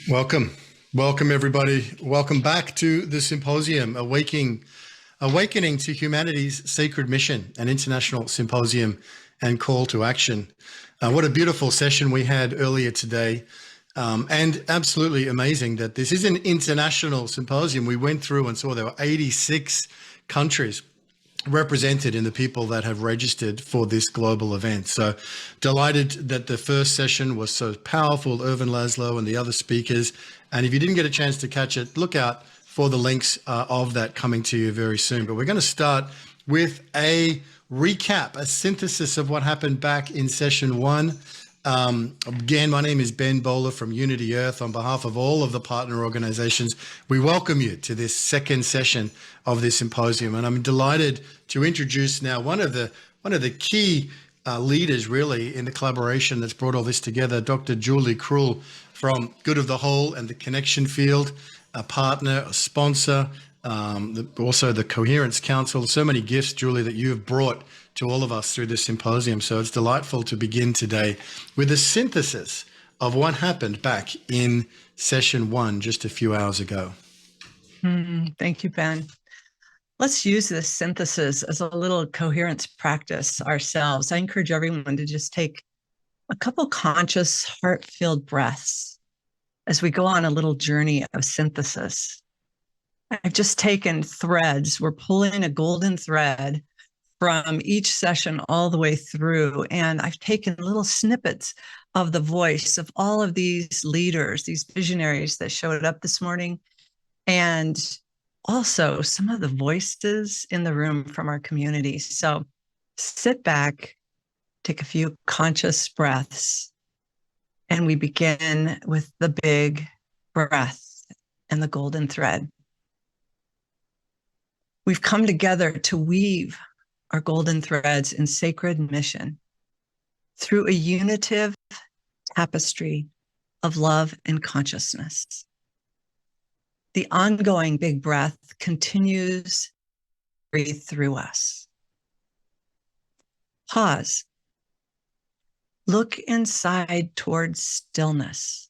Welcome. Welcome, everybody. Welcome back to the symposium, Awakening to Humanity's Sacred Mission, an international symposium and call to action. What a beautiful session we had earlier today. And absolutely amazing that this is an international symposium. We went through and saw there were 86 countries represented in the people that have registered for this global event. So delighted that the first session was so powerful, Irvin Laszlo and the other speakers. And if you didn't get a chance to catch it, look out for the links of that coming to you very soon. But we're going to start with a recap, a synthesis of what happened back in session one. Again, my name is Ben Bowler from Unity Earth. On behalf of all of the partner organizations, we welcome you to this second session of this symposium. And I'm delighted to introduce now one of the key leaders really in the collaboration that's brought all this together, Dr. Julie Krull from Good of the Whole and the Connection Field, a partner, a sponsor, also the Coherence Council. So many gifts, Julie, that you have brought to all of us through this symposium. So it's delightful to begin today with a synthesis of what happened back in session one just a few hours ago. Thank you, Ben. Let's use this synthesis as a little coherence practice ourselves. I encourage everyone to just take a couple conscious, heart-filled breaths as we go on a little journey of synthesis. I've just taken threads. We're pulling a golden thread from each session all the way through. And I've taken little snippets of the voice of all of these leaders, these visionaries that showed up this morning, and also some of the voices in the room from our community. So sit back, take a few conscious breaths, and we begin with the big breath and the golden thread. We've come together to weave our golden threads in sacred mission through a unitive tapestry of love and consciousness. The ongoing big breath continues to breathe through us. Pause. Look inside towards stillness.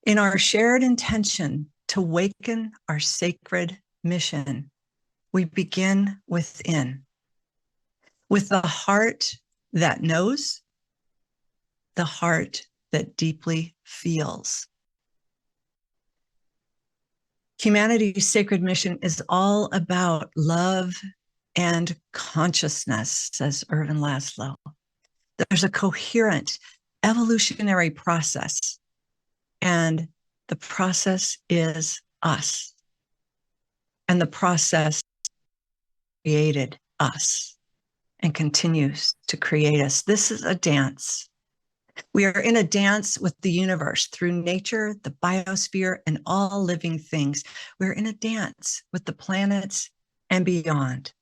In our shared intention to waken our sacred mission, we begin within, with the heart that knows, the heart that deeply feels. Humanity's sacred mission is all about love and consciousness, says Irvin Laszlo. There's a coherent evolutionary process, and the process is us. And the process created us and continues to create us. This is a dance. We are in a dance with the universe through nature, the biosphere, and all living things. We're in a dance with the planets and beyond.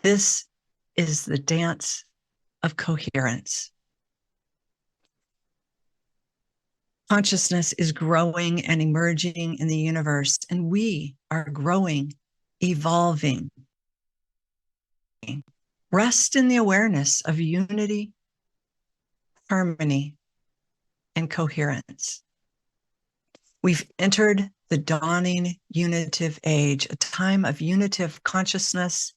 This is the dance of coherence. Consciousness is growing and emerging in the universe, and we are growing, evolving. Rest in the awareness of unity, harmony, and coherence. We've entered the dawning unitive age, a time of unitive consciousness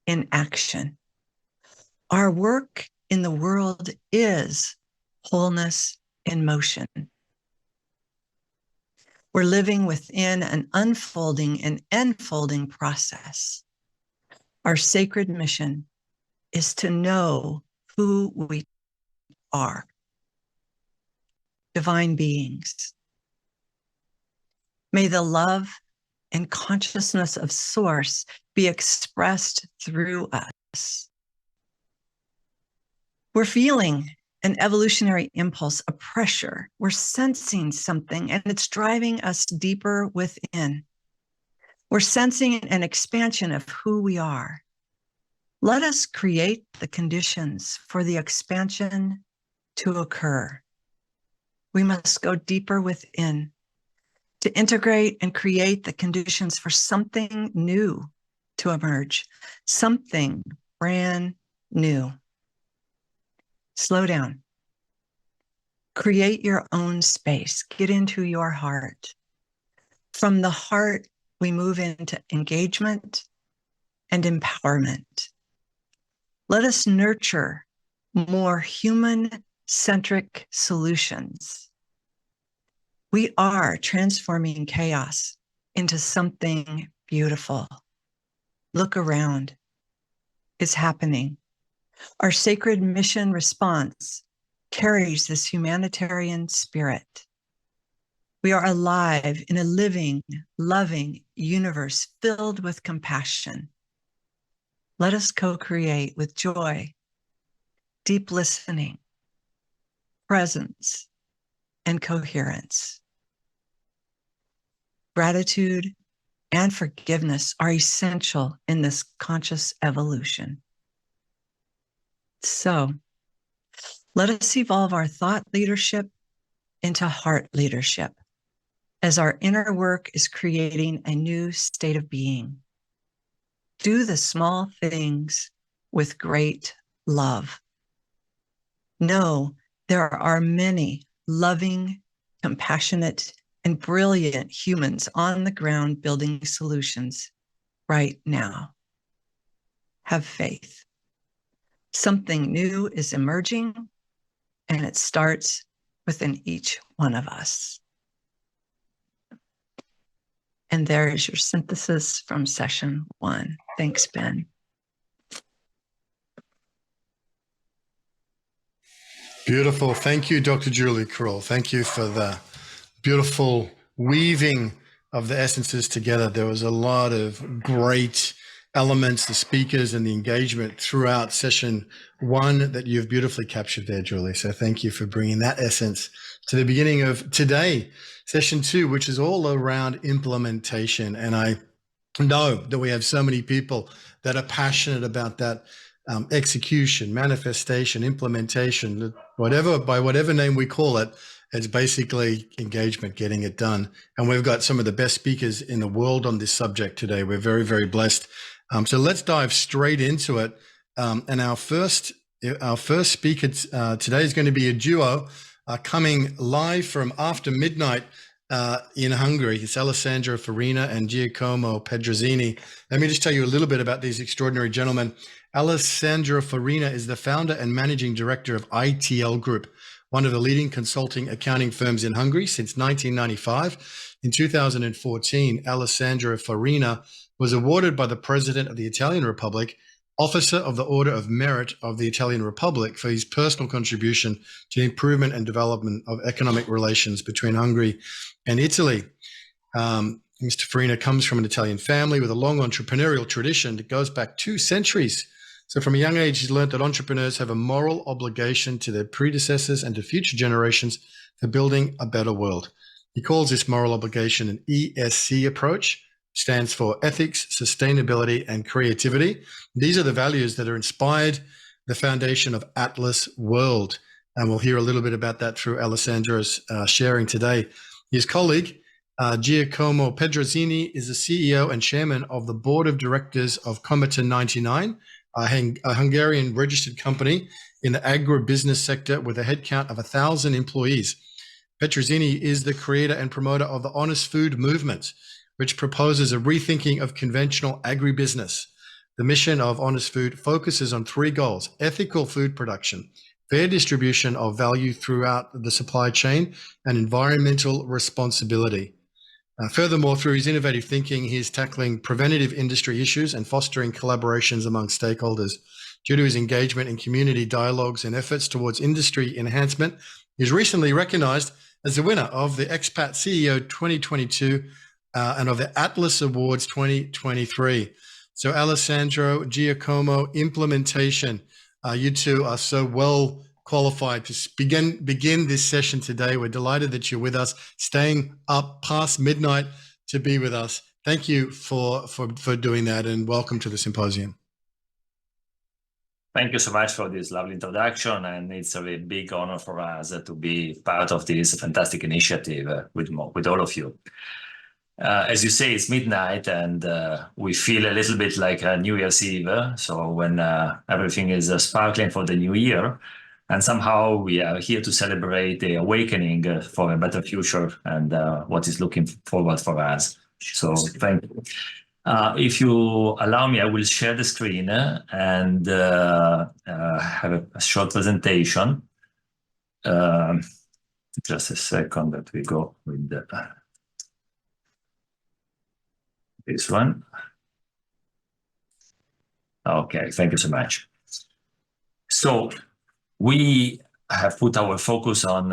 in action. Our work in the world is wholeness in motion. We're living within an unfolding and enfolding process. Our sacred mission is to know who we are, divine beings. May the love and consciousness of Source be expressed through us. We're feeling an evolutionary impulse, a pressure. We're sensing something, and it's driving us deeper within. We're sensing an expansion of who we are. Let us create the conditions for the expansion to occur. We must go deeper within to integrate and create the conditions for something new to emerge, something brand new. Slow down. Create your own space. Get into your heart. From the heart, we move into engagement and empowerment. Let us nurture more human-centric solutions. We are transforming chaos into something beautiful. Look around. It's happening. Our sacred mission response carries this humanitarian spirit. We are alive in a living, loving universe filled with compassion. Let us co-create with joy, deep listening, presence, and coherence. Gratitude and forgiveness are essential in this conscious evolution. So, let us evolve our thought leadership into heart leadership as our inner work is creating a new state of being. Do the small things with great love. Know there are many loving, compassionate, and brilliant humans on the ground building solutions right now. Have faith. Something new is emerging, and it starts within each one of us. And there is your synthesis from session 1. Thanks, Ben. Beautiful. Thank you, Dr. Julie Kroll. Thank you for the beautiful weaving of the essences together. There was a lot of great elements, the speakers and the engagement throughout session 1 that you've beautifully captured there, Julie. So thank you for bringing that essence to the beginning of today, session 2, which is all around implementation. And I know that we have so many people that are passionate about that execution, manifestation, implementation, whatever, by whatever name we call it. It's basically engagement, getting it done. And we've got some of the best speakers in the world on this subject today. We're very, very blessed. So let's dive straight into it. And our first speaker today is going to be a duo coming live from after midnight in Hungary. It's Alessandro Farina and Giacomo Pedranzini. Let me just tell you a little bit about these extraordinary gentlemen. Alessandro Farina is the founder and managing director of ITL Group, one of the leading consulting accounting firms in Hungary since 1995. In 2014, Alessandro Farina was awarded by the President of the Italian Republic, Officer of the Order of Merit of the Italian Republic, for his personal contribution to the improvement and development of economic relations between Hungary and Italy. Mr. Farina comes from an Italian family with a long entrepreneurial tradition that goes back 2 centuries. So from a young age, he's learned that entrepreneurs have a moral obligation to their predecessors and to future generations for building a better world. He calls this moral obligation an ESC approach, stands for ethics, sustainability, and creativity. These are the values that are inspired the foundation of Atlas World. And we'll hear a little bit about that through Alessandro's sharing today. His colleague, Giacomo Pedranzini, is the CEO and chairman of the board of directors of Cometa 99, a Hungarian registered company in the agribusiness sector with a headcount of 1,000 employees. Pedranzini is the creator and promoter of the Honest Food movement, which proposes a rethinking of conventional agribusiness. The mission of Honest Food focuses on 3 goals: ethical food production, fair distribution of value throughout the supply chain, and environmental responsibility. Furthermore, through his innovative thinking, he is tackling preventative industry issues and fostering collaborations among stakeholders. Due to his engagement in community dialogues and efforts towards industry enhancement, he is recently recognized as the winner of the Expat CEO 2022 and of the Atlas Awards 2023. So Alessandro, Giacomo, implementation. You two are so well qualified to begin this session today. We're delighted that you're with us, staying up past midnight to be with us. Thank you for doing that, and welcome to the symposium. Thank you so much for this lovely introduction, and it's a really big honor for us to be part of this fantastic initiative with all of you. As you say, it's midnight, and we feel a little bit like a New Year's Eve. So when everything is sparkling for the new year, And somehow we are here to celebrate the awakening for a better future and what is looking forward for us. So thank you. If you allow me, I will share the screen and have a short presentation. Just a second that we go with this one. Okay, thank you so much. So we have put our focus on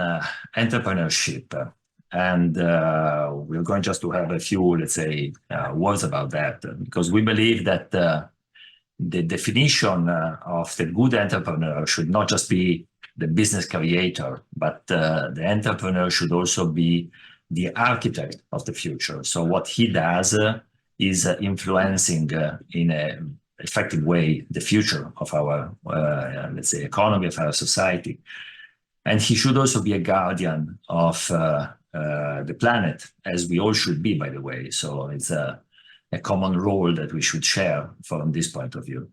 entrepreneurship, and we're going just to have a few, let's say, words about that, because we believe that the definition of the good entrepreneur should not just be the business creator, but the entrepreneur should also be the architect of the future. So what he does is influencing in an effective way the future of our, let's say, economy, of our society. And he should also be a guardian of the planet, as we all should be, by the way. So it's a common role that we should share from this point of view.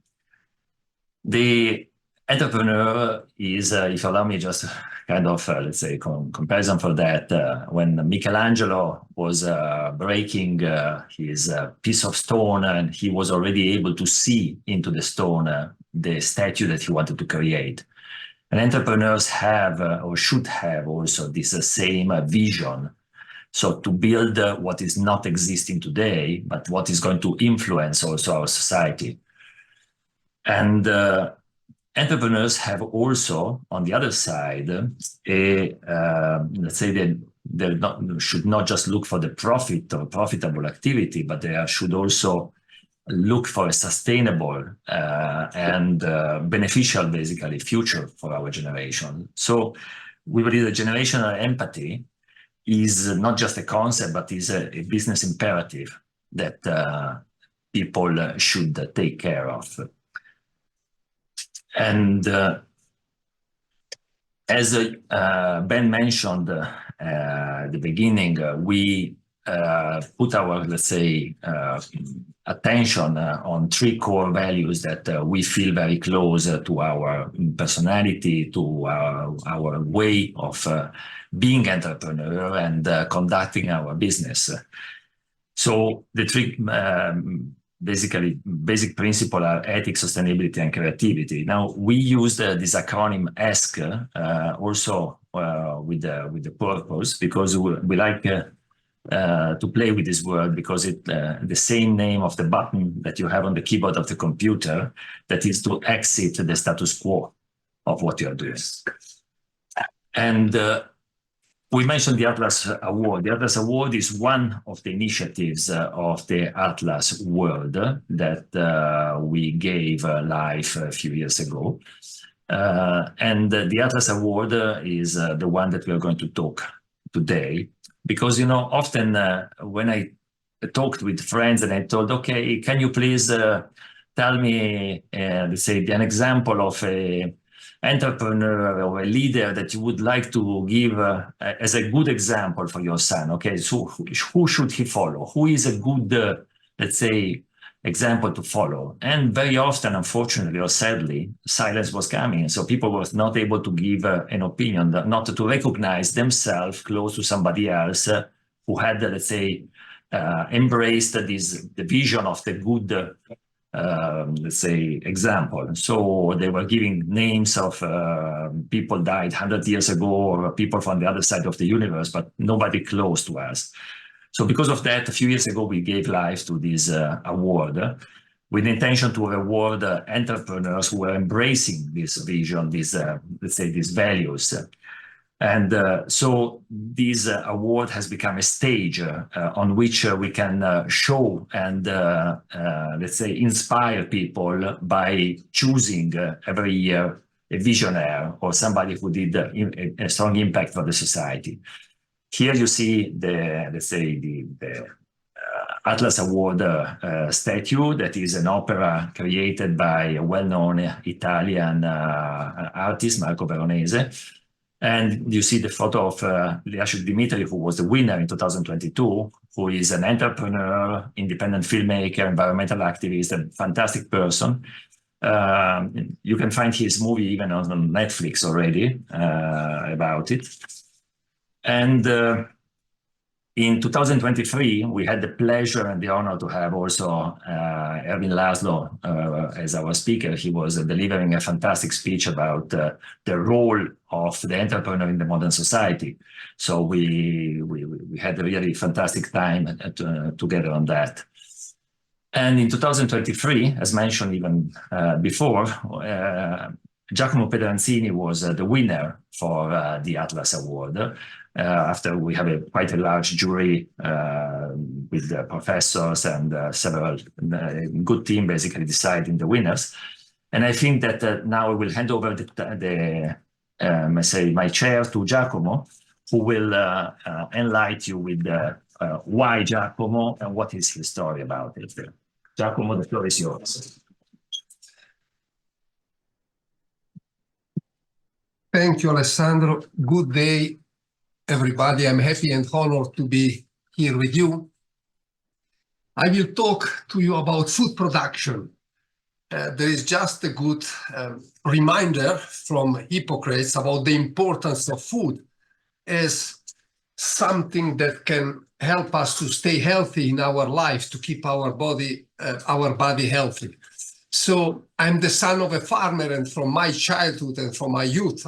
The entrepreneur is, if you allow me just kind of, let's say, comparison for that, when Michelangelo was breaking his piece of stone, and he was already able to see into the stone the statue that he wanted to create. And entrepreneurs have or should have also this same vision. So to build what is not existing today, but what is going to influence also our society. And entrepreneurs have also, on the other side, let's say that they should not just look for the profit or profitable activity, but they should also look for a sustainable and beneficial, basically, future for our generation. So we believe that generational empathy is not just a concept, but is a business imperative that people should take care of. And as Ben mentioned at the beginning, we put our, let's say, attention on three core values that we feel very close to our personality, to our way of being entrepreneur and conducting our business. So the three basic principles are ethics, sustainability, and creativity. Now, we use this acronym ESC also with the purpose, because we like to play with this word, because it's the same name of the button that you have on the keyboard of the computer, that is to exit the status quo of what you're doing. And we mentioned the Atlas Award. The Atlas Award is one of the initiatives of the Atlas World that we gave live a few years ago. And the Atlas Award is the one that we are going to talk today. Because, you know, often when I talked with friends and I told, okay, can you please tell me, let's say, an example of a entrepreneur or a leader that you would like to give as a good example for your son? Okay, so who should he follow? Who is a good, let's say, example to follow? And very often, unfortunately or sadly, silence was coming. So people were not able to give an opinion, not to recognize themselves close to somebody else who had, let's say, embraced the vision of the good, let's say, example. So they were giving names of people died 100 years ago, or people from the other side of the universe, but nobody close to us. So because of that, a few years ago, we gave life to this award with the intention to reward entrepreneurs who are embracing this vision, this, let's say, these values. And so this award has become a stage on which we can show and, let's say, inspire people by choosing every year a visionary or somebody who did a strong impact for the society. Here you see the, let's say, the Atlas Award statue that is an opera created by a well-known Italian artist, Marco Veronese. And you see the photo of Lyashuk Dimitri, who was the winner in 2022, who is an entrepreneur, independent filmmaker, environmental activist, a fantastic person. You can find his movie even on Netflix already about it. And in 2023, we had the pleasure and the honor to have also Erwin Laszlo as our speaker. He was delivering a fantastic speech about the role of the entrepreneur in the modern society. So we had a really fantastic time together on that. And in 2023, as mentioned even before, Giacomo Pedranzini was the winner for the Atlas Award. After we have quite a large jury with the professors and several good team basically deciding the winners. And I think that now I will hand over my chair to Giacomo, who will enlighten you with why Giacomo and what is his story about it. Giacomo, the floor is yours. Thank you, Alessandro. Good day, everybody. I'm happy and honored to be here with you. I will talk to you about food production. There is just a good reminder from Hippocrates about the importance of food as something that can help us to stay healthy in our lives, to keep our body healthy. So I'm the son of a farmer, and from my childhood and from my youth,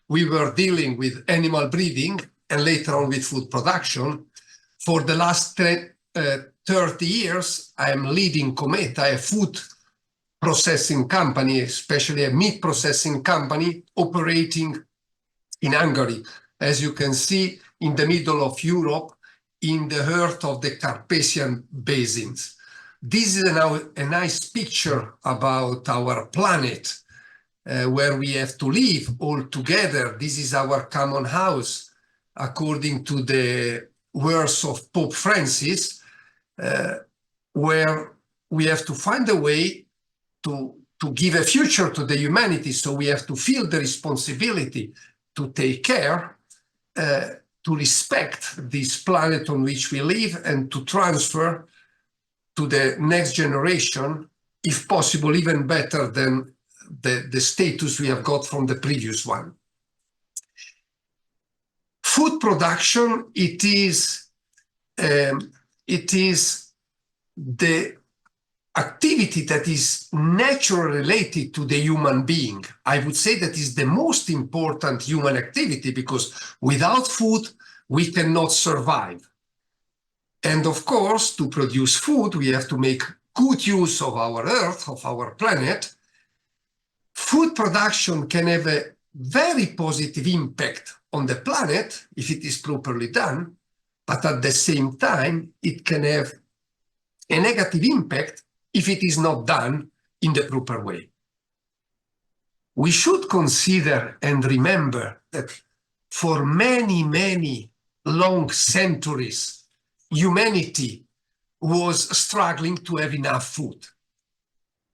we were dealing with animal breeding and later on with food production. For the last 30 years, I am leading Cometa, a food processing company, especially a meat processing company operating in Hungary. As you can see, in the middle of Europe, in the heart of the Carpathian basins. This is a nice picture about our planet, where we have to live all together. This is our common house, according to the words of Pope Francis, where we have to find a way to give a future to the humanity. So we have to feel the responsibility to take care, to respect this planet on which we live, and to transfer to the next generation, if possible, even better than the status we have got from the previous one. Food production, it is the activity that is naturally related to the human being. I would say that is the most important human activity, because without food, we cannot survive. And of course, to produce food, we have to make good use of our earth, of our planet. Food production can have a very positive impact on the planet if it is properly done, but at the same time, it can have a negative impact if it is not done in the proper way. We should consider and remember that for many, many long centuries, humanity was struggling to have enough food.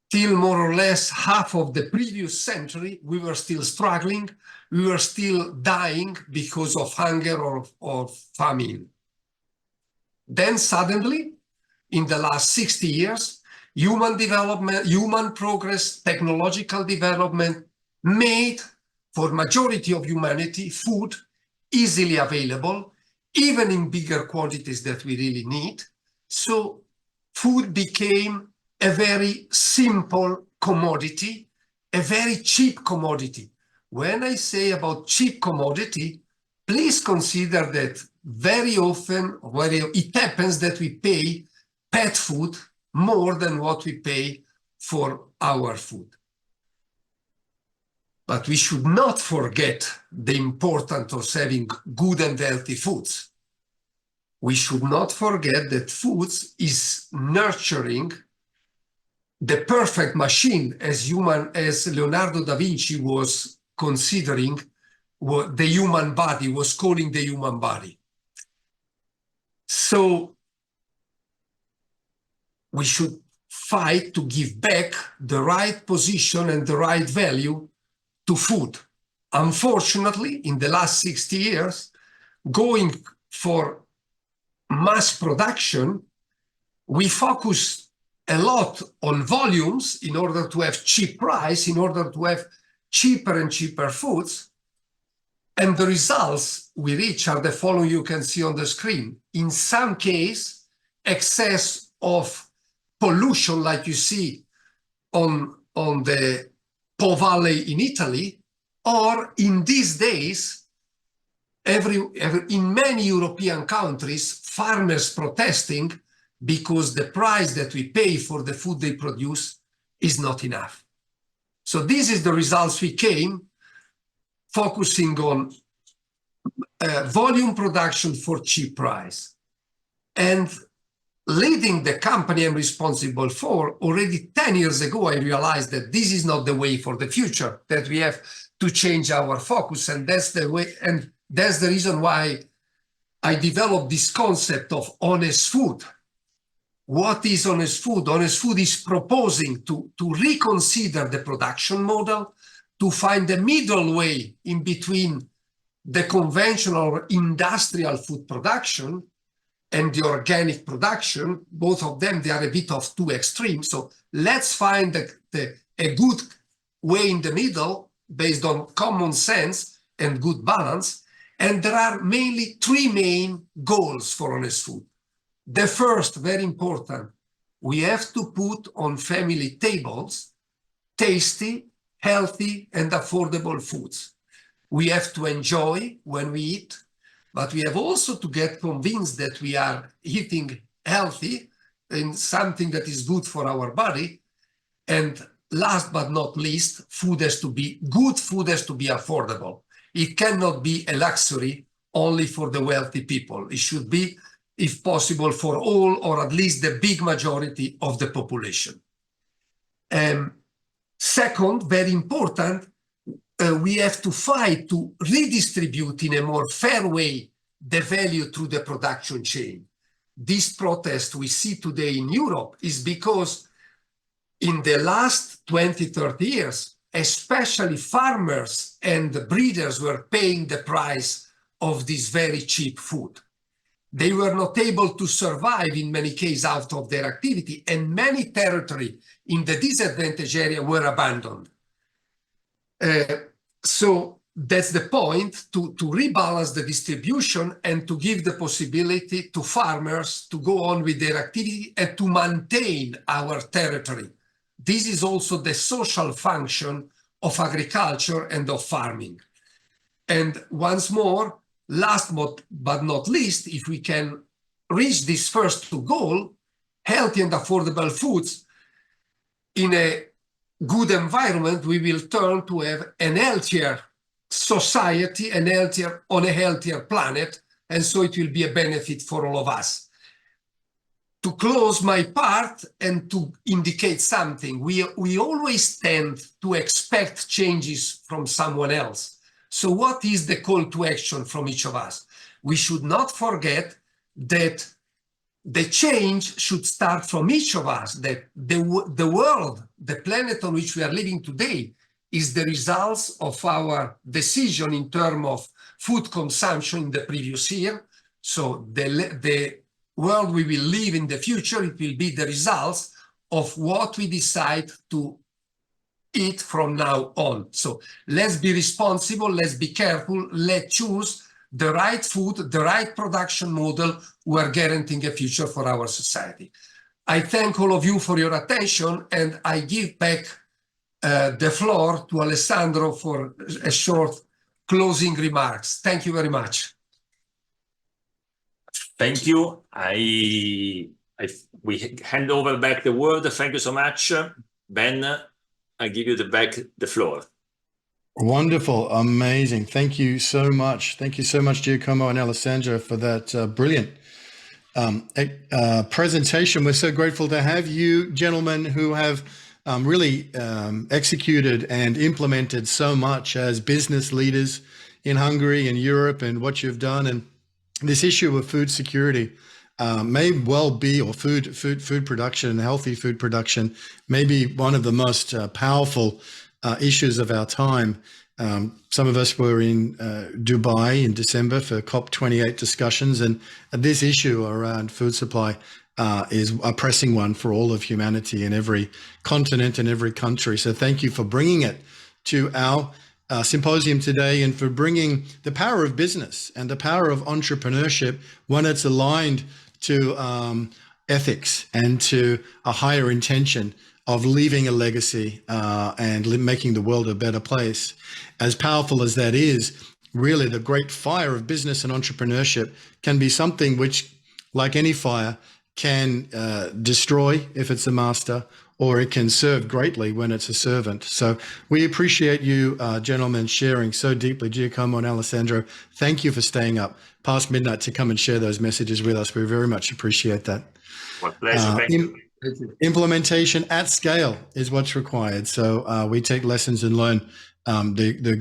Till more or less half of the previous century, we were still struggling. We were still dying because of hunger or famine. Then suddenly, in the last 60 years, human development, human progress, technological development made for majority of humanity food easily available, even in bigger quantities that we really need. So food became a very simple commodity, a very cheap commodity. When I say about cheap commodity, please consider that very often it happens that we pay pet food more than what we pay for our food. But we should not forget the importance of having good and healthy foods. We should not forget that foods is nurturing the perfect machine, as Leonardo da Vinci was considering what the human body, was calling the human body. So we should fight to give back the right position and the right value to food. Unfortunately, in the last 60 years, going for mass production, we focus a lot on volumes in order to have cheap price, in order to have cheaper and cheaper foods. And the results we reach are the following you can see on the screen. In some case, excess of pollution, like you see on the Po Valley in Italy, or in these days, in many European countries, farmers protesting because the price that we pay for the food they produce is not enough. So this is the results we came, focusing on volume production for cheap price. And leading the company I'm responsible for, already 10 years ago, I realized that this is not the way for the future, that we have to change our focus. And that's the way, and that's the reason why I developed this concept of honest food. What is honest food? Honest food is proposing to reconsider the production model, to find a middle way in between the conventional industrial food production and the organic production. Both of them, they are a bit of two extremes. So let's find a good way in the middle based on common sense and good balance. And there are mainly three main goals for honest food. The first, very important, we have to put on family tables tasty, healthy, and affordable foods. We have to enjoy when we eat, but we have also to get convinced that we are eating healthy and something that is good for our body. And last but not least, food has to be good, food has to be affordable. It cannot be a luxury only for the wealthy people. It should be, if possible, for all, or at least the big majority of the population. Second, very important, we have to fight to redistribute in a more fair way the value through the production chain. This protest we see today in Europe is because in the last 20, 30 years, especially farmers and breeders were paying the price of this very cheap food. They were not able to survive in many cases out of their activity, and many territories in the disadvantaged area were abandoned. So that's the point, to rebalance the distribution and to give the possibility to farmers to go on with their activity and to maintain our territory. This is also the social function of agriculture and of farming. And once more, last but not least, if we can reach this first two goals, healthy and affordable foods, in a good environment, we will turn to have an healthier society, on a healthier planet, and so it will be a benefit for all of us. To close my part and to indicate something, we always tend to expect changes from someone else. So what is the call to action from each of us? We should not forget that the change should start from each of us, that the world, the planet on which we are living today, is the results of our decision in terms of food consumption in the previous year. So the world we will live in the future, it will be the results of what we decide to eat from now on. So let's be responsible, let's be careful, let's choose the right food, the right production model. We are guaranteeing a future for our society. I thank all of you for your attention, and I give back the floor to Alessandro for a short closing remarks. Thank you very much. Thank you. We hand over back the word. Thank you so much. Ben, I give you the floor. Wonderful, amazing. Thank you so much. Thank you so much, Giacomo and Alessandro, for that brilliant presentation. We're so grateful to have you gentlemen who have really executed and implemented so much as business leaders in Hungary and Europe, and what you've done. And this issue of food security may well be, or food production, healthy food production, may be one of the most powerful issues of our time. Some of us were in Dubai in December for COP28 discussions, and this issue around food supply is a pressing one for all of humanity in every continent and every country. So thank you for bringing it to our symposium today, and for bringing the power of business and the power of entrepreneurship when it's aligned to ethics and to a higher intention of leaving a legacy and making the world a better place. As powerful as that is, really the great fire of business and entrepreneurship can be something which, like any fire, can destroy if it's a master, or it can serve greatly when it's a servant. So we appreciate you gentlemen sharing so deeply. Giacomo and Alessandro, thank you for staying up past midnight to come and share those messages with us. We very much appreciate that. My pleasure. Thank you. Implementation at scale is what's required. So we take lessons and learn the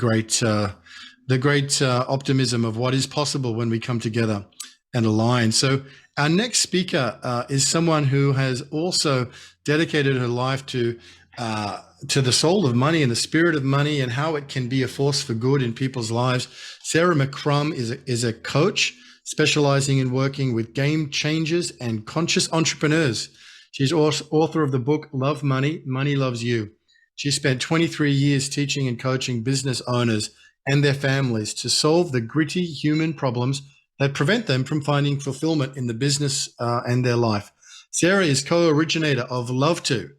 great optimism of what is possible when we come together and align. So our next speaker is someone who has also dedicated her life to the soul of money and the spirit of money and how it can be a force for good in people's lives. Sarah McCrum is a coach specializing in working with game changers and conscious entrepreneurs. She's author of the book, Love Money, Money Loves You. She spent 23 years teaching and coaching business owners and their families to solve the gritty human problems that prevent them from finding fulfillment in the business and their life. Sarah is co-originator of Love To,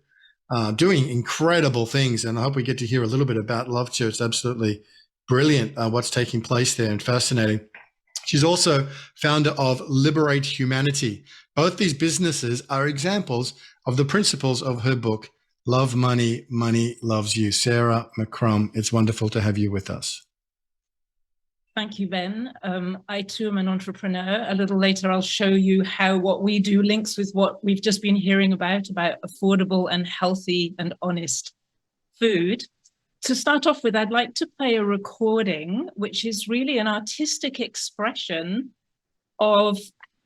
doing incredible things. And I hope we get to hear a little bit about Love To. It's absolutely brilliant what's taking place there and fascinating. She's also founder of Liberate Humanity. Both these businesses are examples of the principles of her book, Love Money, Money Loves You. Sarah McCrum, it's wonderful to have you with us. Thank you, Ben. I too am an entrepreneur. A little later, I'll show you how what we do links with what we've just been hearing about affordable and healthy and honest food. To start off with, I'd like to play a recording, which is really an artistic expression of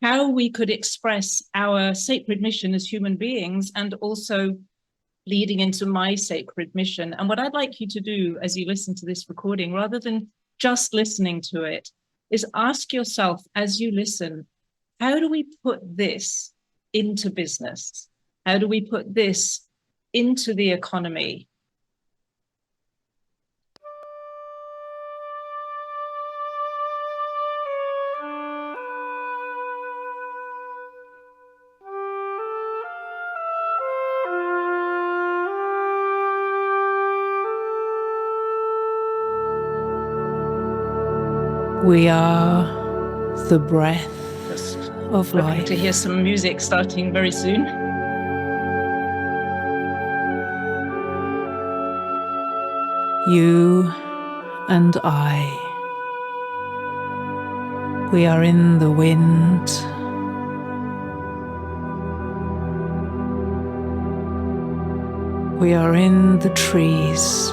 how we could express our sacred mission as human beings, and also leading into my sacred mission. And what I'd like you to do as you listen to this recording, rather than just listening to it, is ask yourself as you listen, how do we put this into business? How do we put this into the economy? We are the breath Just of looking life. to hear some music starting very soon. You and I. We are in the wind. We are in the trees.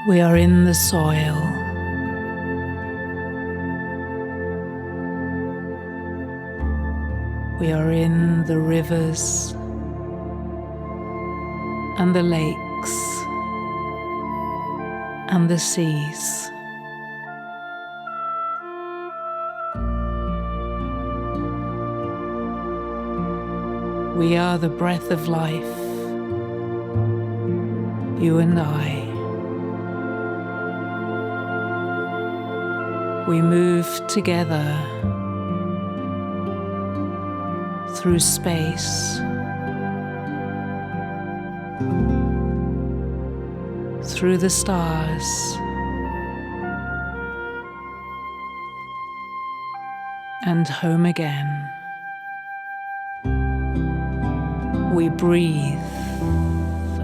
We are in the soil. We are in the rivers and the lakes and the seas. We are the breath of life, you and I. We move together through space, through the stars, and home again. We breathe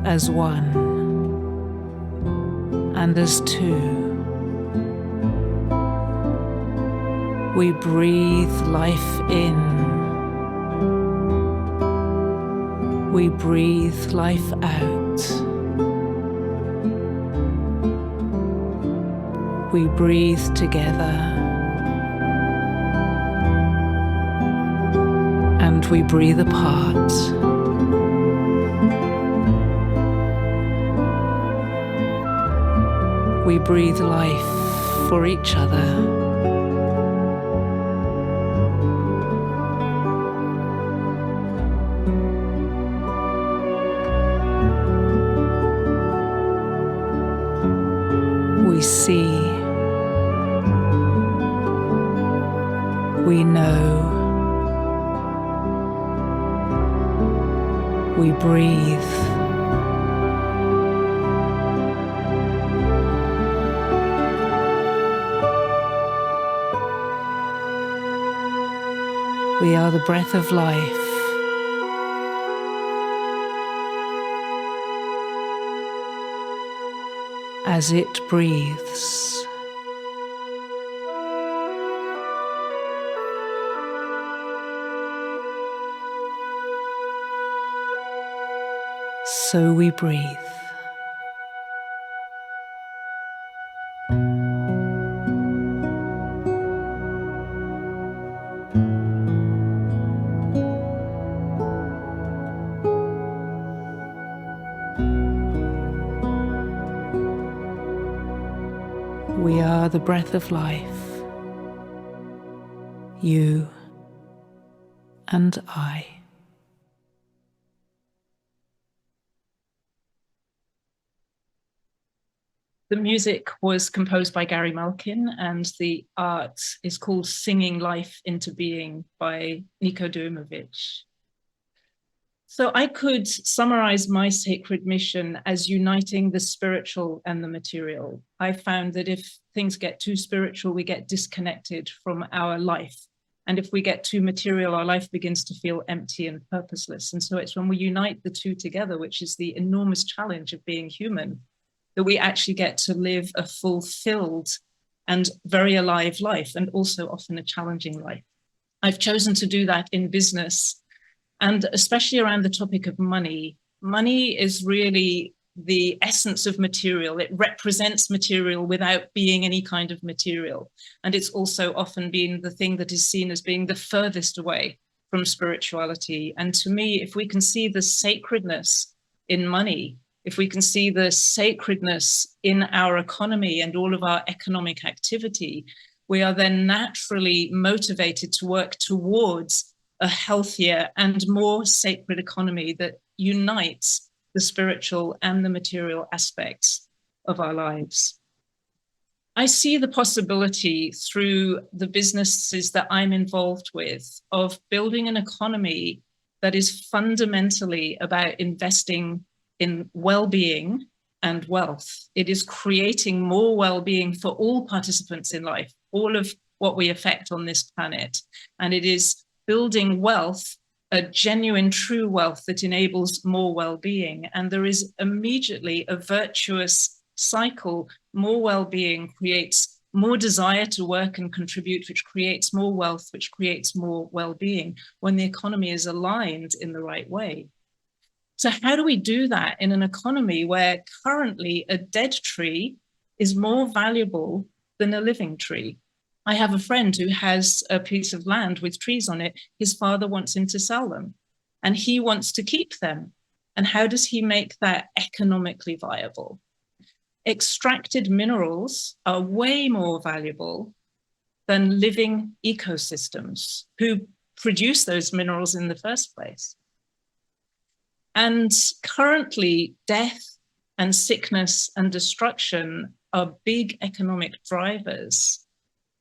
as one and as two. We breathe life in. We breathe life out. We breathe together. And we breathe apart. We breathe life for each other. We see, we know, we breathe. We are the breath of life. As it breathes. So we breathe. We are the breath of life, you and I. The music was composed by Gary Malkin, and the art is called Singing Life into Being by Nico Dujmovic. So I could summarize my sacred mission as uniting the spiritual and the material. I found that if things get too spiritual, we get disconnected from our life. And if we get too material, our life begins to feel empty and purposeless. And so it's when we unite the two together, which is the enormous challenge of being human, that we actually get to live a fulfilled and very alive life, and also often a challenging life. I've chosen to do that in business, and especially around the topic of money. Money is really the essence of material. It represents material without being any kind of material. And it's also often been the thing that is seen as being the furthest away from spirituality. And to me, if we can see the sacredness in money, if we can see the sacredness in our economy and all of our economic activity, we are then naturally motivated to work towards a healthier and more sacred economy that unites the spiritual and the material aspects of our lives. I see the possibility through the businesses that I'm involved with of building an economy that is fundamentally about investing in well-being and wealth. It is creating more well-being for all participants in life, all of what we affect on this planet. And it is building wealth, a genuine, true wealth that enables more well-being. And there is immediately a virtuous cycle. More well-being creates more desire to work and contribute, which creates more wealth, which creates more well-being when the economy is aligned in the right way. So how do we do that in an economy where currently a dead tree is more valuable than a living tree? I have a friend who has a piece of land with trees on it. His father wants him to sell them, and he wants to keep them. And how does he make that economically viable? Extracted minerals are way more valuable than living ecosystems who produce those minerals in the first place. And currently, death and sickness and destruction are big economic drivers.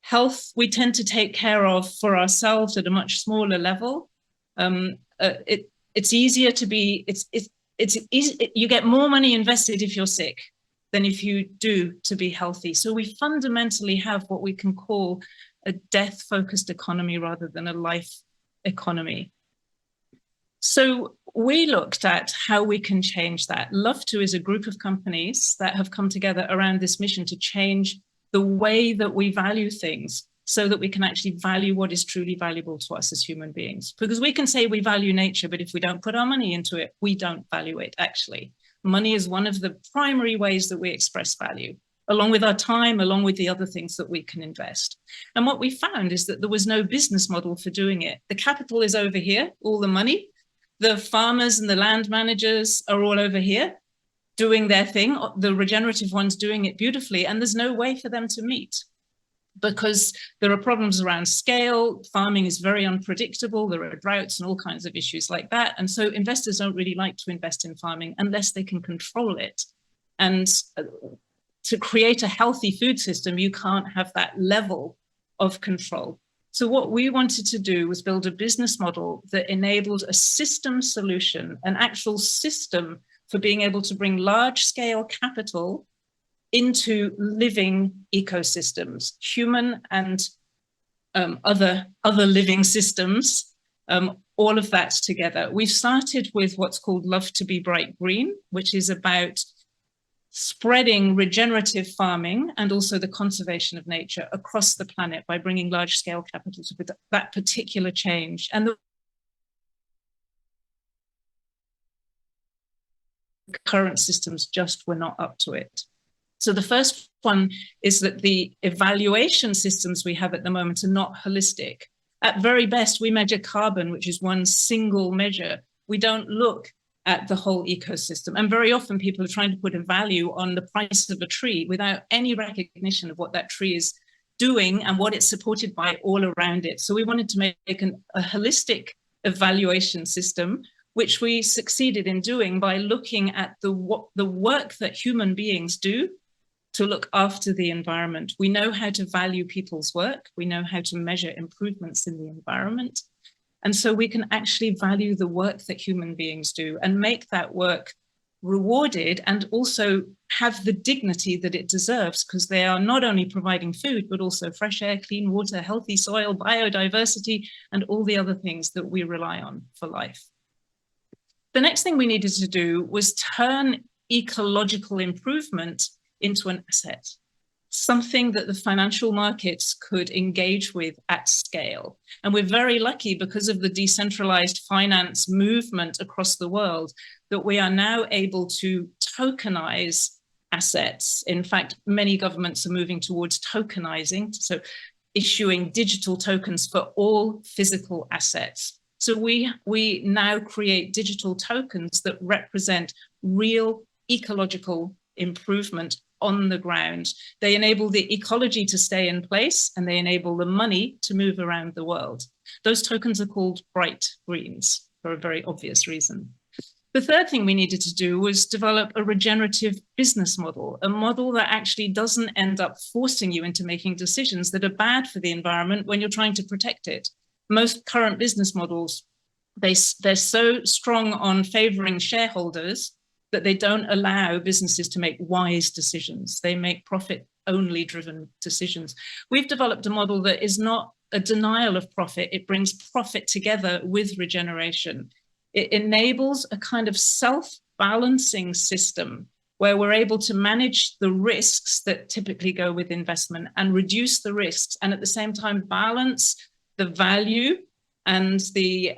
Health, we tend to take care of for ourselves at a much smaller level. It's easier to be, it's easy, you get more money invested if you're sick than if you do to be healthy. So we fundamentally have what we can call a death-focused economy rather than a life economy. So we looked at how we can change that. Love2 is a group of companies that have come together around this mission to change the way that we value things so that we can actually value what is truly valuable to us as human beings. Because we can say we value nature, but if we don't put our money into it, we don't value it, actually. Money is one of the primary ways that we express value, along with our time, along with the other things that we can invest. And what we found is that there was no business model for doing it. The capital is over here, all the money. The farmers and the land managers are all over here doing their thing, the regenerative ones doing it beautifully, and there's no way for them to meet. because there are problems around scale. Farming is very unpredictable. There are droughts and all kinds of issues like that. And so investors don't really like to invest in farming unless they can control it. And to create a healthy food system, you can't have that level of control. So what we wanted to do was build a business model that enabled a system solution, an actual system for being able to bring large scale capital into living ecosystems, human and other living systems, all of that together. We've started with what's called Love to be Bright Green, which is about spreading regenerative farming and also the conservation of nature across the planet by bringing large scale capital to that particular change. And the current systems just were not up to it. So the first one is that the evaluation systems we have at the moment are not holistic. At very best, we measure carbon, which is one single measure. We don't look at the whole ecosystem. And very often people are trying to put a value on the price of a tree without any recognition of what that tree is doing and what it's supported by all around it. So we wanted to make a holistic evaluation system, which we succeeded in doing by looking at the work that human beings do to look after the environment. We know how to value people's work. We know how to measure improvements in the environment. And so we can actually value the work that human beings do and make that work rewarded and also have the dignity that it deserves, because they are not only providing food, but also fresh air, clean water, healthy soil, biodiversity, and all the other things that we rely on for life. The next thing we needed to do was turn ecological improvement into an asset, something that the financial markets could engage with at scale. And we're very lucky, because of the decentralized finance movement across the world, that we are now able to tokenize assets. In fact, many governments are moving towards tokenizing, so issuing digital tokens for all physical assets. So we now create digital tokens that represent real ecological improvement on the ground. They enable the ecology to stay in place, and they enable the money to move around the world. Those tokens are called bright greens for a very obvious reason. The third thing we needed to do was develop a regenerative business model, a model that actually doesn't end up forcing you into making decisions that are bad for the environment when you're trying to protect it. Most current business models, they're so strong on favoring shareholders that they don't allow businesses to make wise decisions. They make profit-only driven decisions. We've developed a model that is not a denial of profit. It brings profit together with regeneration. It enables a kind of self-balancing system where we're able to manage the risks that typically go with investment and reduce the risks, and at the same time balance the value and the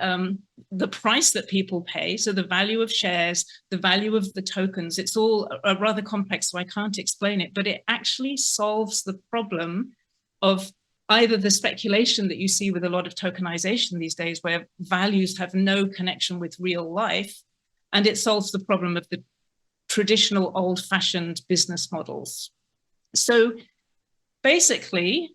price that people pay. So the value of shares, the value of the tokens, it's all rather complex, so I can't explain it, but it actually solves the problem of either the speculation that you see with a lot of tokenization these days, where values have no connection with real life, and it solves the problem of the traditional old-fashioned business models. So basically,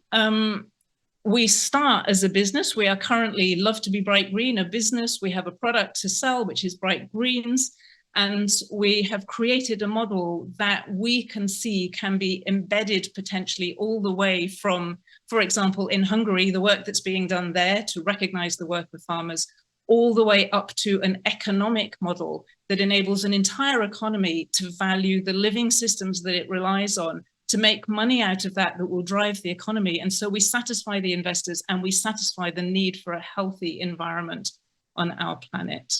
we start as a business. We are currently Love to be Bright Green, a business. We have a product to sell, which is bright greens. And we have created a model that we can see can be embedded potentially all the way from, for example, in Hungary, the work that's being done there to recognize the work of farmers, all the way up to an economic model that enables an entire economy to value the living systems that it relies on, to make money out of that will drive the economy. And so we satisfy the investors and we satisfy the need for a healthy environment on our planet.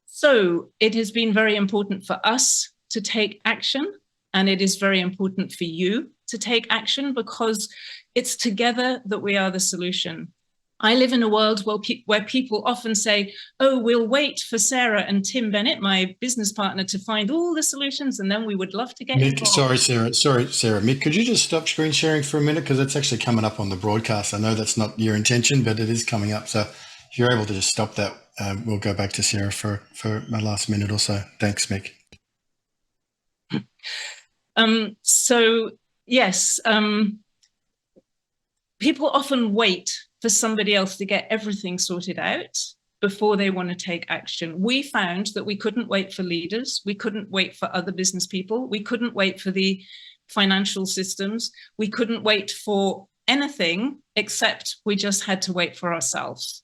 So it has been very important for us to take action, and it is very important for you to take action, because it's together that we are the solution. I live in a world where people often say, oh, we'll wait for Sarah and Tim Bennett, my business partner, to find all the solutions, and then we would love to get involved. Sorry, Sarah. Mick, could you just stop screen sharing for a minute? Because it's actually coming up on the broadcast. I know that's not your intention, but it is coming up. So if you're able to just stop that, we'll go back to Sarah for my last minute or so. Thanks, Mick. So, yes. people often wait for somebody else to get everything sorted out before they want to take action. We found that we couldn't wait for leaders. We couldn't wait for other business people. We couldn't wait for the financial systems. We couldn't wait for anything except we just had to wait for ourselves.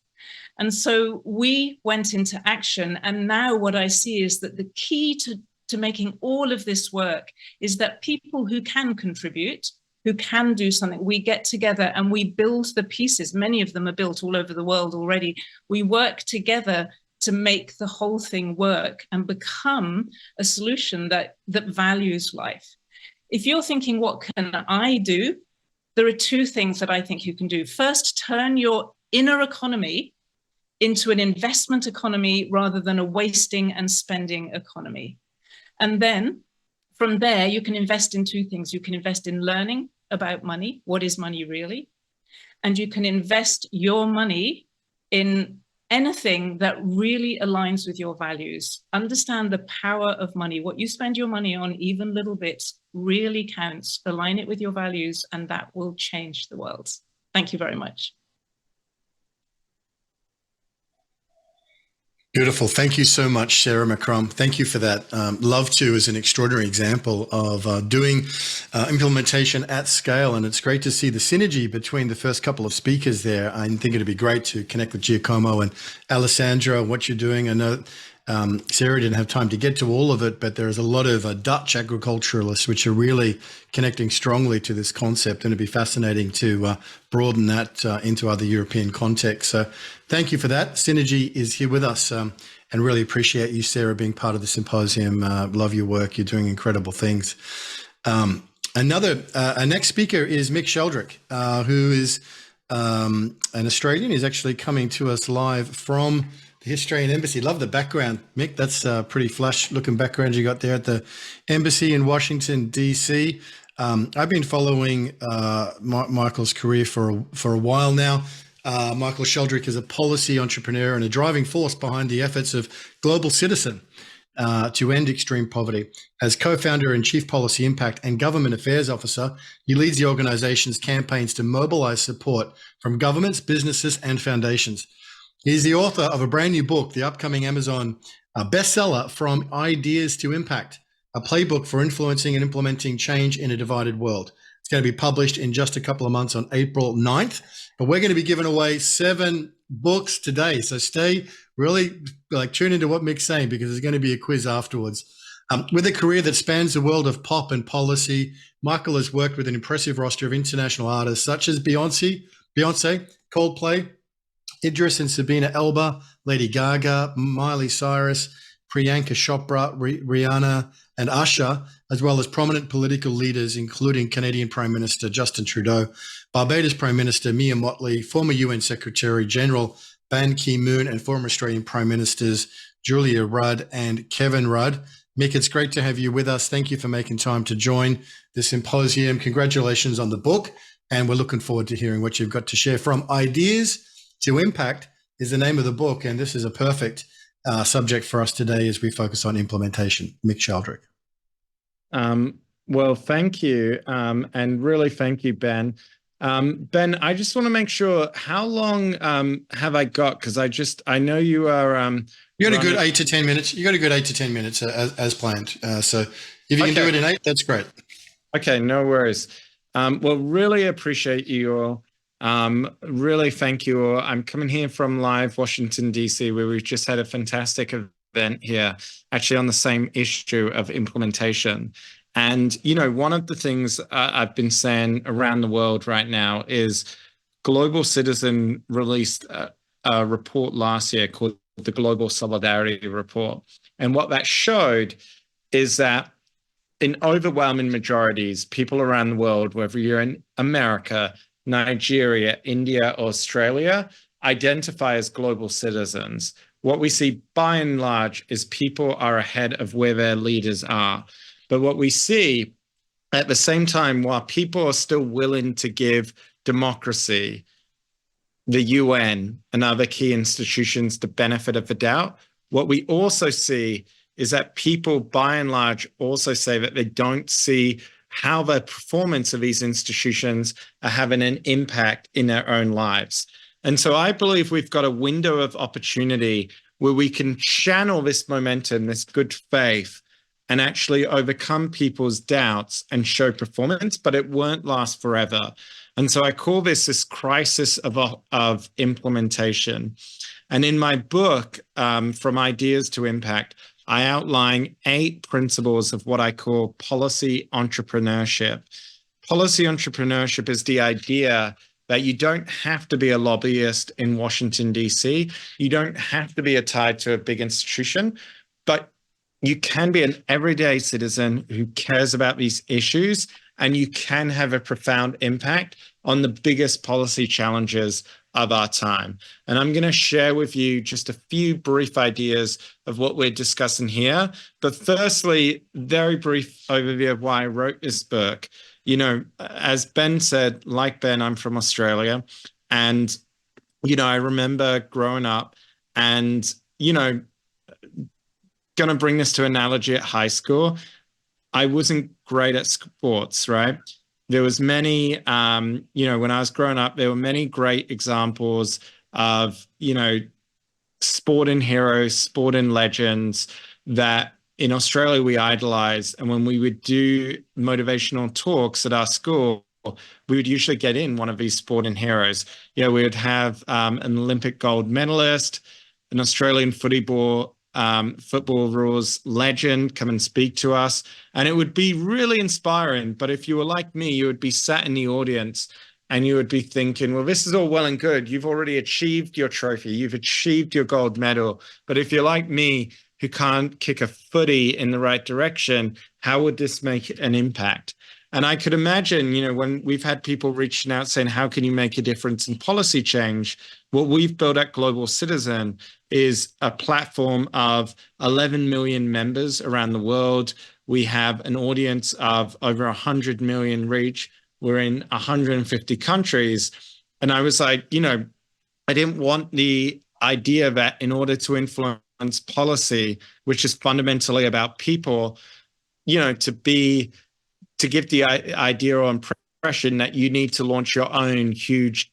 And so we went into action. And now what I see is that the key to making all of this work is that people who can contribute, who can do something, we get together and we build the pieces. Many of them are built all over the world already. We work together to make the whole thing work and become a solution that values life. If you're thinking, what can I do? There are two things that I think you can do. First, turn your inner economy into an investment economy rather than a wasting and spending economy. And then from there, you can invest in two things. You can invest in learning about money. What is money really? And you can invest your money in anything that really aligns with your values. Understand the power of money. What you spend your money on, even little bits, really counts. Align it with your values, and that will change the world. Thank you very much. Beautiful. Thank you so much, Sarah McCrum. Thank you for that. Love to is an extraordinary example of doing implementation at scale. And it's great to see the synergy between the first couple of speakers there. I think it'd be great to connect with Giacomo and Alessandro, what you're doing. I know Sarah didn't have time to get to all of it, but there's a lot of Dutch agriculturalists which are really connecting strongly to this concept, and it'd be fascinating to broaden that into other European contexts. So thank you for that. Synergy is here with us, and really appreciate you, Sarah, being part of the symposium. Love your work. You're doing incredible things. Our next speaker is Mick Sheldrick, who is an Australian. He's actually coming to us live from the Australian Embassy. Love the background, Mick. That's a pretty flush looking background you got there at the Embassy in Washington, DC. I've been following Michael's career for a while now. Michael Sheldrick is a policy entrepreneur and a driving force behind the efforts of Global Citizen to end extreme poverty. As co-founder and chief policy impact and government affairs officer, he leads the organization's campaigns to mobilize support from governments, businesses, and foundations. He's the author of a brand new book, the upcoming Amazon bestseller, From Ideas to Impact, a playbook for influencing and implementing change in a divided world. It's going to be published in just a couple of months on April 9th, but we're going to be giving away 7 books today. So stay really tune into what Mick's saying, because there's going to be a quiz afterwards. With a career that spans the world of pop and policy, Michael has worked with an impressive roster of international artists such as Beyonce, Coldplay, Idris and Sabina Elba, Lady Gaga, Miley Cyrus, Priyanka Chopra, Rihanna, and Usher, as well as prominent political leaders, including Canadian Prime Minister Justin Trudeau, Barbados Prime Minister Mia Mottley, former UN Secretary General Ban Ki-moon, and former Australian Prime Ministers Julia Rudd and Kevin Rudd. Mick, it's great to have you with us. Thank you for making time to join the symposium. Congratulations on the book, and we're looking forward to hearing what you've got to share. From Ideas to Impact is the name of the book, and this is a perfect subject for us today as we focus on implementation. Mick Sheldrick. Well, thank you, and really thank you, Ben. Ben, I just want to make sure, how long have I got? Because I know you are. You got a good 8 to 10 minutes. You got a good 8 to 10 minutes as planned. So if you can do it in 8, that's great. Okay, no worries. Well, really appreciate you all. Really thank you all. I'm coming here from live Washington, DC, where we've just had a fantastic event here, actually on the same issue of implementation. And, you know, one of the things I've been saying around the world right now is Global Citizen released a report last year called the Global Solidarity Report. And what that showed is that in overwhelming majorities, people around the world, whether you're in America, Nigeria, India, or Australia, identify as global citizens. What we see by and large is people are ahead of where their leaders are. But what we see at the same time, while people are still willing to give democracy, the UN, and other key institutions the benefit of the doubt, what we also see is that people by and large also say that they don't see how the performance of these institutions are having an impact in their own lives. And so I believe we've got a window of opportunity where we can channel this momentum, this good faith, and actually overcome people's doubts and show performance, but it won't last forever. And so I call this crisis of implementation. And in my book, From Ideas to Impact, I outline 8 principles of what I call policy entrepreneurship. Policy entrepreneurship is the idea that you don't have to be a lobbyist in Washington, D.C. You don't have to be tied to a big institution, but you can be an everyday citizen who cares about these issues, and you can have a profound impact on the biggest policy challenges of our time. And I'm going to share with you just a few brief ideas of what we're discussing here. But firstly, very brief overview of why I wrote this book. You know, as Ben said, like Ben, I'm from Australia. And, you know, I remember growing up and, you know, going to bring this to analogy at high school. I wasn't great at sports, right? There was many, you know, when I was growing up, there were many great examples of, you know, sporting heroes, sporting legends that in Australia we idolized. And when we would do motivational talks at our school, we would usually get in one of these sporting heroes. You know, we would have an Olympic gold medalist, an Australian football rules legend come and speak to us, and it would be really inspiring. But if you were like me, you would be sat in the audience and you would be thinking, well, this is all well and good. You've already achieved your trophy. You've achieved your gold medal. But if you're like me, who can't kick a footy in the right direction, how would this make an impact? And I could imagine, you know, when we've had people reaching out saying, how can you make a difference in policy change? What we've built at Global Citizen is a platform of 11 million members around the world. We have an audience of over 100 million reach. We're in 150 countries. And I was like, you know, I didn't want the idea that in order to influence policy, which is fundamentally about people, you know, to give the idea or impression that you need to launch your own huge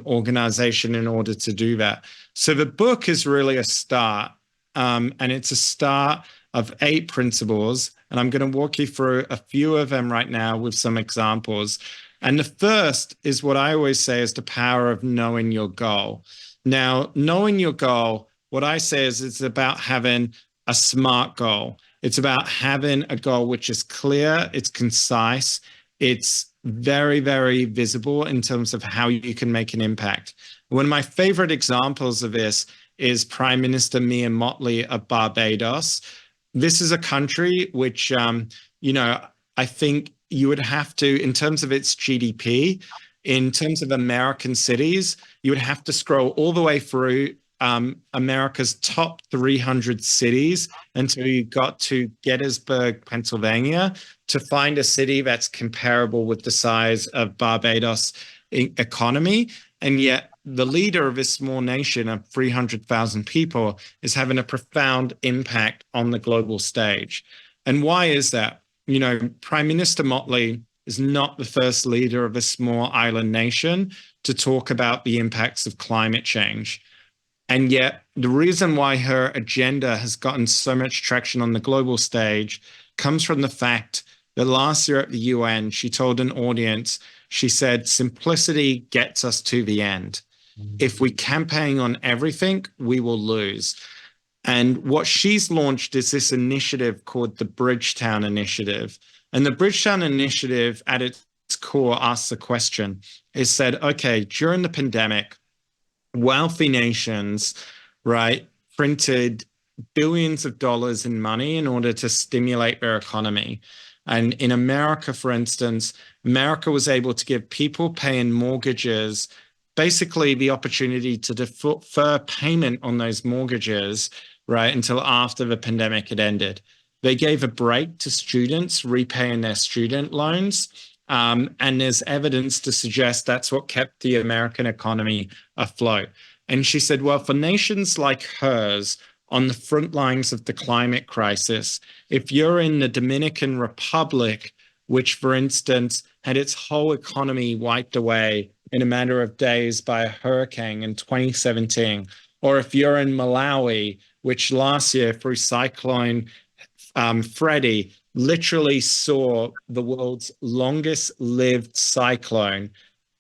organization in order to do that. So the book is really a start, and it's a start of 8 principles. And I'm going to walk you through a few of them right now with some examples. And the first is what I always say is the power of knowing your goal. Now, knowing your goal, what I say is it's about having a SMART goal. It's about having a goal which is clear, it's concise, it's very, very visible in terms of how you can make an impact. One of my favorite examples of this is Prime Minister Mia Mottley of Barbados. This is a country which, you know, I think you would have to, in terms of its GDP, in terms of American cities, you would have to scroll all the way through America's top 300 cities until you got to Gettysburg, Pennsylvania, to find a city that's comparable with the size of Barbados economy. And yet the leader of this small nation of 300,000 people is having a profound impact on the global stage. And why is that? You know, Prime Minister Mottley is not the first leader of a small island nation to talk about the impacts of climate change. And yet the reason why her agenda has gotten so much traction on the global stage comes from the fact that last year at the UN, she told an audience, she said, simplicity gets us to the end. If we campaign on everything, we will lose. And what she's launched is this initiative called the Bridgetown Initiative. And the Bridgetown Initiative at its core asks the question, it said, okay, during the pandemic, wealthy nations, right, printed billions of dollars in money in order to stimulate their economy. And in America, for instance, America was able to give people paying mortgages basically the opportunity to defer payment on those mortgages, right, until after the pandemic had ended. They gave a break to students repaying their student loans. And there's evidence to suggest that's what kept the American economy afloat. And she said, well, for nations like hers on the front lines of the climate crisis, if you're in the Dominican Republic which, for instance, had its whole economy wiped away in a matter of days by a hurricane in 2017. Or if you're in Malawi, which last year through Cyclone Freddie literally saw the world's longest lived cyclone.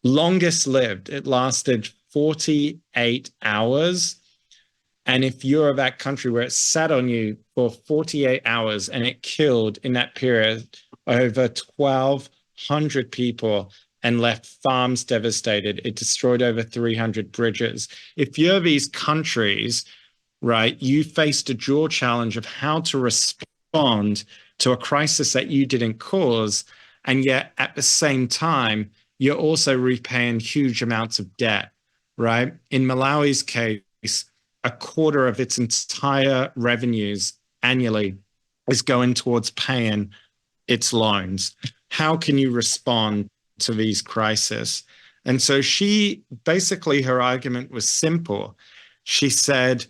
Longest lived. It lasted 48 hours. And if you're that country where it sat on you for 48 hours and it killed in that period over 1,200 people and left farms devastated, it destroyed over 300 bridges. If you're these countries, right, you faced a dual challenge of how to respond to a crisis that you didn't cause, and yet at the same time, you're also repaying huge amounts of debt, right? In Malawi's case, a quarter of its entire revenues annually is going towards paying its loans. How can you respond to these crises? And so basically her argument was simple. She said,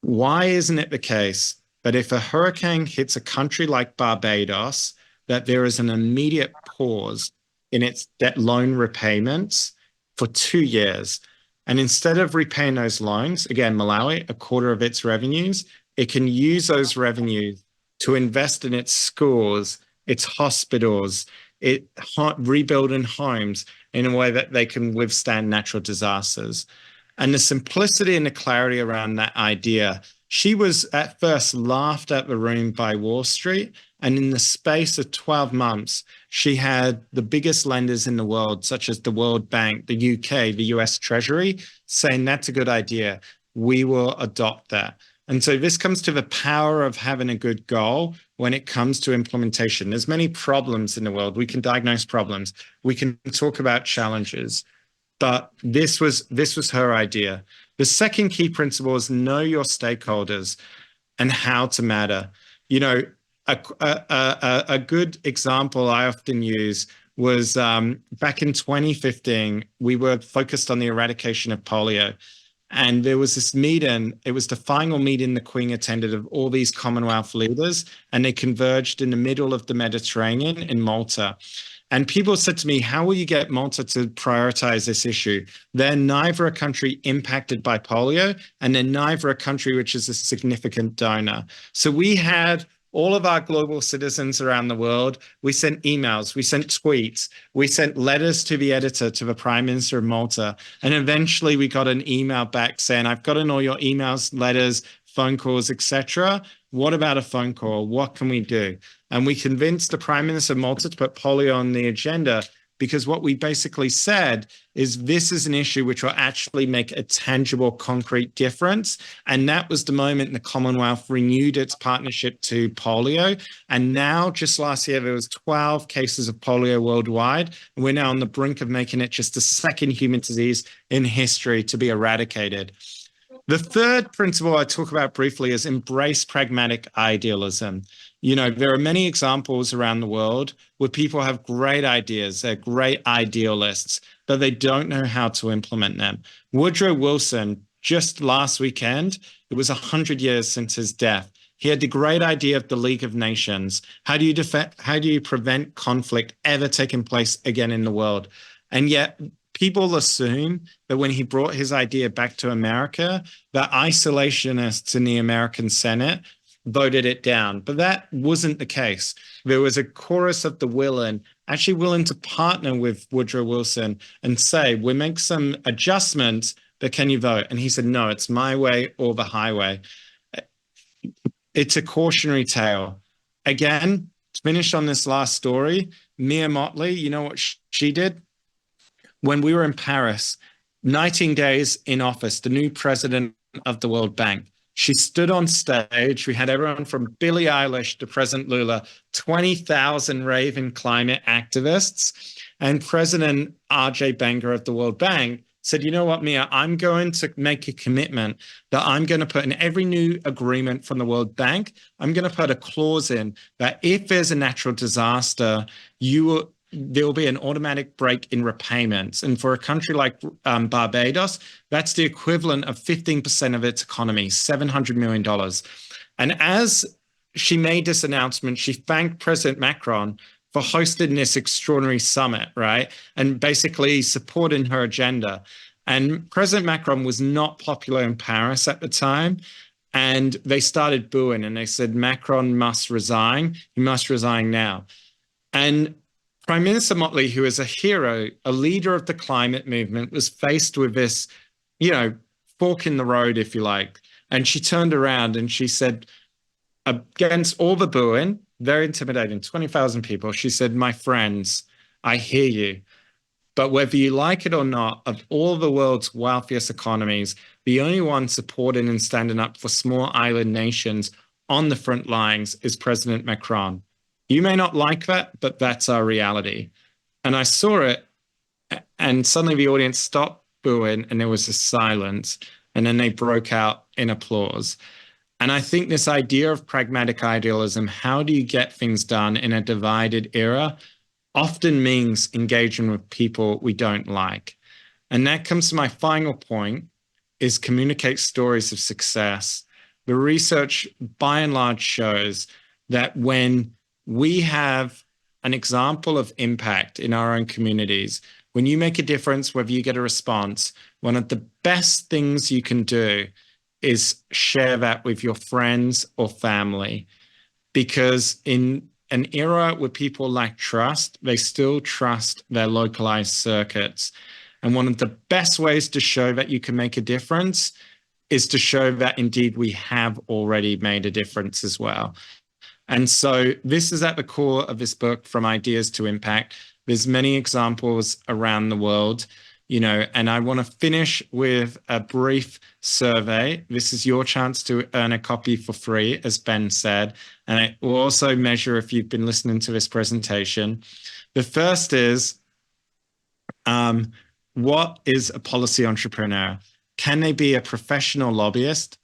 why isn't it the case that if a hurricane hits a country like Barbados, that there is an immediate pause in its debt loan repayments for 2 years? And instead of repaying those loans, again, Malawi, a quarter of its revenues, it can use those revenues to invest in its schools, its hospitals, rebuilding homes in a way that they can withstand natural disasters. And the simplicity and the clarity around that idea, she was at first laughed at the room by Wall Street. And in the space of 12 months, she had the biggest lenders in the world, such as the World Bank, the UK, the US Treasury, saying that's a good idea. We will adopt that. And so this comes to the power of having a good goal when it comes to implementation. There's many problems in the world. We can diagnose problems. We can talk about challenges. But this was her idea. The second key principle is know your stakeholders and how to matter. You know, a good example I often use was back in 2015, we were focused on the eradication of polio. And there was this meeting, it was the final meeting the Queen attended of all these Commonwealth leaders, and they converged in the middle of the Mediterranean in Malta. And people said to me, how will you get Malta to prioritize this issue? They're neither a country impacted by polio, and they're neither a country which is a significant donor. So we had all of our global citizens around the world. We sent emails, we sent tweets, we sent letters to the editor, to the Prime Minister of Malta. And eventually we got an email back saying, I've gotten all your emails, letters, phone calls, etc. What about a phone call? What can we do? And we convinced the Prime Minister of Malta to put polio on the agenda, because what we basically said is this is an issue which will actually make a tangible, concrete difference. And that was the moment the Commonwealth renewed its partnership to polio. And now, just last year, there was 12 cases of polio worldwide. And we're now on the brink of making it just the second human disease in history to be eradicated. The third principle I talk about briefly is embrace pragmatic idealism. You know, there are many examples around the world where people have great ideas, they're great idealists, but they don't know how to implement them. Woodrow Wilson, just last weekend, it was 100 years since his death. He had the great idea of the League of Nations. How do you prevent conflict ever taking place again in the world? And yet people assume that when he brought his idea back to America, that isolationists in the American Senate voted it down. But that wasn't the case. There was a chorus of the willing, actually willing to partner with Woodrow Wilson and say, we'll make some adjustments, but can you vote? And he said, no, it's my way or the highway. It's a cautionary tale. Again, to finish on this last story, Mia Motley, you know what she did? When we were in Paris, 19 days in office, the new president of the World Bank, she stood on stage. We had everyone from Billie Eilish to President Lula, 20,000 raving climate activists. And President R.J. Banger of the World Bank said, you know what, Mia, I'm going to make a commitment that I'm going to put in every new agreement from the World Bank, I'm going to put a clause in that if there's a natural disaster, there will be an automatic break in repayments. And for a country like Barbados, that's the equivalent of 15% of its economy, $700 million. And as she made this announcement, she thanked President Macron for hosting this extraordinary summit, right? And basically supporting her agenda. And President McCrum was not popular in Paris at the time. And they started booing and they said, Macron must resign. He must resign now. And Prime Minister Motley, who is a hero, a leader of the climate movement, was faced with this, fork in the road, if you like. And she turned around and she said, against all the booing, very intimidating, 20,000 people, she said, my friends, I hear you. But whether you like it or not, of all the world's wealthiest economies, the only one supporting and standing up for small island nations on the front lines is President Macron. You may not like that, but that's our reality. And I saw it, and suddenly the audience stopped booing, and there was a silence, and then they broke out in applause. And I think this idea of pragmatic idealism, how do you get things done in a divided era, often means engaging with people we don't like. And that comes to my final point, is communicate stories of success. The research, by and large, shows that when we have an example of impact in our own communities, when you make a difference, whether you get a response, one of the best things you can do is share that with your friends or family. Because in an era where people lack trust, they still trust their localized circuits. And one of the best ways to show that you can make a difference is to show that indeed we have already made a difference as well. And so this is at the core of this book, From Ideas to Impact. There's many examples around the world, and I want to finish with a brief survey. This is your chance to earn a copy for free, as Ben said, and it will also measure if you've been listening to this presentation. The first is, what is a policy entrepreneur? Can they be a professional lobbyist?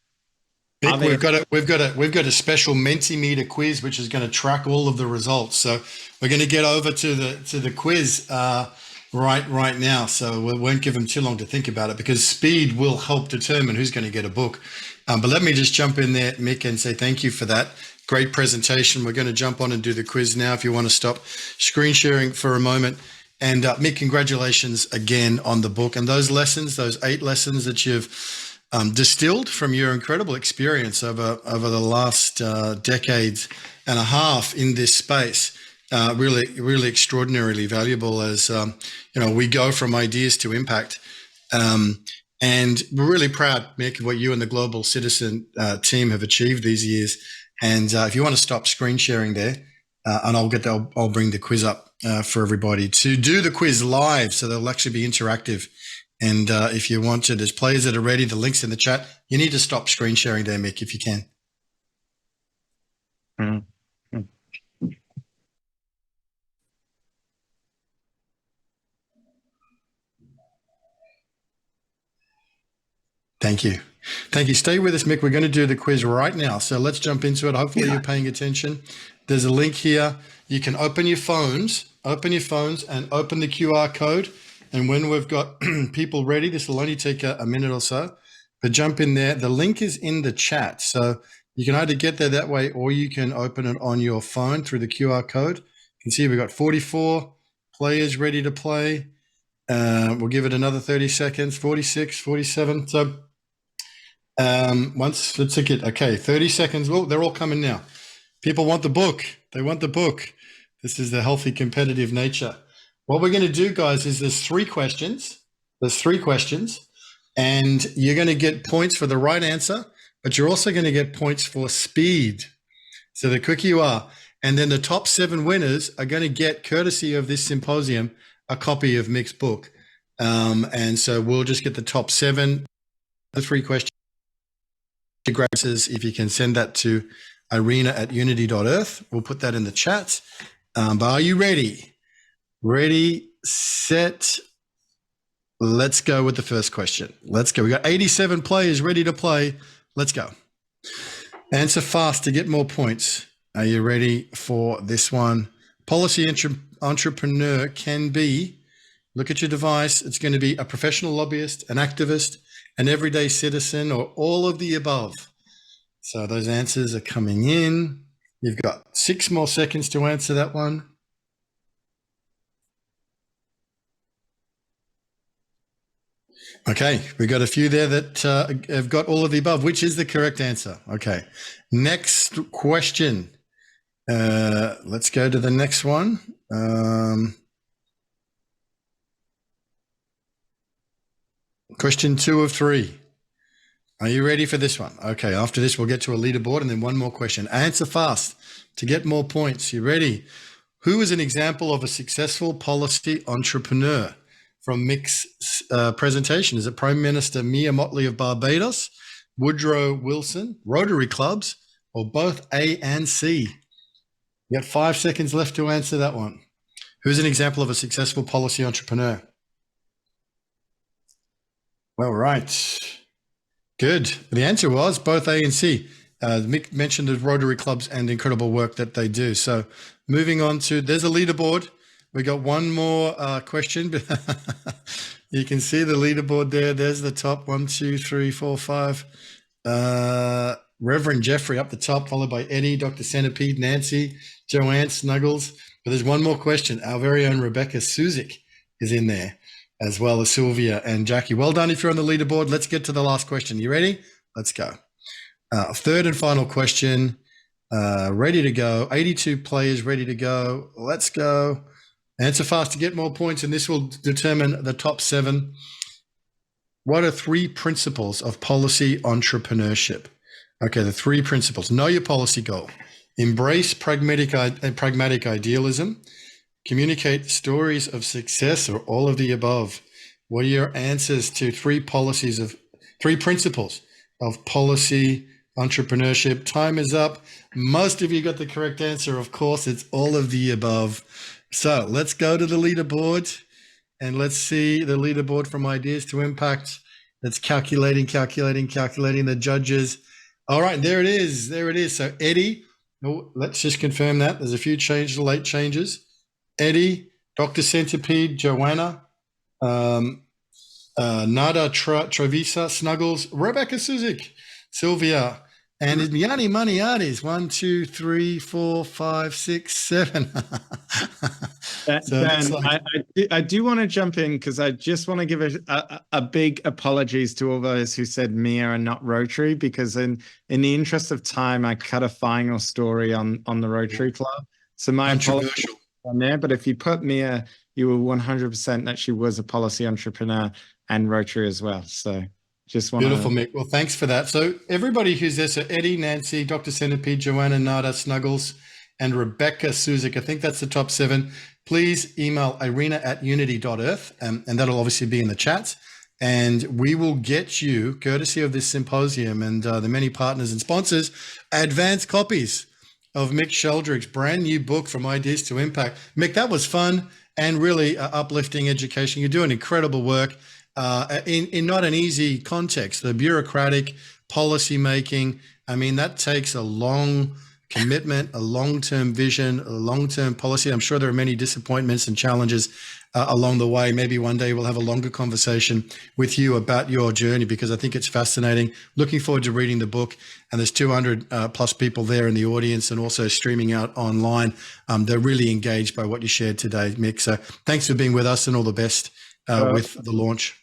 We've got a special Mentimeter quiz which is going to track all of the results. So we're going to get over to the quiz right now. So we won't give them too long to think about it, because speed will help determine who's going to get a book. But let me just jump in there, Mick, and say thank you for that great presentation. We're going to jump on and do the quiz now. If you want to stop screen sharing for a moment. And Mick, congratulations again on the book and those lessons, those 8 lessons that you've distilled from your incredible experience over the last decades and a half in this space. Really extraordinarily valuable as we go from ideas to impact. And we're really proud, Mick, of what you and the Global Citizen team have achieved these years. And if you want to stop screen sharing there, and I'll bring the quiz up for everybody to do the quiz live, so they'll actually be interactive. And if you want to, there's players that are ready. The link's in the chat. You need to stop screen sharing there, Mick, if you can. Thank you. Stay with us, Mick. We're going to do the quiz right now. So let's jump into it. Hopefully you're paying attention. There's a link here. You can open your phones and open the QR code. And when we've got people ready, this will only take a minute or so, but jump in there. The link is in the chat. So you can either get there that way, or you can open it on your phone through the QR code. You can see we've got 44 players ready to play. We'll give it another 30 seconds, 46, 47. So let's get, okay, 30 seconds. Well, they're all coming now. People want the book. They want the book. This is the healthy competitive nature. What we're going to do, guys, is there's 3 questions. And you're going to get points for the right answer, but you're also going to get points for speed. So the quicker you are. And then the top 7 winners are going to get, courtesy of this symposium, a copy of Mick's book. And so we'll just get the top 7, the 3 questions. If you can send that to irina@unity.earth, we'll put that in the chat. But are you ready? Ready, set, let's go with the first question. Let's go. We got 87 players ready to play. Let's go. Answer fast to get more points. Are you ready for this one? Policy entrepreneur can be, look at your device, it's going to be a professional lobbyist, an activist, an everyday citizen, or all of the above. So those answers are coming in. You've got 6 more seconds to answer that one. Okay, we got a few there that have got all of the above. Which is the correct answer? Okay, next question. Let's go to the next one. Question 2 of 3. Are you ready for this one? Okay, after this, we'll get to a leaderboard and then one more question. Answer fast to get more points. You ready? Who is an example of a successful policy entrepreneur? From Mick's presentation, is it Prime Minister Mia Mottley of Barbados, Woodrow Wilson, Rotary Clubs, or both A and C? You got 5 seconds left to answer that one. Who's an example of a successful policy entrepreneur? Well, right. Good. The answer was both A and C. Mick mentioned the Rotary Clubs and the incredible work that they do. So moving on to, there's a leaderboard. We got one more question. You can see the leaderboard there. There's the top 1, 2, 3, 4, 5. Reverend Jeffrey up the top, followed by Eddie, Dr. Centipede, Nancy, Joanne, Snuggles. But there's one more question. Our very own Rebecca Suzik is in there, as well as Sylvia and Jackie. Well done if you're on the leaderboard. Let's get to the last question. You ready? Let's go. Third and final question. Ready to go. 82 players ready to go. Let's go. Answer fast to get more points, and this will determine the top 7. What are 3 principles of policy entrepreneurship? Okay, the 3 principles. Know your policy goal. Embrace pragmatic idealism. Communicate stories of success, or all of the above. What are your answers to 3 principles of policy entrepreneurship? Time is up. Most of you got the correct answer. Of course, it's all of the above. So let's go to the leaderboard and let's see the leaderboard from Ideas to Impact. That's calculating the judges. All right, there it is. So Eddie, let's just confirm that. There's a few changes, late changes. Eddie, Dr. Centipede, Joanna, Nada Travisa, Snuggles, Rebecca Suzik, Sylvia, and Yanni Maniatis. 1, 2, 3, 4, 5, 6, 7. Ben, I do want to jump in because I just want to give a big apologies to all those who said Mia and not Rotary, because in the interest of time, I cut a final story on the Rotary Club. So my apologies on there, but if you put Mia, you were 100% that she was a policy entrepreneur and Rotary as well. So just want Beautiful, Mick. Well, thanks for that. So everybody who's there, so Eddie, Nancy, Dr. Centipede, Joanna, Nada, Snuggles, and Rebecca Suzik, I think that's the top 7. Please email irina@unity.earth, and that'll obviously be in the chat. And we will get you, courtesy of this symposium and the many partners and sponsors, advanced copies of Mick Sheldrick's brand new book, From Ideas to Impact. Mick, that was fun and really uplifting education. You're doing incredible work in not an easy context. The bureaucratic policy making, I mean, that takes a long commitment, a long-term vision, a long-term policy. I'm sure there are many disappointments and challenges along the way. Maybe one day we'll have a longer conversation with you about your journey, because I think it's fascinating. Looking forward to reading the book. And there's 200 plus people there in the audience and also streaming out online. They're really engaged by what you shared today, Mick. So thanks for being with us, and all the best with the launch.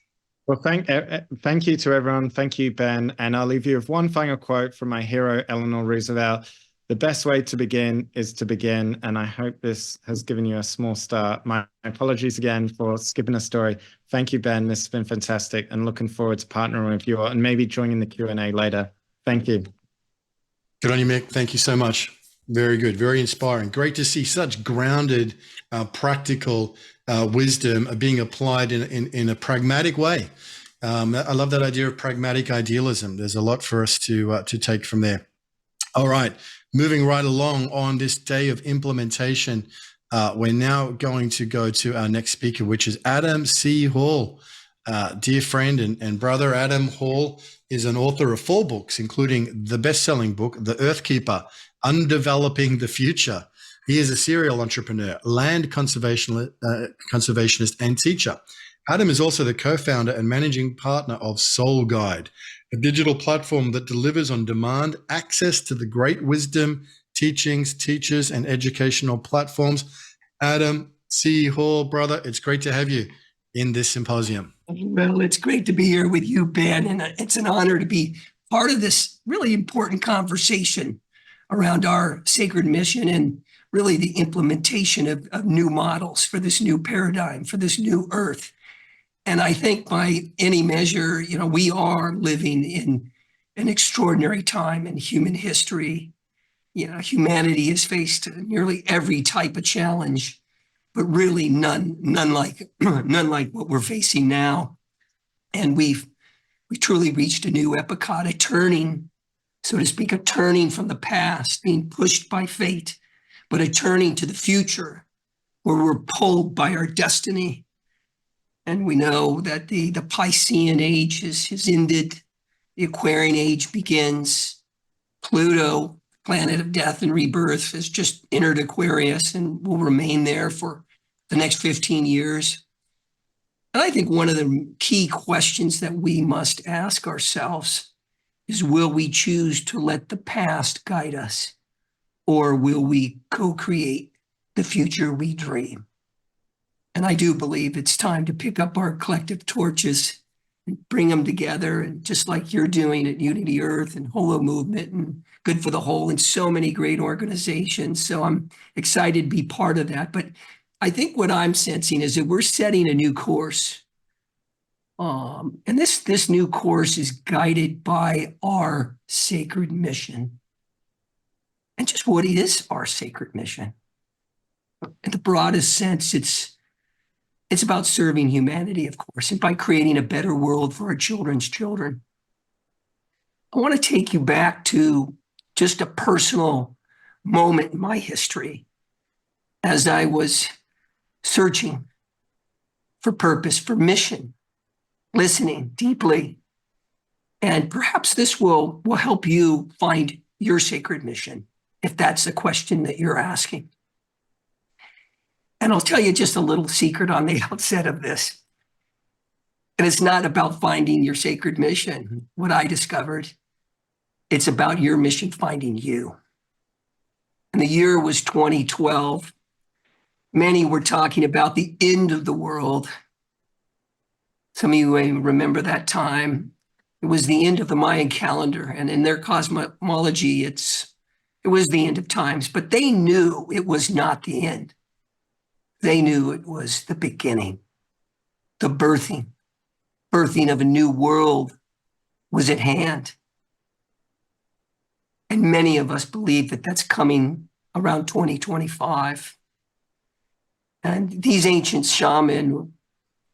Well, thank you to everyone. Thank you, Ben. And I'll leave you with one final quote from my hero, Eleanor Roosevelt. The best way to begin is to begin. And I hope this has given you a small start. My apologies again for skipping a story. Thank you, Ben. This has been fantastic, and looking forward to partnering with you and maybe joining the Q&A later. Thank you. Good on you, Mick. Thank you so much. Very good. Very inspiring. Great to see such grounded, practical wisdom being applied in a pragmatic way. I love that idea of pragmatic idealism. There's a lot for us to take from there. All right. Moving right along on this day of implementation, we're now going to go to our next speaker, which is Adam C. Hall. Dear friend and brother, Adam Hall is an author of 4 books, including the best-selling book, The Earthkeeper, Undeveloping the Future. He is a serial entrepreneur, land conservationist, and teacher. Adam is also the co-founder and managing partner of Soul Guide, a digital platform that delivers on demand access to the great wisdom, teachings, teachers, and educational platforms. Adam C. Hall, brother, it's great to have you in this symposium? Well, it's great to be here with you, Ben, and it's an honor to be part of this really important conversation around our sacred mission and really the implementation of new models for this new paradigm, for this new earth. And I think by any measure, we are living in an extraordinary time in human history. Humanity has faced nearly every type of challenge, but really none like what we're facing now. And we truly reached a new epoch, a turning, so to speak, a turning from the past, being pushed by fate, but a turning to the future where we're pulled by our destiny. And we know that the Piscean age has ended. The Aquarian age begins. Pluto, planet of death and rebirth, has just entered Aquarius and will remain there for the next 15 years. And I think one of the key questions that we must ask ourselves is, will we choose to let the past guide us, or will we co-create the future we dream? And I do believe it's time to pick up our collective torches and bring them together. And just like you're doing at Unity Earth and Holo Movement and Good for the Whole and so many great organizations. So I'm excited to be part of that. But I think what I'm sensing is that we're setting a new course. And this new course is guided by our sacred mission. And just what is our sacred mission? In the broadest sense, it's about serving humanity, of course, and by creating a better world for our children's children. I want to take you back to just a personal moment in my history as I was searching for purpose, for mission, listening deeply. And perhaps this will help you find your sacred mission, if that's the question that you're asking. And I'll tell you just a little secret on the outset of this. And it's not about finding your sacred mission, what I discovered. It's about your mission finding you. And the year was 2012. Many were talking about the end of the world. Some of you may remember that time. It was the end of the Mayan calendar. And in their cosmology, it was the end of times. But they knew it was not the end. They knew it was the beginning. The birthing of a new world was at hand. And many of us believe that that's coming around 2025. And these ancient shamans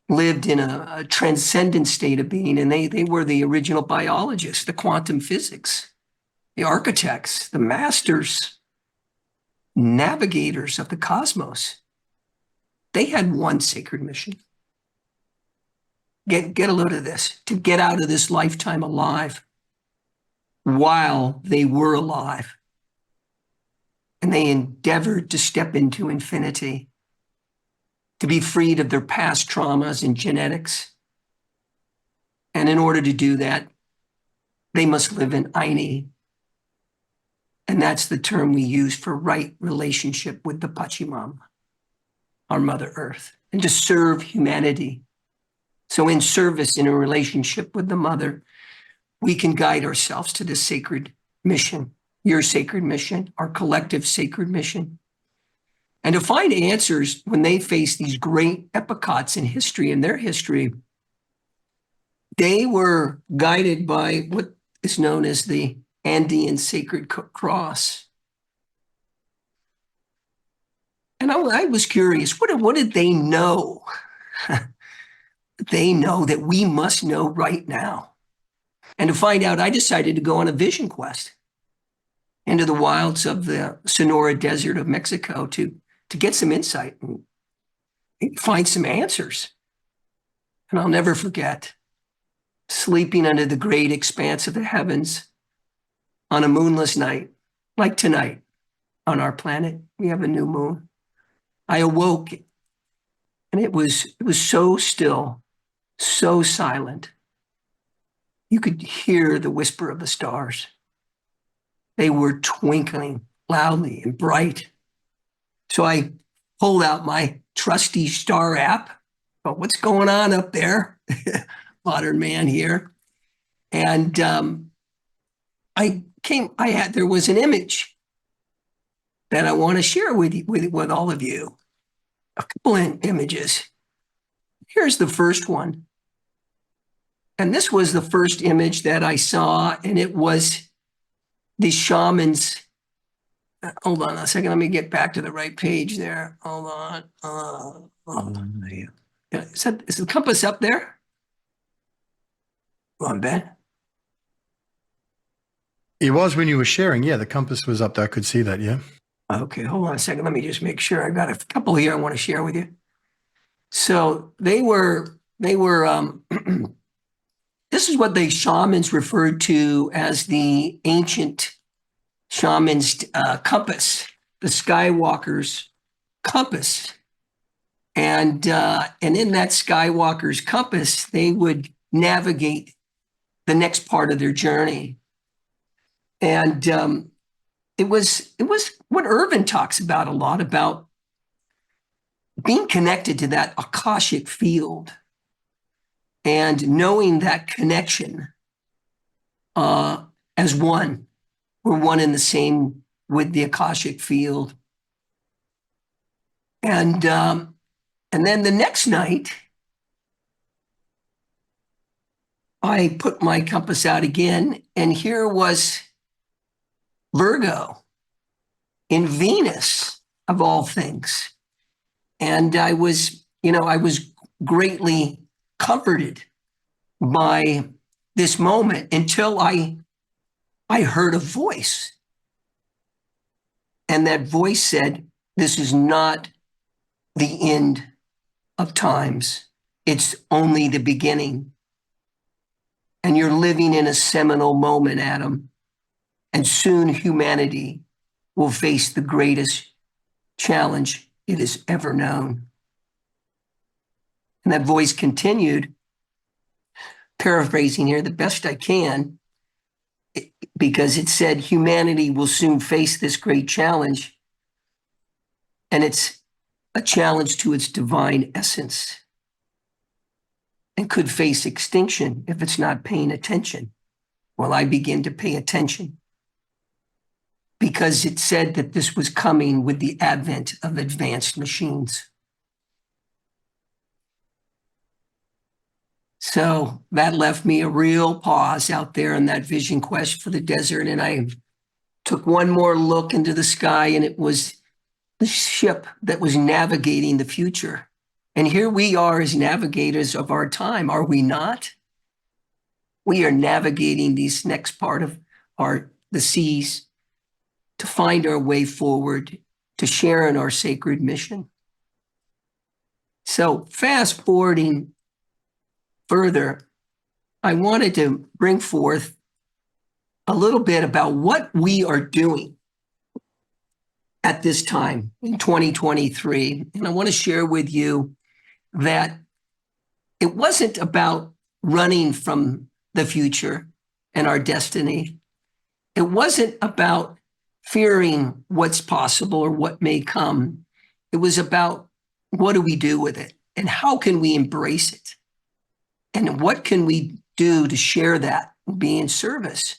lived in a transcendent state of being, and they were the original biologists, the quantum physics, the architects, the masters, navigators of the cosmos. They had one sacred mission. Get a load of this, to get out of this lifetime alive while they were alive. And they endeavored to step into infinity, to be freed of their past traumas and genetics. And in order to do that, they must live in Aini. And that's the term we use for right relationship with the Pachamama, our Mother Earth, and to serve humanity. So in service, in a relationship with the Mother, we can guide ourselves to this sacred mission, your sacred mission, our collective sacred mission. And to find answers when they face these great epochs in history, in their history, they were guided by what is known as the Andean Sacred Cross. And I was curious, what did they know? They know that we must know right now. And to find out, I decided to go on a vision quest into the wilds of the Sonora Desert of Mexico to get some insight and find some answers. And I'll never forget sleeping under the great expanse of the heavens on a moonless night, like tonight on our planet. We have a new moon. I awoke and it was so still, so silent. You could hear the whisper of the stars. They were twinkling loudly and bright. So I pulled out my trusty star app well, what's going on up there? Modern man here. And there was an image that I want to share with all of you. A couple of images. Here's the first one. And this was the first image that I saw, and it was the shamans. Hold on a second. Let me get back to the right page there. Hold on. Is the compass up there? Come on, Ben. It was when you were sharing. Yeah, the compass was up there. I could see that. Yeah. Okay, hold on a second. Let me just make sure. I got a couple here I want to share with you. So they were this is what the shamans referred to as the ancient shamans' compass, the Skywalker's compass. And in that Skywalker's compass, they would navigate the next part of their journey. And it was what Irvin talks about a lot, about being connected to that Akashic field and knowing that connection as one. We're one and the same with the Akashic field. And then the next night, I put my compass out again, and here was Virgo in Venus, of all things. And I was greatly comforted by this moment until I heard a voice. And that voice said, "This is not the end of times. It's only the beginning. And you're living in a seminal moment, Adam. And soon humanity will face the greatest challenge it has ever known." And that voice continued, paraphrasing here the best I can, because it said humanity will soon face this great challenge. And it's a challenge to its divine essence, and could face extinction if it's not paying attention. Well, I begin to pay attention, because it said that this was coming with the advent of advanced machines. So that left me a real pause out there in that vision quest for the desert. And I took one more look into the sky, and it was the ship that was navigating the future. And here we are as navigators of our time, are we not? We are navigating this next part of the seas to find our way forward, to share in our sacred mission. So fast forwarding further, I wanted to bring forth a little bit about what we are doing at this time in 2023. And I want to share with you that it wasn't about running from the future and our destiny. It wasn't about fearing what's possible or what may come. It was about, what do we do with it? And how can we embrace it? And what can we do to share that and be in service?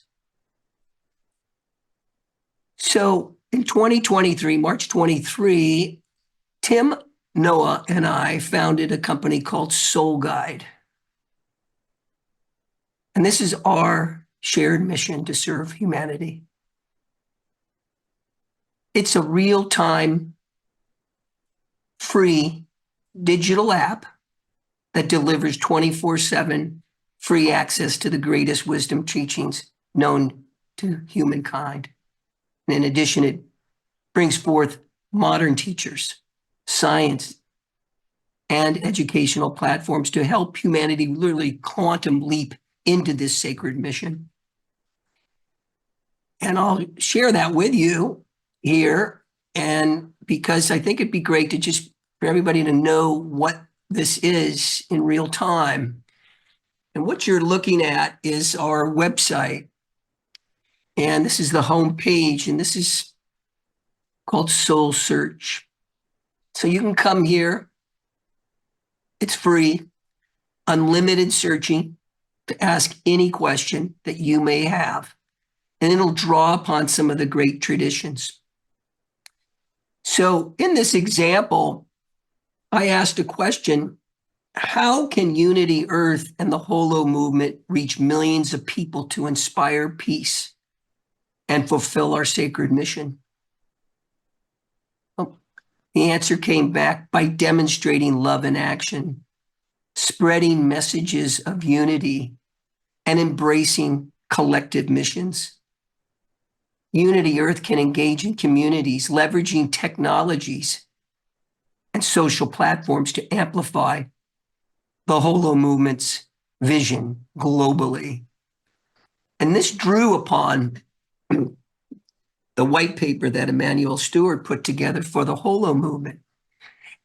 So in 2023, March 23, Tim, Noah, and I founded a company called Soul Guide. And this is our shared mission to serve humanity. It's a real-time, free digital app that delivers 24/7 free access to the greatest wisdom teachings known to humankind. And in addition, it brings forth modern teachers, science, and educational platforms to help humanity literally quantum leap into this sacred mission. And I'll share that with you here, and because I think it'd be great to just for everybody to know what this is in real time. And what you're looking at is our website. And this is the home page, and this is called Soul Search. So you can come here. It's free, unlimited searching to ask any question that you may have, and it'll draw upon some of the great traditions. So in this example, I asked a question: how can Unity Earth and the Holo movement reach millions of people to inspire peace and fulfill our sacred mission? Well, the answer came back: by demonstrating love in action, spreading messages of unity, and embracing collective missions. Unity Earth can engage in communities, leveraging technologies and social platforms to amplify the Holo movement's vision globally. And this drew upon the white paper that Emmanuel Stewart put together for the Holo movement.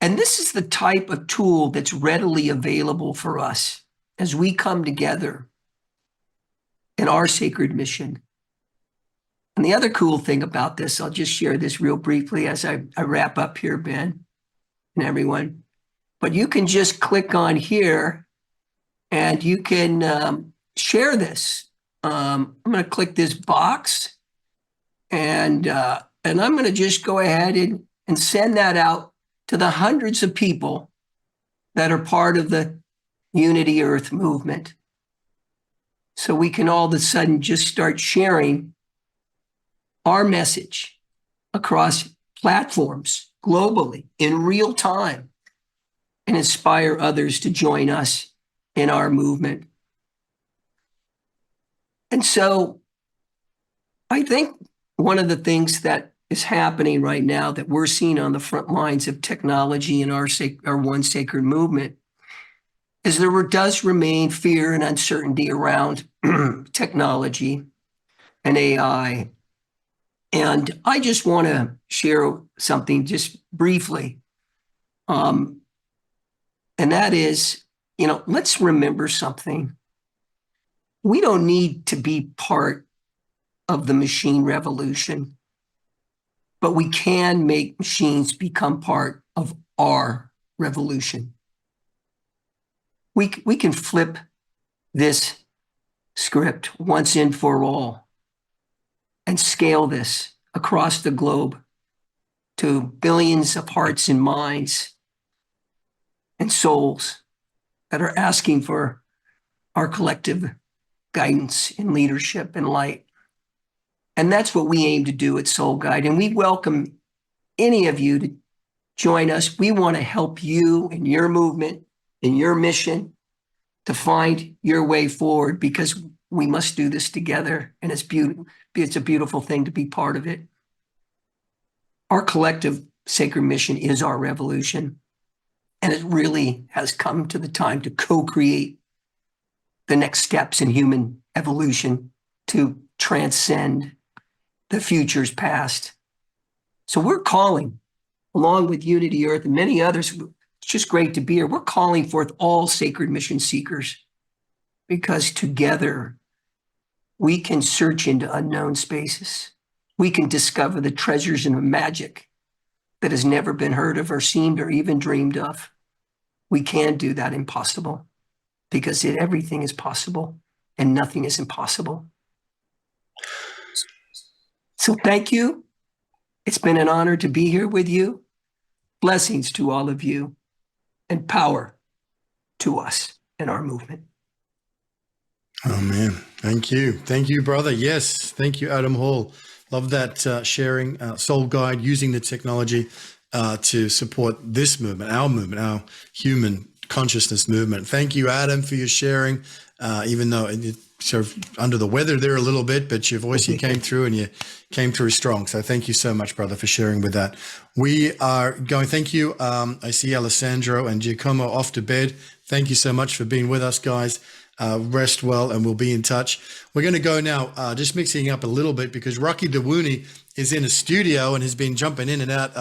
And this is the type of tool that's readily available for us as we come together in our sacred mission. And the other cool thing about this, I'll just share this real briefly as I wrap up here, Ben and everyone. But you can just click on here and you can share this. I'm going to click this box and I'm going to just go ahead and send that out to the hundreds of people that are part of the Unity Earth movement. So we can all of a sudden just start sharing our message across platforms globally in real time and inspire others to join us in our movement. And so I think one of the things that is happening right now that we're seeing on the front lines of technology in our One Sacred movement is there does remain fear and uncertainty around technology and AI. And I just want to share something just briefly. And that is, let's remember something. We don't need to be part of the machine revolution, but we can make machines become part of our revolution. We can flip this script once and for all and scale this across the globe to billions of hearts and minds and souls that are asking for our collective guidance and leadership and light. And that's what we aim to do at Soul Guide. And we welcome any of you to join us. We want to help you in your movement, in your mission, to find your way forward, because we must do this together. And it's beautiful. It's a beautiful thing to be part of it. Our collective sacred mission is our revolution. And it really has come to the time to co-create the next steps in human evolution to transcend the future's past. So we're calling, along with Unity Earth and many others, it's just great to be here. We're calling forth all sacred mission seekers, because together we can search into unknown spaces. We can discover the treasures and the magic that has never been heard of or seen or even dreamed of. We can do that impossible, because everything is possible and nothing is impossible. So thank you. It's been an honor to be here with you. Blessings to all of you and power to us in our movement. Oh, man. Thank you. Thank you, brother. Yes. Thank you, Adam Hall. Love that sharing Soul Guide, using the technology to support this movement, our human consciousness movement. Thank you, Adam, for your sharing, even though you're sort of under the weather there a little bit, but your voice, you came through and you came through strong. So thank you so much, brother, for sharing with that. We are going, thank you. I see Alessandro and Giacomo off to bed. Thank you so much for being with us, guys. Rest well, and we'll be in touch. We're going to go now, just mixing up a little bit, because Rocky Dawuni is in a studio and has been jumping in and out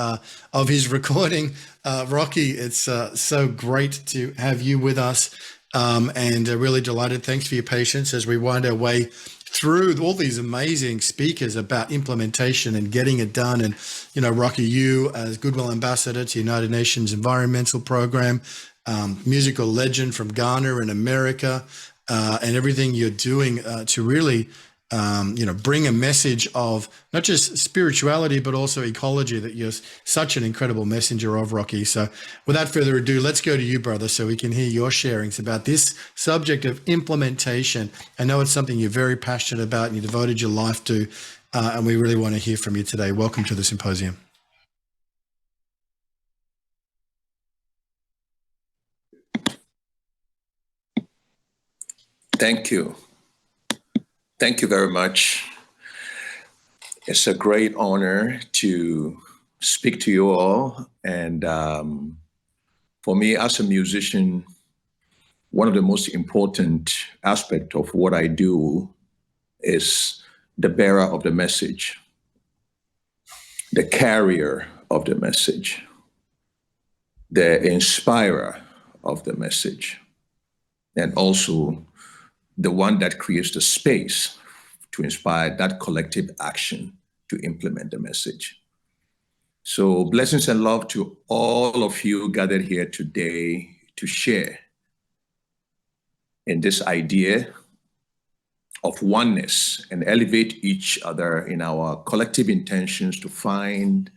of his recording. Rocky, it's so great to have you with us, and really delighted. Thanks for your patience as we wind our way through all these amazing speakers about implementation and getting it done. And, Rocky, you as Goodwill Ambassador to United Nations Environmental Program, musical legend from Ghana and America, and everything you're doing to really, bring a message of not just spirituality, but also ecology that you're such an incredible messenger of, Rocky. So without further ado, let's go to you, brother, so we can hear your sharings about this subject of implementation. I know it's something you're very passionate about and you devoted your life to, and we really want to hear from you today. Welcome to the symposium. Thank you. Thank you very much. It's a great honor to speak to you all. And for me, as a musician, one of the most important aspects of what I do is the bearer of the message, the carrier of the message, the inspirer of the message, and also the one that creates the space to inspire that collective action to implement the message. So blessings and love to all of you gathered here today to share in this idea of oneness and elevate each other in our collective intentions to find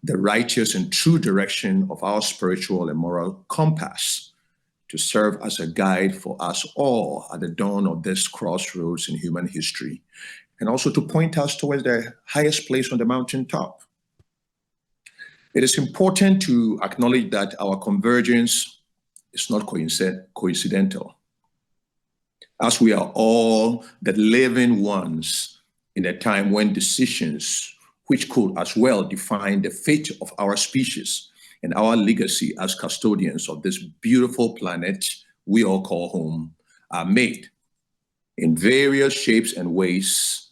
the righteous and true direction of our spiritual and moral compass, to serve as a guide for us all at the dawn of this crossroads in human history, and also to point us towards the highest place on the mountaintop. It is important to acknowledge that our convergence is not coincidental, as we are all the living ones in a time when decisions which could as well define the fate of our species and our legacy as custodians of this beautiful planet we all call home are made in various shapes and ways,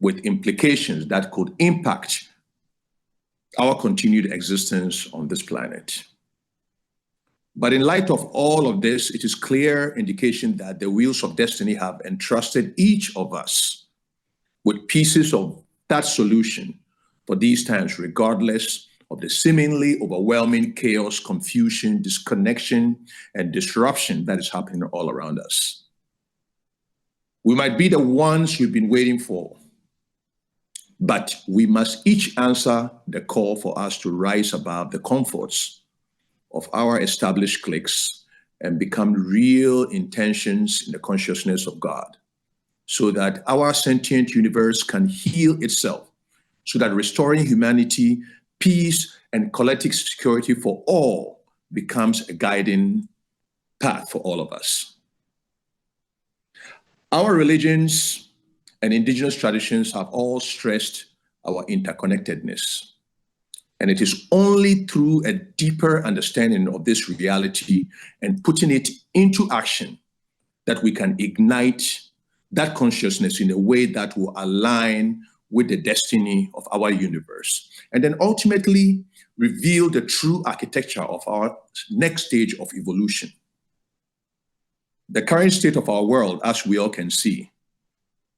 with implications that could impact our continued existence on this planet. But in light of all of this, it is clear indication that the wheels of destiny have entrusted each of us with pieces of that solution for these times, regardless of the seemingly overwhelming chaos, confusion, disconnection, and disruption that is happening all around us. We might be the ones we've been waiting for, but we must each answer the call for us to rise above the comforts of our established cliques and become real intentions in the consciousness of God, so that our sentient universe can heal itself, so that restoring humanity, peace, and collective security for all becomes a guiding path for all of us. Our religions and indigenous traditions have all stressed our interconnectedness. And it is only through a deeper understanding of this reality and putting it into action that we can ignite that consciousness in a way that will align with the destiny of our universe, and then ultimately reveal the true architecture of our next stage of evolution. The current state of our world, as we all can see,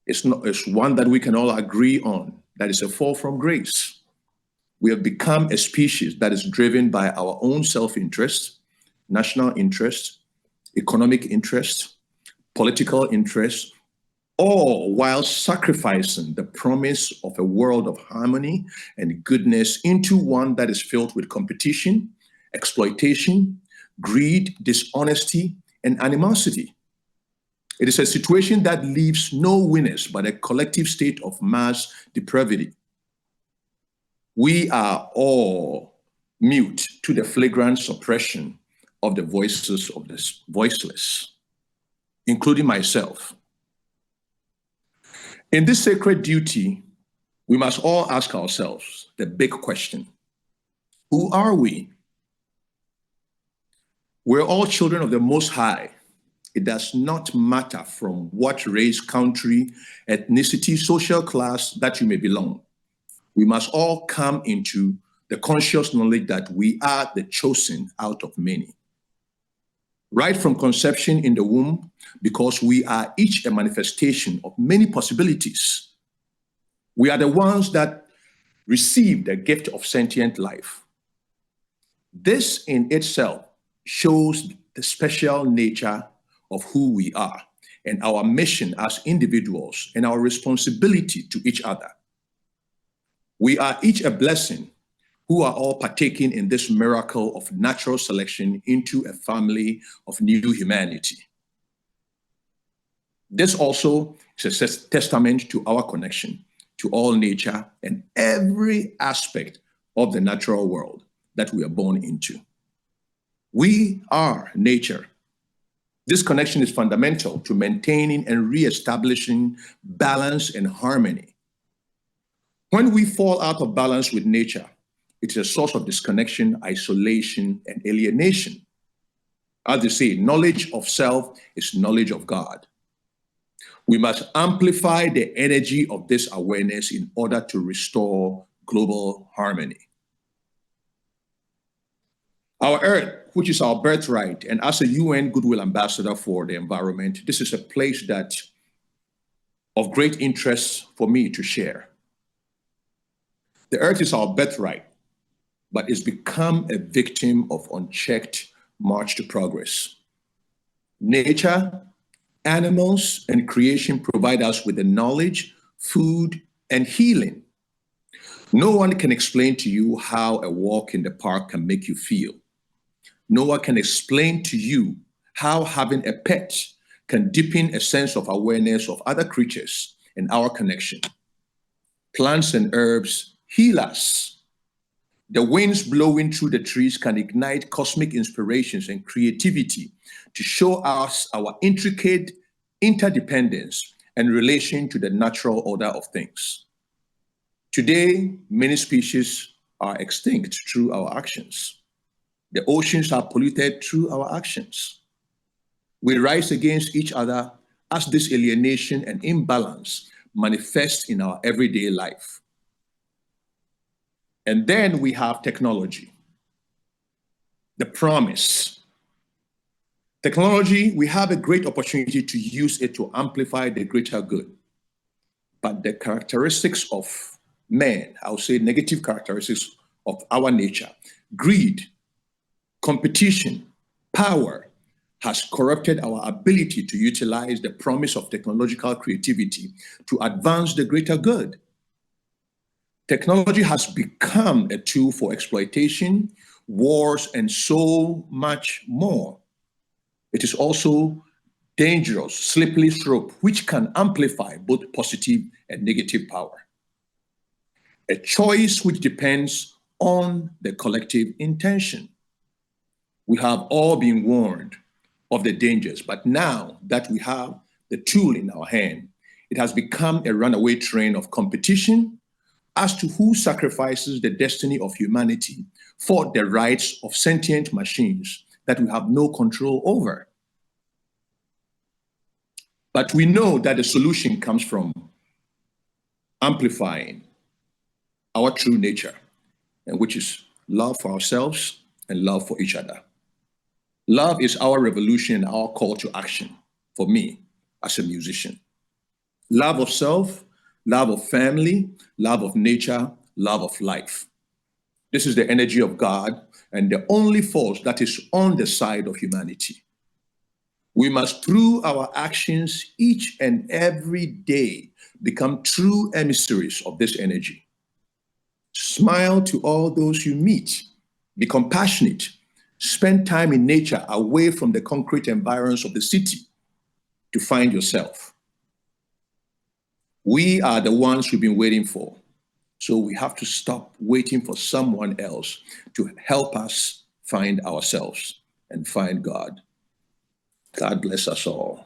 is one that we can all agree on, that is a fall from grace. We have become a species that is driven by our own self-interest, national interest, economic interest, political interest, all while sacrificing the promise of a world of harmony and goodness into one that is filled with competition, exploitation, greed, dishonesty, and animosity. It is a situation that leaves no winners but a collective state of mass depravity. We are all mute to the flagrant suppression of the voices of the voiceless, including myself. In this sacred duty, we must all ask ourselves the big question: who are we? We're all children of the Most High. It does not matter from what race, country, ethnicity, social class that you may belong. We must all come into the conscious knowledge that we are the chosen out of many. Right from conception in the womb, because we are each a manifestation of many possibilities. We are the ones that receive the gift of sentient life. This in itself shows the special nature of who we are and our mission as individuals and our responsibility to each other. We are each a blessing who are all partaking in this miracle of natural selection into a family of new humanity. This also is a testament to our connection to all nature and every aspect of the natural world that we are born into. We are nature. This connection is fundamental to maintaining and reestablishing balance and harmony. When we fall out of balance with nature, it is a source of disconnection, isolation, and alienation. As they say, knowledge of self is knowledge of God. We must amplify the energy of this awareness in order to restore global harmony. Our Earth, which is our birthright, and as a UN Goodwill Ambassador for the environment, this is a place that of great interest for me to share. The Earth is our birthright, but it's become a victim of unchecked march to progress. Nature, animals, and creation provide us with the knowledge, food, and healing. No one can explain to you how a walk in the park can make you feel. No one can explain to you how having a pet can deepen a sense of awareness of other creatures and our connection. Plants and herbs heal us. The winds blowing through the trees can ignite cosmic inspirations and creativity to show us our intricate interdependence and relation to the natural order of things. Today, many species are extinct through our actions. The oceans are polluted through our actions. We rise against each other as this alienation and imbalance manifests in our everyday life. And then we have technology, the promise. Technology, we have a great opportunity to use it to amplify the greater good. But the characteristics of man, I would say negative characteristics of our nature, greed, competition, power, has corrupted our ability to utilize the promise of technological creativity to advance the greater good. Technology has become a tool for exploitation, wars, and so much more. It is also dangerous, slippery slope, which can amplify both positive and negative power. A choice which depends on the collective intention. We have all been warned of the dangers, but now that we have the tool in our hand, it has become a runaway train of competition as to who sacrifices the destiny of humanity for the rights of sentient machines that we have no control over. But we know that the solution comes from amplifying our true nature, and which is love for ourselves and love for each other. Love is our revolution and our call to action for me as a musician. Love of self, love of family, love of nature, love of life. This is the energy of God and the only force that is on the side of humanity. We must, through our actions each and every day, become true emissaries of this energy. Smile to all those you meet. Be compassionate. Spend time in nature away from the concrete environs of the city to find yourself. We are the ones we've been waiting for. So we have to stop waiting for someone else to help us find ourselves and find God. God bless us all.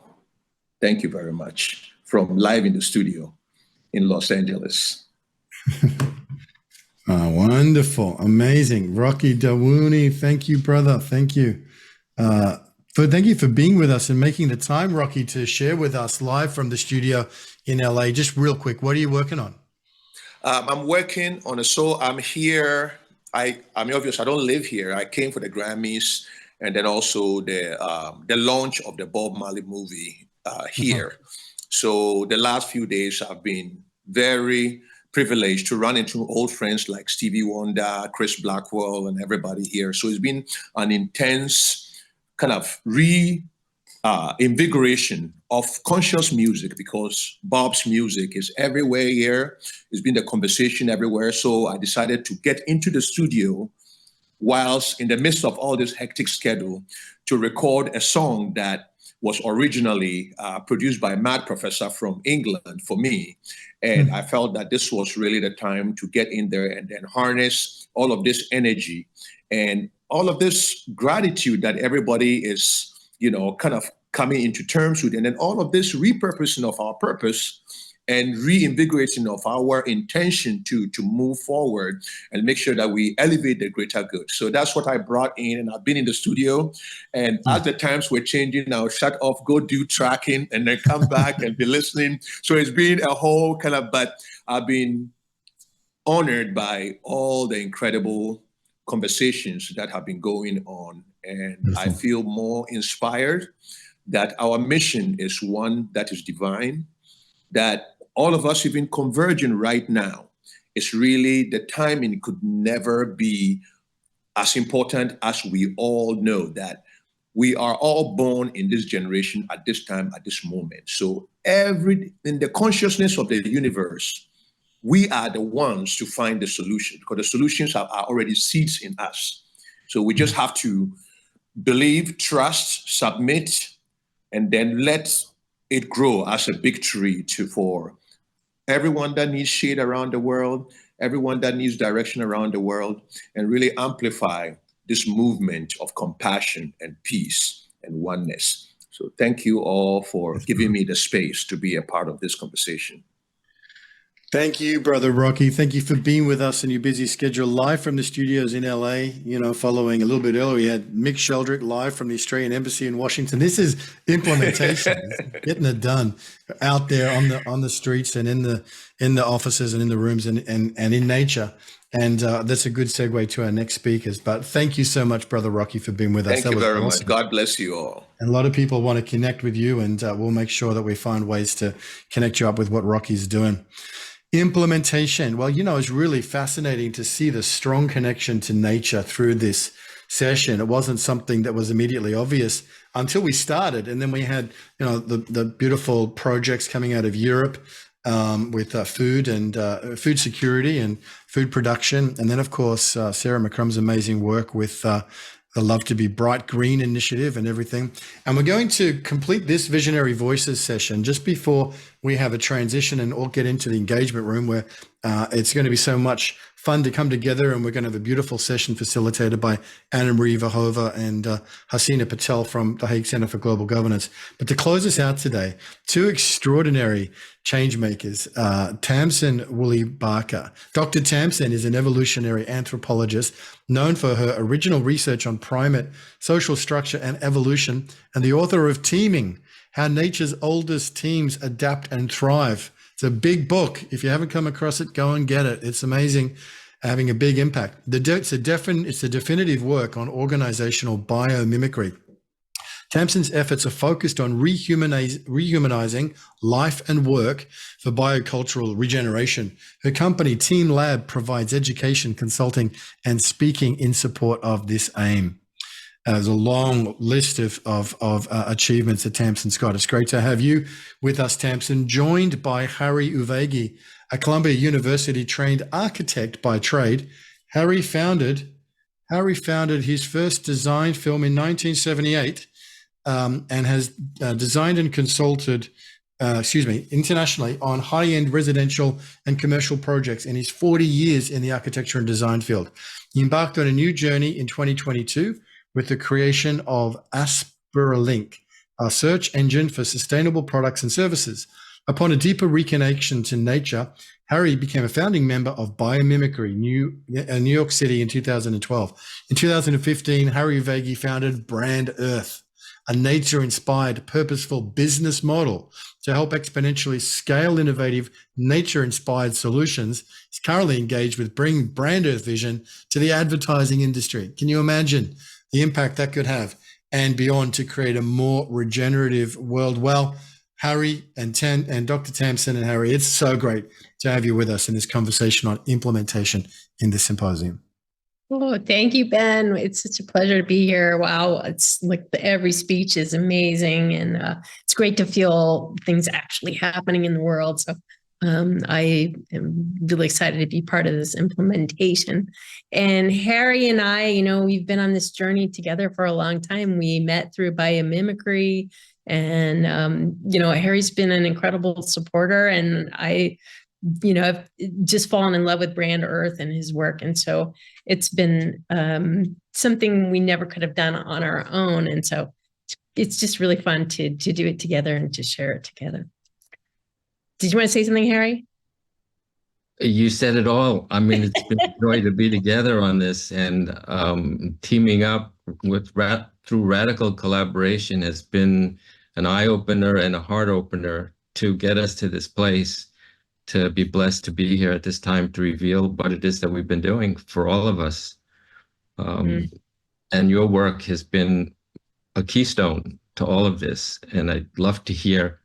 Thank you very much. From live in the studio in Los Angeles. Wonderful. Amazing. Rocky Dawuni, thank you, brother. Thank you. Thank you for being with us and making the time, Rocky, to share with us live from the studio in LA. Just real quick, what are you working on? I'm working on a show. I'm here. I mean, obviously, I don't live here. I came for the Grammys and then also the launch of the Bob Marley movie here. So the last few days have been very privilege to run into old friends like Stevie Wonder, Chris Blackwell, and everybody here. So it's been an intense kind of invigoration of conscious music, because Bob's music is everywhere here. It's been the conversation everywhere. So I decided to get into the studio whilst in the midst of all this hectic schedule to record a song that was originally produced by a mad professor from England for me. And I felt that this was really the time to get in there and then harness all of this energy and all of this gratitude that everybody is, kind of coming into terms with. And then all of this repurposing of our purpose and reinvigorating of our intention to move forward and make sure that we elevate the greater good. So that's what I brought in, and I've been in the studio, and as the times were changing, I'll shut off, go do tracking, and then come back and be listening. So it's been a whole kind of, but I've been honored by all the incredible conversations that have been going on, and I feel more inspired that our mission is one that is divine, that all of us even converging right now is really, the timing could never be as important as we all know that we are all born in this generation at this time, at this moment. So in the consciousness of the universe, we are the ones to find the solution, because the solutions are already seeds in us. So we just have to believe, trust, submit, and then let it grow as a big tree for everyone that needs shade around the world, everyone that needs direction around the world, and really amplify this movement of compassion and peace and oneness. So thank you all for giving me the space to be a part of this conversation. Thank you, Brother Rocky. Thank you for being with us in your busy schedule, live from the studios in LA. Following a little bit earlier, we had Mick Sheldrick live from the Australian Embassy in Washington. This is implementation, getting it done out there on the streets and in the offices and in the rooms and in nature. And that's a good segue to our next speakers. But thank you so much, Brother Rocky, for being with us. Thank you very much. God bless you all. And a lot of people want to connect with you, and we'll make sure that we find ways to connect you up with what Rocky's doing. Implementation. Well, it's really fascinating to see the strong connection to nature through this session. It wasn't something that was immediately obvious until we started. And then we had, the beautiful projects coming out of Europe with food and food security and food production. And then, of course, Sarah McCrum's amazing work with the Love to Be Bright Green initiative and everything. And we're going to complete this Visionary Voices session just before we have a transition and all get into the engagement room, where it's going to be so much fun to come together, and we're going to have a beautiful session facilitated by Anna Marie Voorhoeve and Hasenna Patel from the Hague Center for Global Governance. But to close us out today, two extraordinary change makers, Tamsin Woolley-Barker. Dr. Tamsin is an evolutionary anthropologist known for her original research on primate social structure and evolution, and the author of Teaming: How Nature's Oldest Teams Adapt and Thrive. It's a big book. If you haven't come across it, go and get it. It's amazing, having a big impact. It's a definitive work on organizational biomimicry. Tamsin's efforts are focused on rehumanizing life and work for biocultural regeneration. Her company, Team Lab, provides education, consulting, and speaking in support of this aim. There's a long list of achievements that Tamsin's got. It's great to have you with us, Tamsin, joined by Harry Uvegi, a Columbia University-trained architect by trade. Harry founded his first design firm in 1978 and has designed and consulted internationally on high-end residential and commercial projects in his 40 years in the architecture and design field. He embarked on a new journey in 2022 with the creation of AspiraLink, a search engine for sustainable products and services. Upon a deeper reconnection to nature, Harry became a founding member of Biomimicry, New York City in 2012. In 2015, Harry Uvegi founded Brand Earth, a nature-inspired, purposeful business model to help exponentially scale innovative, nature-inspired solutions. He's currently engaged with bringing Brand Earth vision to the advertising industry. Can you imagine the impact that could have and beyond to create a more regenerative world? Well, Harry and Dr. Tamsin and Harry, it's so great to have you with us in this conversation on implementation in the symposium. Oh, thank you, Ben. It's such a pleasure to be here. Wow, it's like every speech is amazing, and it's great to feel things actually happening in the world. So I am really excited to be part of this implementation. And Harry and I, we've been on this journey together for a long time. We met through biomimicry, and Harry's been an incredible supporter, and I've just fallen in love with Brand Earth and his work. And so it's been something we never could have done on our own. And so it's just really fun to do it together and to share it together. Did you want to say something, Harry? You said it all. I mean, it's been a joy to be together on this, and teaming up through radical collaboration has been an eye-opener and a heart-opener to get us to this place, to be blessed to be here at this time to reveal what it is that we've been doing for all of us. And your work has been a keystone to all of this. And I'd love to hear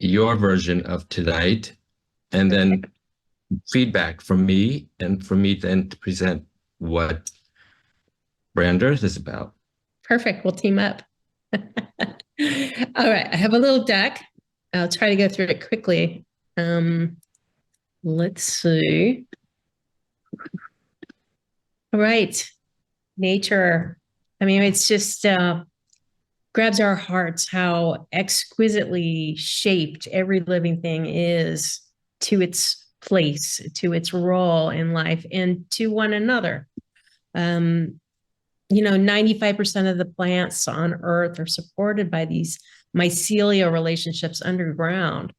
your version of tonight, and then feedback from me, and for me then to present what Brand Earth is about. Perfect. We'll team up. All right. I have a little deck. I'll try to go through it quickly. Let's see. All right. Nature. I mean, it's just grabs our hearts how exquisitely shaped every living thing is to its place, to its role in life, and to one another. 95% of the plants on Earth are supported by these mycelial relationships underground.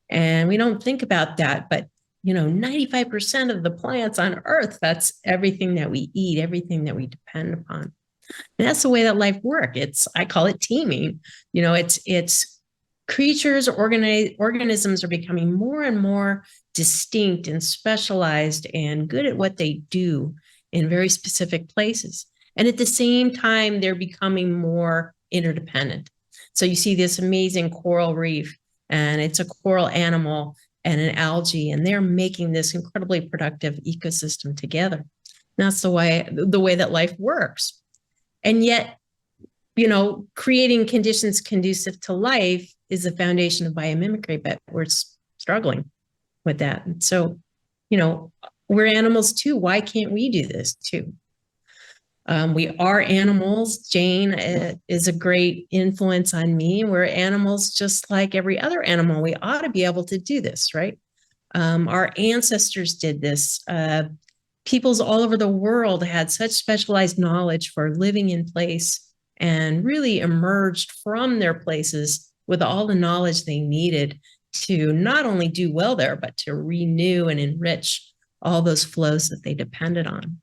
And we don't think about that, but 95% of the plants on Earth, that's everything that we eat, everything that we depend upon. And that's the way that life works. I call it teaming. It's creatures, organisms are becoming more and more distinct and specialized and good at what they do in very specific places. And at the same time, they're becoming more interdependent. So you see this amazing coral reef, and it's a coral animal and an algae, and they're making this incredibly productive ecosystem together. And that's the way that life works. And yet, creating conditions conducive to life is the foundation of biomimicry, but we're struggling with that. And so, we're animals too. Why can't we do this too? We are animals. Jane is a great influence on me. We're animals just like every other animal. We ought to be able to do this, right? Our ancestors did this. Peoples all over the world had such specialized knowledge for living in place and really emerged from their places with all the knowledge they needed to not only do well there, but to renew and enrich all those flows that they depended on.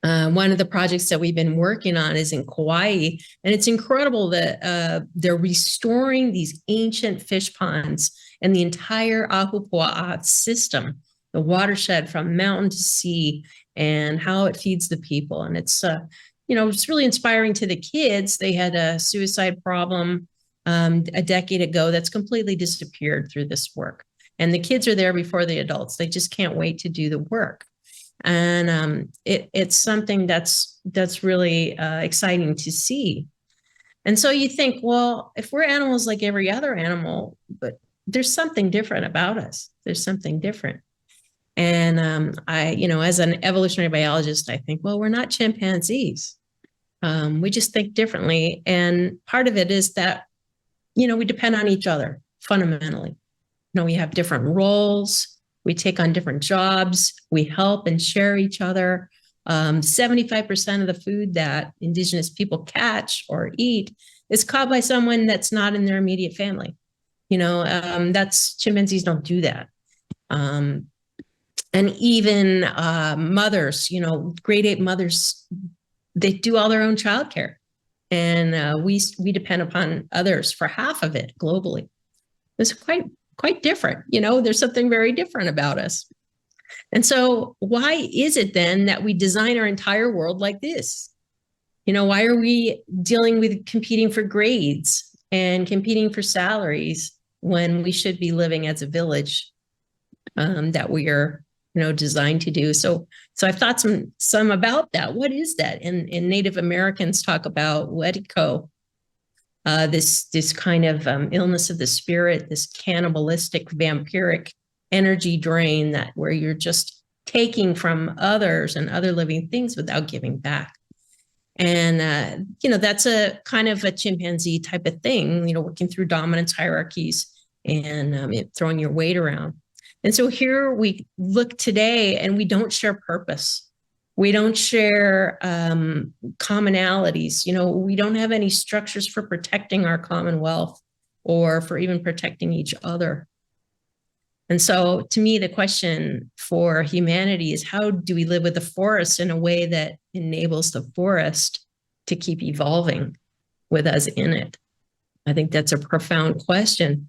One of the projects that we've been working on is in Kauai, and it's incredible that they're restoring these ancient fish ponds and the entire Ahupua'a system, the watershed from mountain to sea, and how it feeds the people. And it's, it's really inspiring to the kids. They had a suicide problem a decade ago that's completely disappeared through this work. And the kids are there before the adults. They just can't wait to do the work. And it's something that's really exciting to see. And so you think, well, if we're animals like every other animal, but there's something different about us. There's something different. And as an evolutionary biologist, I think, well, we're not chimpanzees. We just think differently. And part of it is that, we depend on each other fundamentally. We have different roles. We take on different jobs. We help and share each other. 75% of the food that indigenous people catch or eat is caught by someone that's not in their immediate family. Chimpanzees don't do that. And even mothers, great ape mothers, they do all their own childcare. And we depend upon others for half of it globally. It's quite different. There's something very different about us. And so why is it then that we design our entire world like this? Why are we dealing with competing for grades and competing for salaries when we should be living as a village that we are, designed to do. So I've thought some about that. What is that? And Native Americans talk about Wediko, this kind of illness of the spirit, this cannibalistic, vampiric energy drain where you're just taking from others and other living things without giving back. And, that's a kind of a chimpanzee type of thing, working through dominance hierarchies and throwing your weight around. And so here we look today and we don't share purpose. We don't share commonalities. We don't have any structures for protecting our commonwealth or for even protecting each other. And so to me, the question for humanity is, how do we live with the forest in a way that enables the forest to keep evolving with us in it? I think that's a profound question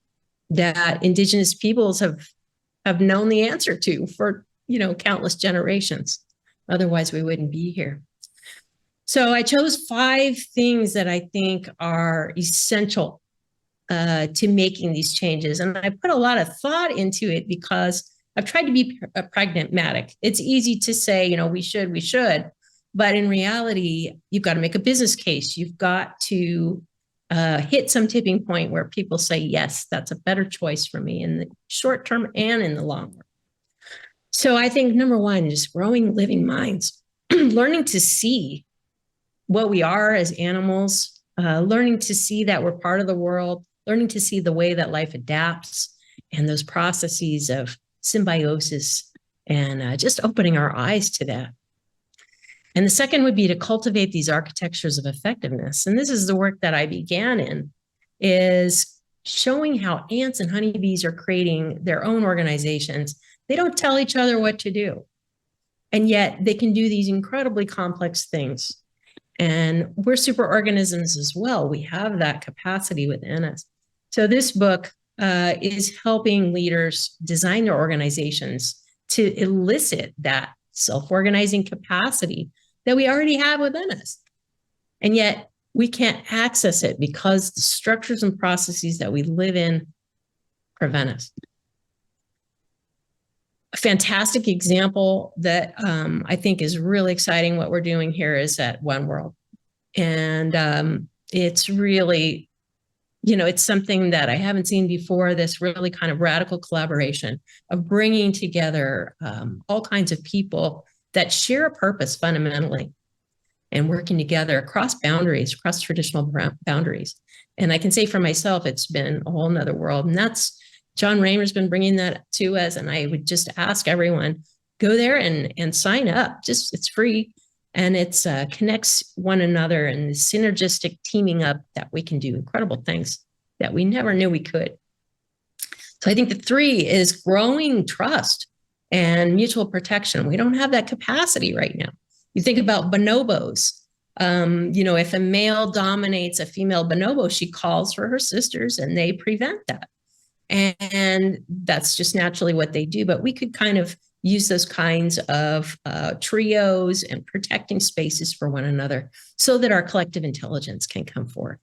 that Indigenous peoples have known the answer to for, countless generations. Otherwise, we wouldn't be here. So I chose 5 things that I think are essential to making these changes. And I put a lot of thought into it because I've tried to be pragmatic. It's easy to say, we should. But in reality, you've got to make a business case. You've got to hit some tipping point where people say, yes, that's a better choice for me in the short term and in the long run. So I think number 1, just growing living minds, learning to see what we are as animals, learning to see that we're part of the world, learning to see the way that life adapts and those processes of symbiosis, and just opening our eyes to that. And the second would be to cultivate these architectures of effectiveness. And this is the work that I began in, is showing how ants and honeybees are creating their own organizations. They don't tell each other what to do, and yet they can do these incredibly complex things. And we're superorganisms as well. We have that capacity within us. So this book is helping leaders design their organizations to elicit that self-organizing capacity that we already have within us. And yet we can't access it because the structures and processes that we live in prevent us. A fantastic example that I think is really exciting what we're doing here is at One World. And it's really, it's something that I haven't seen before, this really kind of radical collaboration of bringing together all kinds of people that share a purpose fundamentally and working together across boundaries, across traditional boundaries. And I can say for myself, it's been a whole nother world. And that's, John Raymer's been bringing that to us. And I would just ask everyone, go there and sign up. It's free. And it's connects one another and the synergistic teaming up that we can do incredible things that we never knew we could. So I think the 3 is growing trust and mutual protection. We don't have that capacity right now. You think about bonobos. If a male dominates a female bonobo, she calls for her sisters and they prevent that. And that's just naturally what they do. But we could kind of use those kinds of trios and protecting spaces for one another so that our collective intelligence can come forth.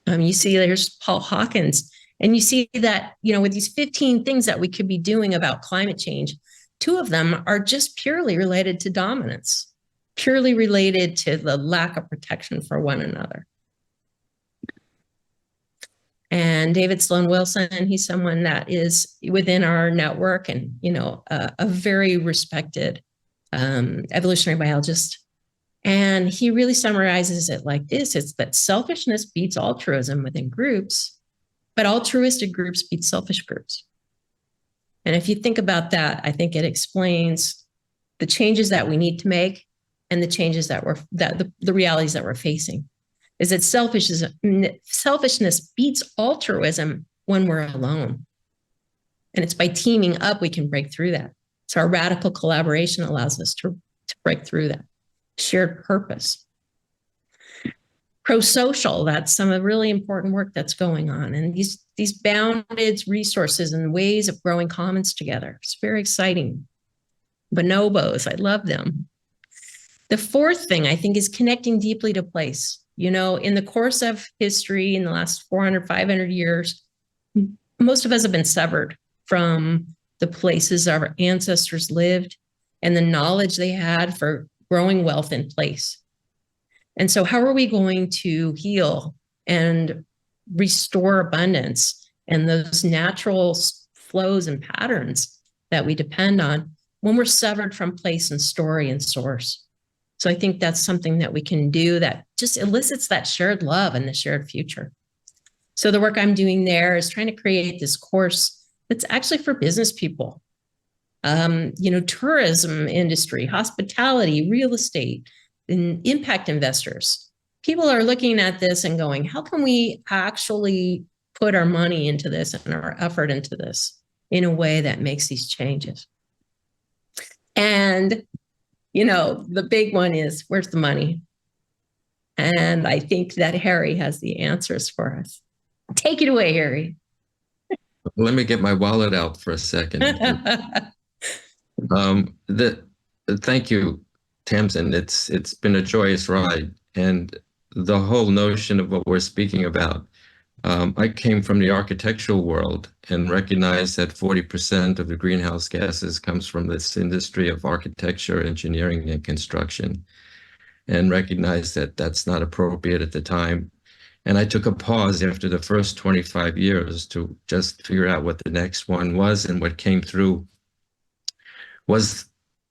You see there's Paul Hawkins, and you see that, with these 15 things that we could be doing about climate change, 2 of them are just purely related to dominance, purely related to the lack of protection for one another. And David Sloan Wilson, he's someone that is within our network and, a very respected evolutionary biologist. And he really summarizes it like this: it's that selfishness beats altruism within groups, but altruistic groups beat selfish groups. And if you think about that, I think it explains the changes that we need to make and the changes that the realities that we're facing. Is that selfishness beats altruism when we're alone. And it's by teaming up we can break through that. So our radical collaboration allows us to break through that. Shared purpose. Pro-social, that's some of the really important work that's going on. And these bounded resources and ways of growing commons together. It's very exciting. Bonobos, I love them. The 4th thing I think is connecting deeply to place. You know, in the course of history, in the last 400, 500 years, most of us have been severed from the places our ancestors lived and the knowledge they had for growing wealth in place. And so how are we going to heal and restore abundance and those natural flows and patterns that we depend on when we're severed from place and story and source? So I think that's something that we can do that just elicits that shared love and the shared future. So the work I'm doing there is trying to create this course that's actually for business people. You know, tourism industry, hospitality, real estate, and impact investors. People are looking at this and going, how can we actually put our money into this and our effort into this in a way that makes these changes? And, you know, the big one is, where's the money? And I think that Harry has the answers for us. Take it away, Harry. Let me get my wallet out for a second. Thank you, Tamsin. It's been a joyous ride, and the whole notion of what we're speaking about. I came from the architectural world and recognized that 40% of the greenhouse gases comes from this industry of architecture, engineering, and construction, and recognized that that's not appropriate at the time. And I took a pause after the first 25 years to just figure out what the next one was, and what came through was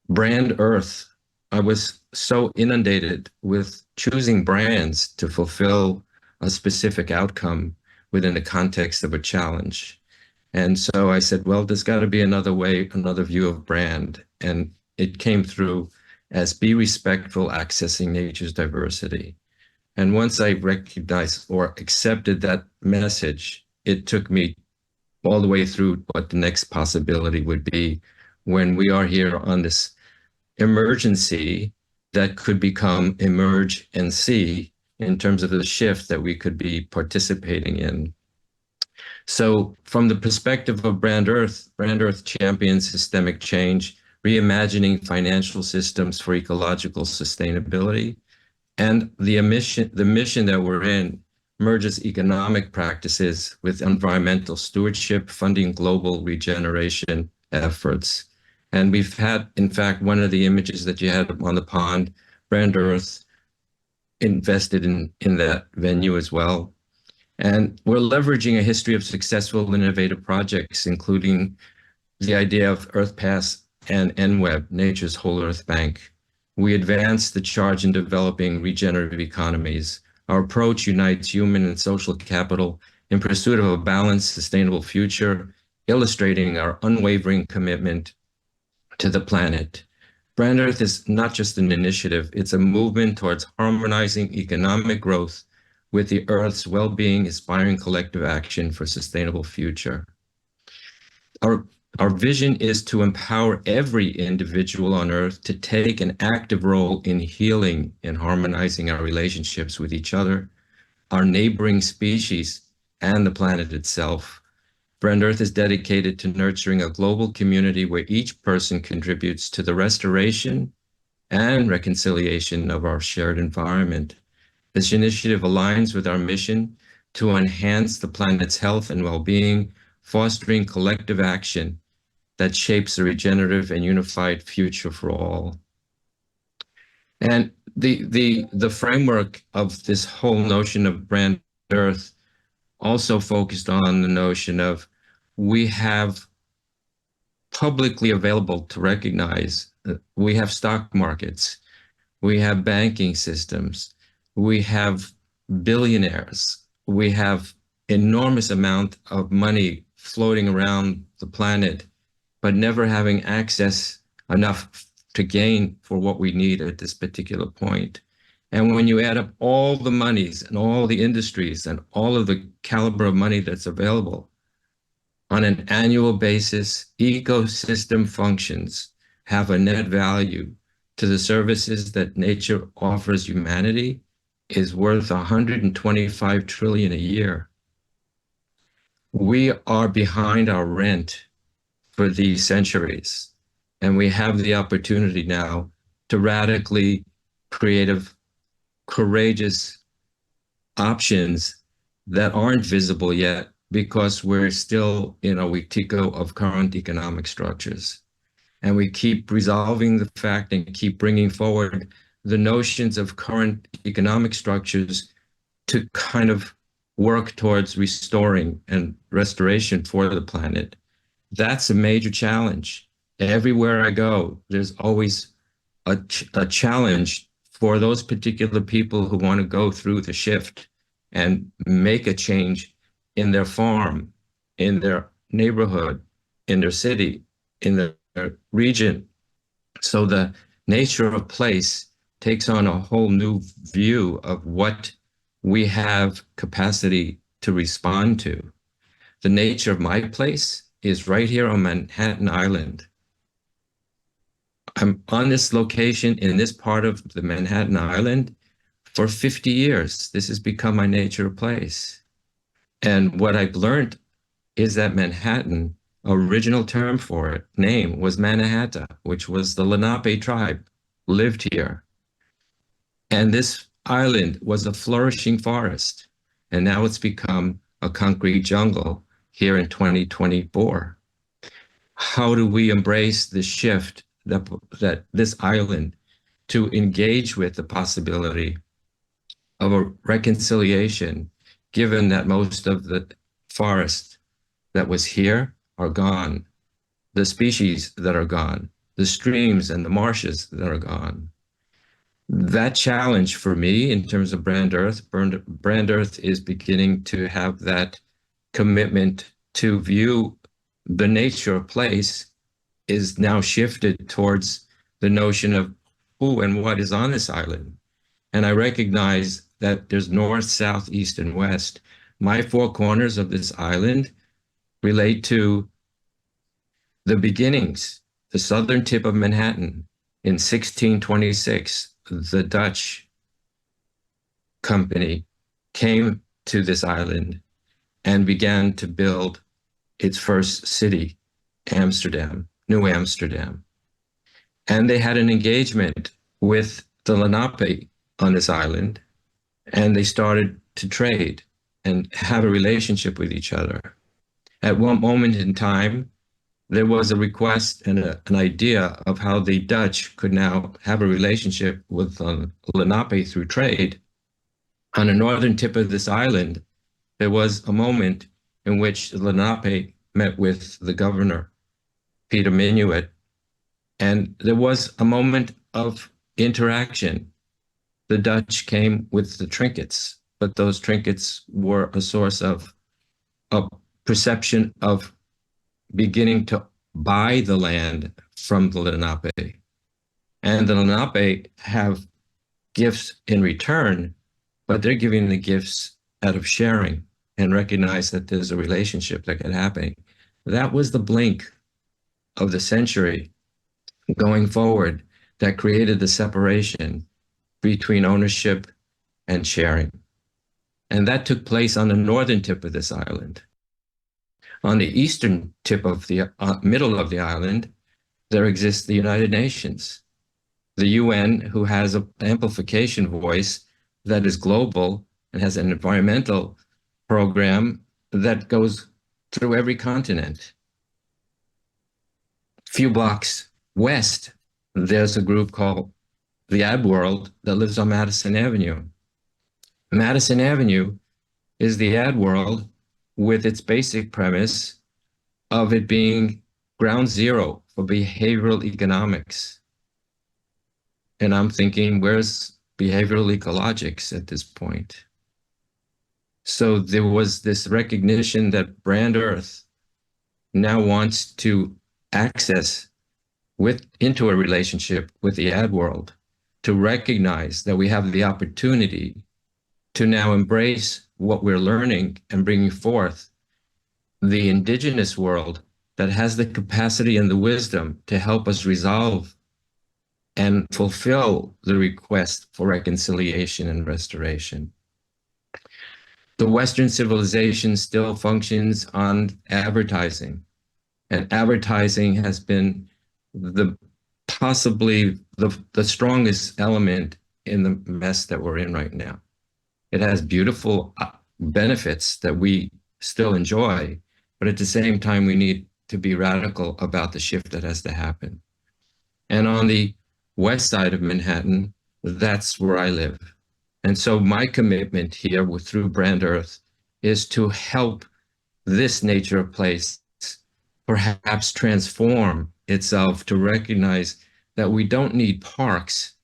brand Earth. I was so inundated with choosing brands to fulfill a specific outcome within the context of a challenge. And so I said, well, there's got to be another way, another view of brand. And it came through as be respectful, accessing nature's diversity. And once I recognized or accepted that message, it took me all the way through what the next possibility would be when we are here on this emergency that could become emerge and see in terms of the shift that we could be participating in. So from the perspective of Brand Earth champions systemic change, reimagining financial systems for ecological sustainability. And the mission that we're in merges economic practices with environmental stewardship, funding global regeneration efforts. And we've had, in fact, one of the images that you had on the pond, Brand Earth invested in that venue as well. And we're leveraging a history of successful innovative projects, including the idea of EarthPass and NWeb, Nature's Whole Earth Bank. We advance the charge in developing regenerative economies. Our approach unites human and social capital in pursuit of a balanced, sustainable future, illustrating our unwavering commitment to the planet. Brand Earth is not just an initiative, it's a movement towards harmonizing economic growth with the Earth's well-being, inspiring collective action for a sustainable future. Our vision is to empower every individual on Earth to take an active role in healing and harmonizing our relationships with each other, our neighboring species, and the planet itself. Brand Earth is dedicated to nurturing a global community where each person contributes to the restoration and reconciliation of our shared environment. This initiative aligns with our mission to enhance the planet's health and well-being, fostering collective action that shapes a regenerative and unified future for all. And the framework of this whole notion of Brand Earth also focused on the notion of we have publicly available to recognize, we have stock markets, we have banking systems, we have billionaires, we have enormous amount of money floating around the planet, but never having access enough to gain for what we need at this particular point. And when you add up all the monies and all the industries and all of the caliber of money that's available, on an annual basis, ecosystem functions have a net value to the services that nature offers humanity is worth 125 trillion a year. We are behind our rent for these centuries, and we have the opportunity now to radically creative, courageous options that aren't visible yet because we're still in a wetiko of current economic structures. And we keep resolving the fact and keep bringing forward the notions of current economic structures to kind of work towards restoring and restoration for the planet. That's a major challenge. Everywhere I go, there's always a challenge for those particular people who want to go through the shift and make a change in their farm, in their neighborhood, in their city, in their region. So the nature of place takes on a whole new view of what we have capacity to respond to. The nature of my place is right here on Manhattan Island. I'm on this location in this part of the Manhattan Island for 50 years. This has become my nature of place. And what I've learned is that Manhattan, original term for it, name was Mannahatta, which was the Lenape tribe, lived here. And this island was a flourishing forest. And now it's become a concrete jungle here in 2024. How do we embrace the shift that this island to engage with the possibility of a reconciliation, given that most of the forest that was here are gone, the species that are gone, the streams and the marshes that are gone? That challenge for me in terms of Brand Earth is beginning to have that commitment to view the nature of place is now shifted towards the notion of who and what is on this island. And I recognize that there's north, south, east, and west. My four corners of this island relate to the beginnings, the southern tip of Manhattan. In 1626, the Dutch company came to this island and began to build its first city, Amsterdam, New Amsterdam. And they had an engagement with the Lenape on this island, and they started to trade and have a relationship with each other. At one moment in time, there was a request and an idea of how the Dutch could now have a relationship with Lenape through trade. On the northern tip of this island, there was a moment in which Lenape met with the governor, Peter Minuit, and there was a moment of interaction. The Dutch came with the trinkets, but those trinkets were a source of a perception of beginning to buy the land from the Lenape. And the Lenape have gifts in return, but they're giving the gifts out of sharing and recognize that there's a relationship that could happen. That was the blink of the century going forward that created the separation between ownership and sharing. And that took place on the northern tip of this island. On the eastern tip of the middle of the island, there exists the United Nations, the UN, who has an amplification voice that is global and has an environmental program that goes through every continent. A few blocks west, there's a group called the Ad World that lives on Madison Avenue. Madison Avenue is the Ad World with its basic premise of it being ground zero for behavioral economics. And I'm thinking, where's behavioral ecologics at this point? So there was this recognition that Brand Earth now wants to access into a relationship with the Ad World, to recognize that we have the opportunity to now embrace what we're learning and bringing forth the indigenous world that has the capacity and the wisdom to help us resolve and fulfill the request for reconciliation and restoration. The Western civilization still functions on advertising, and advertising has been possibly the strongest element in the mess that we're in right now. It has beautiful benefits that we still enjoy, but at the same time, we need to be radical about the shift that has to happen. And on the west side of Manhattan, that's where I live. And so my commitment here through Brand Earth is to help this nature of place perhaps transform itself to recognize that we don't need parks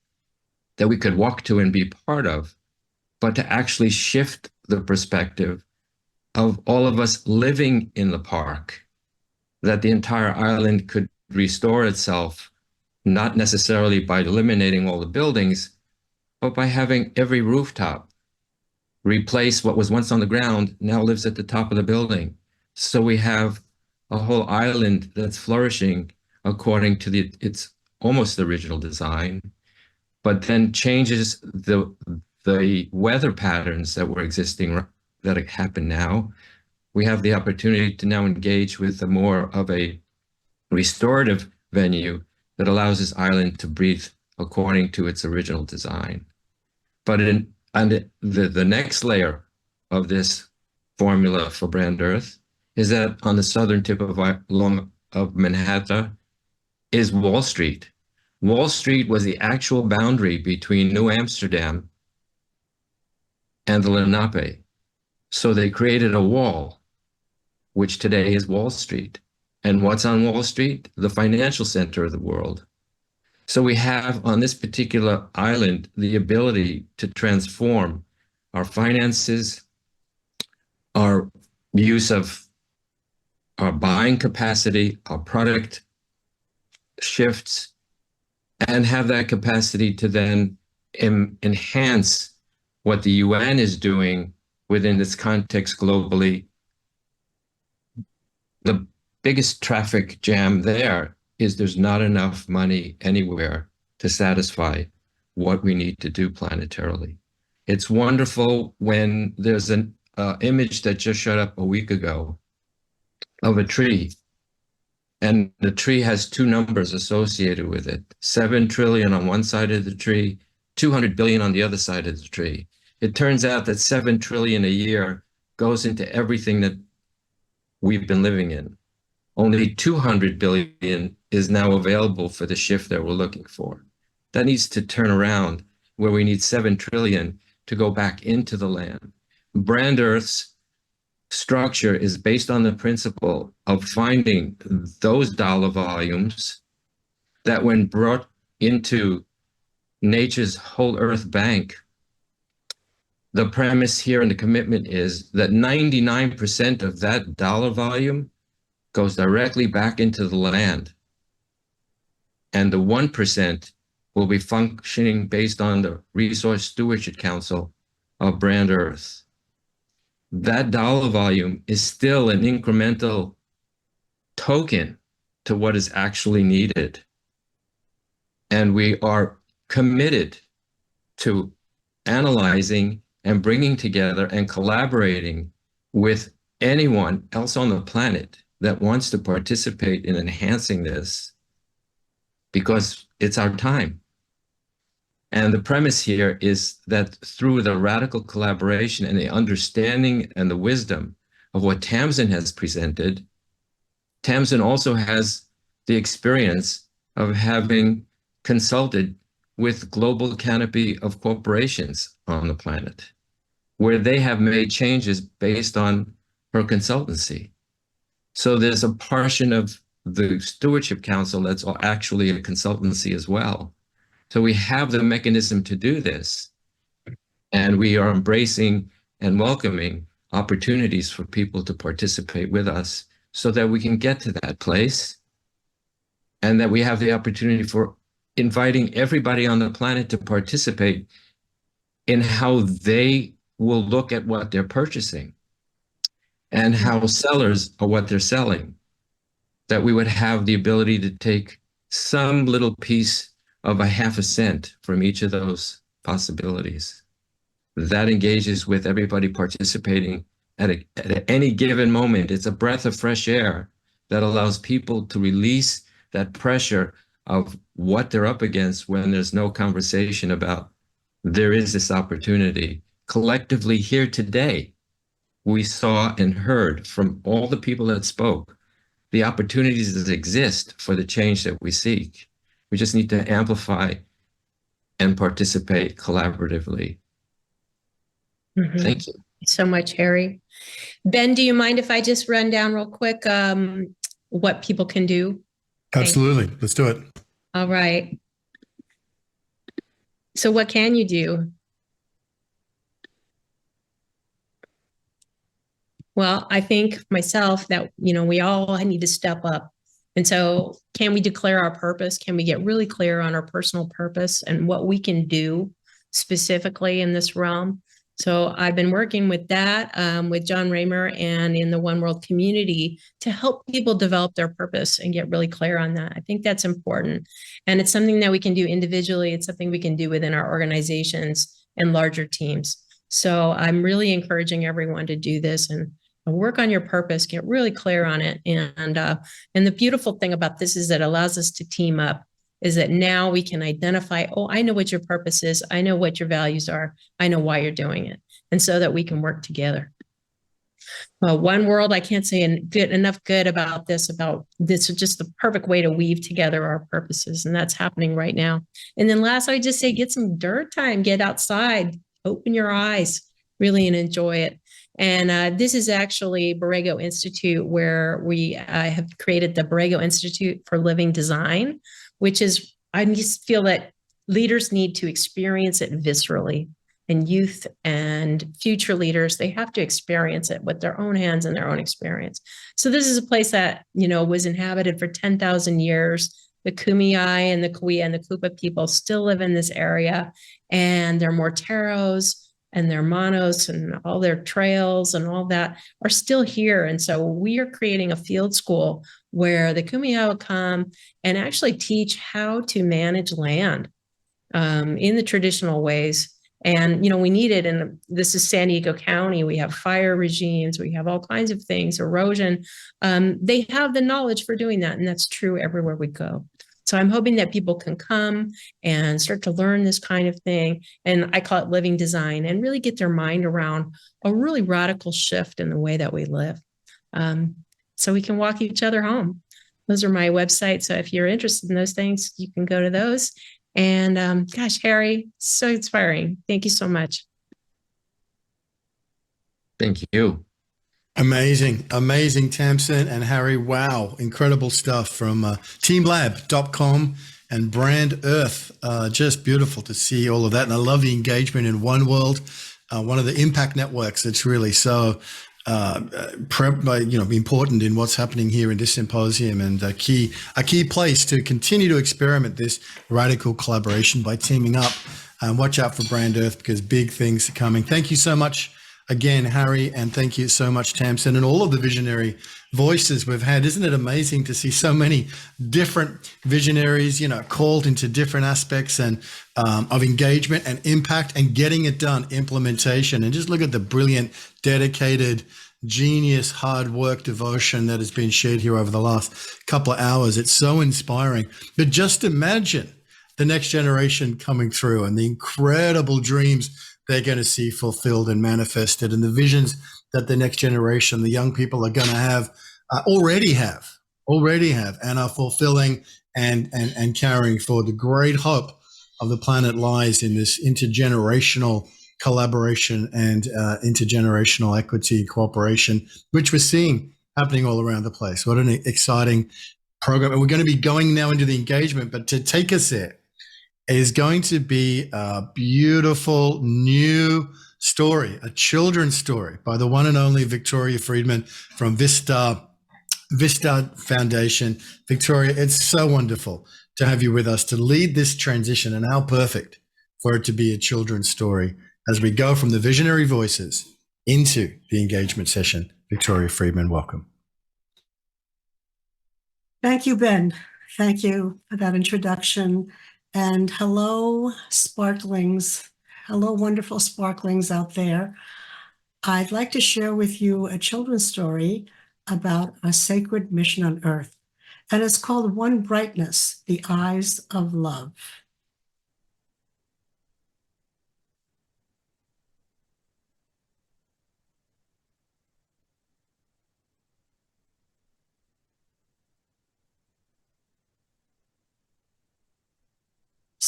that we could walk to and be part of, but to actually shift the perspective of all of us living in the park, that the entire island could restore itself, not necessarily by eliminating all the buildings, but by having every rooftop replace what was once on the ground, now lives at the top of the building. So we have a whole island that's flourishing according to its almost original design, but then changes the weather patterns that were existing, that happen now. We have the opportunity to now engage with more of a restorative venue that allows this island to breathe according to its original design. But the next layer of this formula for Brand Earth is that on the southern tip of Manhattan is Wall Street. Wall Street was the actual boundary between New Amsterdam and the Lenape. So they created a wall, which today is Wall Street. And what's on Wall Street? The financial center of the world. So we have on this particular island the ability to transform our finances, our use of our buying capacity, our product shifts, and have that capacity to then enhance what the UN is doing within this context globally. The biggest traffic jam there is there's not enough money anywhere to satisfy what we need to do planetarily. It's wonderful when there's an image that just showed up a week ago of a tree, and the tree has two numbers associated with it, 7 trillion on one side of the tree, 200 billion on the other side of the tree. It turns out that 7 trillion a year goes into everything that we've been living in. Only 200 billion is now available for the shift that we're looking for. That needs to turn around, where we need 7 trillion to go back into the land. Brand Earth's structure is based on the principle of finding those dollar volumes that, when brought into nature's whole earth bank, the premise here and the commitment is that 99% of that dollar volume goes directly back into the land. And the 1% will be functioning based on the Resource Stewardship Council of Brand Earth. That dollar volume is still an incremental token to what is actually needed. And we are committed to analyzing and bringing together and collaborating with anyone else on the planet that wants to participate in enhancing this, because it's our time. And the premise here is that through the radical collaboration and the understanding and the wisdom of what Tamsin has presented, Tamsin also has the experience of having consulted with global canopy of corporations on the planet, where they have made changes based on her consultancy. So there's a portion of the Stewardship Council that's actually a consultancy as well. So we have the mechanism to do this, and we are embracing and welcoming opportunities for people to participate with us so that we can get to that place, and that we have the opportunity for inviting everybody on the planet to participate in how they will look at what they're purchasing and how sellers are what they're selling, that we would have the ability to take some little piece of a half a cent from each of those possibilities. That engages with everybody participating at any given moment. It's a breath of fresh air that allows people to release that pressure of what they're up against when there's no conversation about there is this opportunity collectively here today, we saw and heard from all the people that spoke the opportunities that exist for the change that we seek. We just need to amplify and participate collaboratively. Thank you so much, Harry. Ben, do you mind if I just run down real quick what people can do? Absolutely. Let's do it. All right. So what can you do? Well, I think myself that, we all need to step up. And so can we declare our purpose? Can we get really clear on our personal purpose and what we can do specifically in this realm? So I've been working with that with John Raymer and in the One World community to help people develop their purpose and get really clear on that. I think that's important. And it's something that we can do individually. It's something we can do within our organizations and larger teams. So I'm really encouraging everyone to do this and work on your purpose, get really clear on it. And the beautiful thing about this is that it allows us to team up, is that now we can identify, oh, I know what your purpose is. I know what your values are. I know why you're doing it. And so that we can work together. One World, I can't say enough good about this is just the perfect way to weave together our purposes. And that's happening right now. And then last, I would just say, get some dirt time, get outside, open your eyes, really, and enjoy it. And this is actually Borrego Institute, where we have created the Borrego Institute for Living Design, which is, I just feel that leaders need to experience it viscerally, and youth and future leaders, they have to experience it with their own hands and their own experience. So this is a place that, was inhabited for 10,000 years. The Kumeyaay and the Kauai and the Kupa people still live in this area, and their Morteros and their Manos and all their trails and all that are still here. And so we are creating a field school where the Kumeyaay will come and actually teach how to manage land in the traditional ways. And, we need it. And this is San Diego County. We have fire regimes. We have all kinds of things, erosion. They have the knowledge for doing that. And that's true everywhere we go. So I'm hoping that people can come and start to learn this kind of thing. And I call it living design, and really get their mind around a really radical shift in the way that we live. So we can walk each other home. Those are my websites. So if you're interested in those things, you can go to those. And gosh, Harry, so inspiring. Thank you so much. Thank you. Amazing, Tamsin and Harry. Wow, incredible stuff from teamlab.com and Brand Earth. Just beautiful to see all of that. And I love the engagement in One World, one of the impact networks that's really so important in what's happening here in this symposium, and a key place to continue to experiment this radical collaboration by teaming up. Watch out for Brand Earth, because big things are coming. Thank you so much again, Harry, and thank you so much, Tamsin, and all of the visionary voices we've had. Isn't it amazing to see so many different visionaries, called into different aspects and of engagement and impact and getting it done, implementation. And just look at the brilliant, dedicated, genius, hard work, devotion that has been shared here over the last couple of hours. It's so inspiring. But just imagine the next generation coming through and the incredible dreams they're going to see fulfilled and manifested, and the visions that the next generation, the young people, are going to have, already have, and are fulfilling and carrying forward. The great hope of the planet lies in this intergenerational collaboration and intergenerational equity cooperation, which we're seeing happening all around the place. What an exciting program. And we're going to be going now into the engagement, but to take us there is going to be a beautiful new story, a children's story by the one and only Victoria Friedman from Vista Foundation. Victoria, it's so wonderful to have you with us to lead this transition, and how perfect for it to be a children's story as we go from the visionary voices into the engagement session. Victoria Friedman, welcome. Thank you, Ben. Thank you for that introduction. And hello, sparklings. Hello, wonderful sparklings out there. I'd like to share with you a children's story about a sacred mission on Earth. And it's called One Brightness, the Eyes of Love.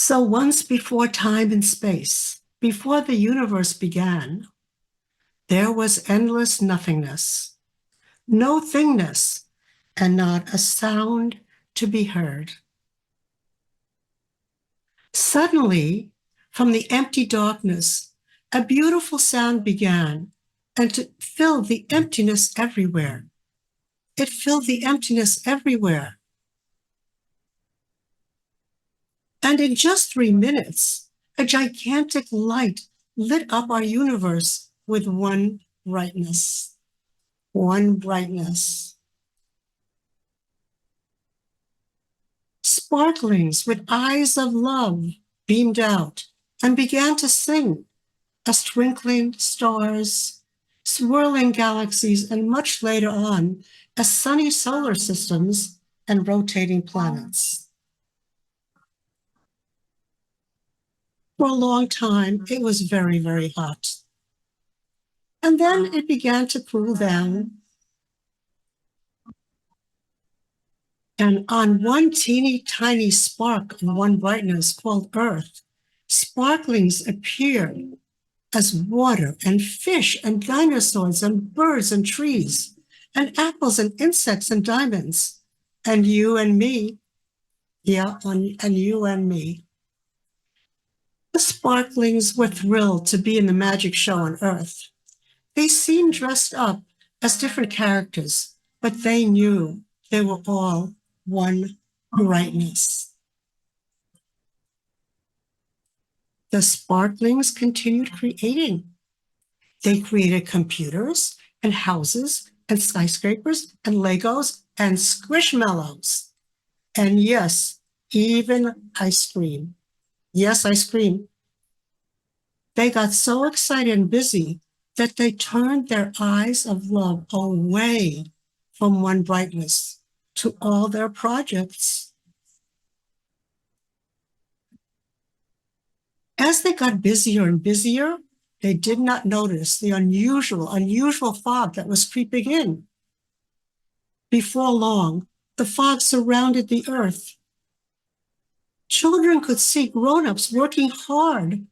So once before time and space, before the universe began, there was endless nothingness, no thingness, and not a sound to be heard. Suddenly, from the empty darkness, a beautiful sound began, and to fill the emptiness everywhere. It filled the emptiness everywhere. And in just 3 minutes, a gigantic light lit up our universe with one brightness. One brightness. Sparklings with eyes of love beamed out and began to sing, as twinkling stars, swirling galaxies, and much later on, as sunny solar systems and rotating planets. For a long time, it was very, very hot. And then it began to cool down. And on one teeny tiny spark of one brightness called Earth, sparklings appeared as water and fish and dinosaurs and birds and trees and apples and insects and diamonds and you and me. Yeah, and you and me. The sparklings were thrilled to be in the magic show on Earth. They seemed dressed up as different characters, but they knew they were all one brightness. The sparklings continued creating. They created computers and houses and skyscrapers and Legos and squishmallows. And yes, even ice cream. Yes, ice cream. They got so excited and busy that they turned their eyes of love away from one brightness to all their projects. As they got busier and busier, they did not notice the unusual fog that was creeping in. Before long, the fog surrounded the Earth. Children could see grown-ups working hard.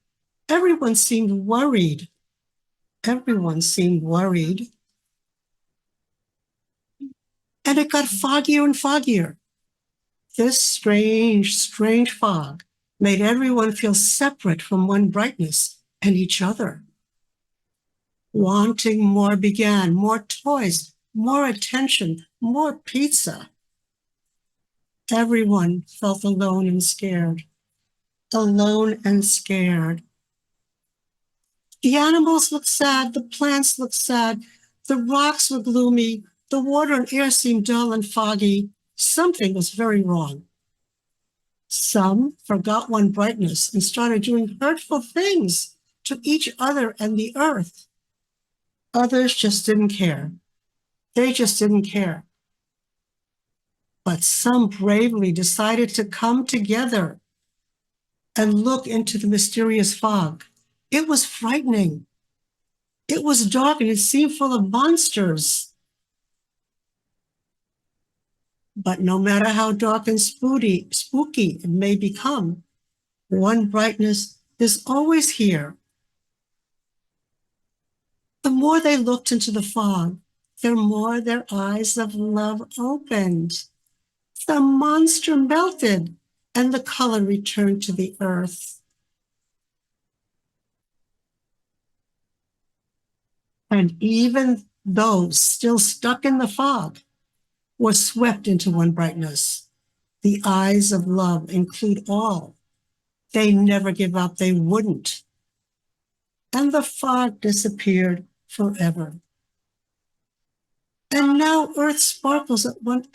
Everyone seemed worried. Everyone seemed worried. And it got foggier and foggier. This strange fog made everyone feel separate from one brightness and each other. Wanting more began, more toys, more attention, more pizza. Everyone felt alone and scared. Alone and scared. The animals looked sad, the plants looked sad, the rocks were gloomy, the water and air seemed dull and foggy. Something was very wrong. Some forgot one brightness and started doing hurtful things to each other and the Earth. Others just didn't care. They just didn't care. But some bravely decided to come together and look into the mysterious fog. It was frightening. It was dark and it seemed full of monsters. But no matter how dark and spooky it may become, one brightness is always here. The more they looked into the fog, the more their eyes of love opened. The monster melted and the color returned to the Earth. And even those still stuck in the fog were swept into one brightness. The eyes of love include all. They never give up, they wouldn't. And the fog disappeared forever. And now Earth sparkles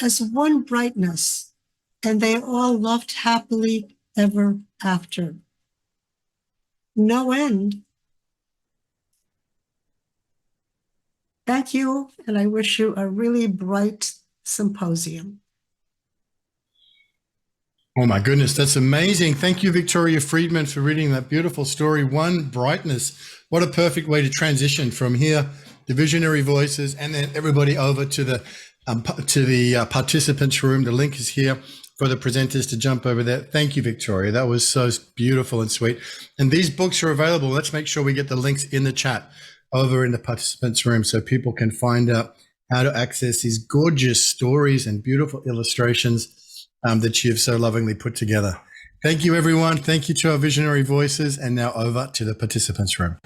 as one brightness, and they all loved happily ever after. No end. Thank you, and I wish you a really bright symposium. Oh my goodness, that's amazing. Thank you, Victoria Friedman, for reading that beautiful story, One Brightness. What a perfect way to transition from here, the visionary voices, and then everybody over to the participants room. The link is here for the presenters to jump over there. Thank you, Victoria. That was so beautiful and sweet. And these books are available. Let's make sure we get the links in the chat over in the participants room so people can find out how to access these gorgeous stories and beautiful illustrations that you've so lovingly put together. Thank you, everyone. Thank you to our visionary voices. And now over to the participants room.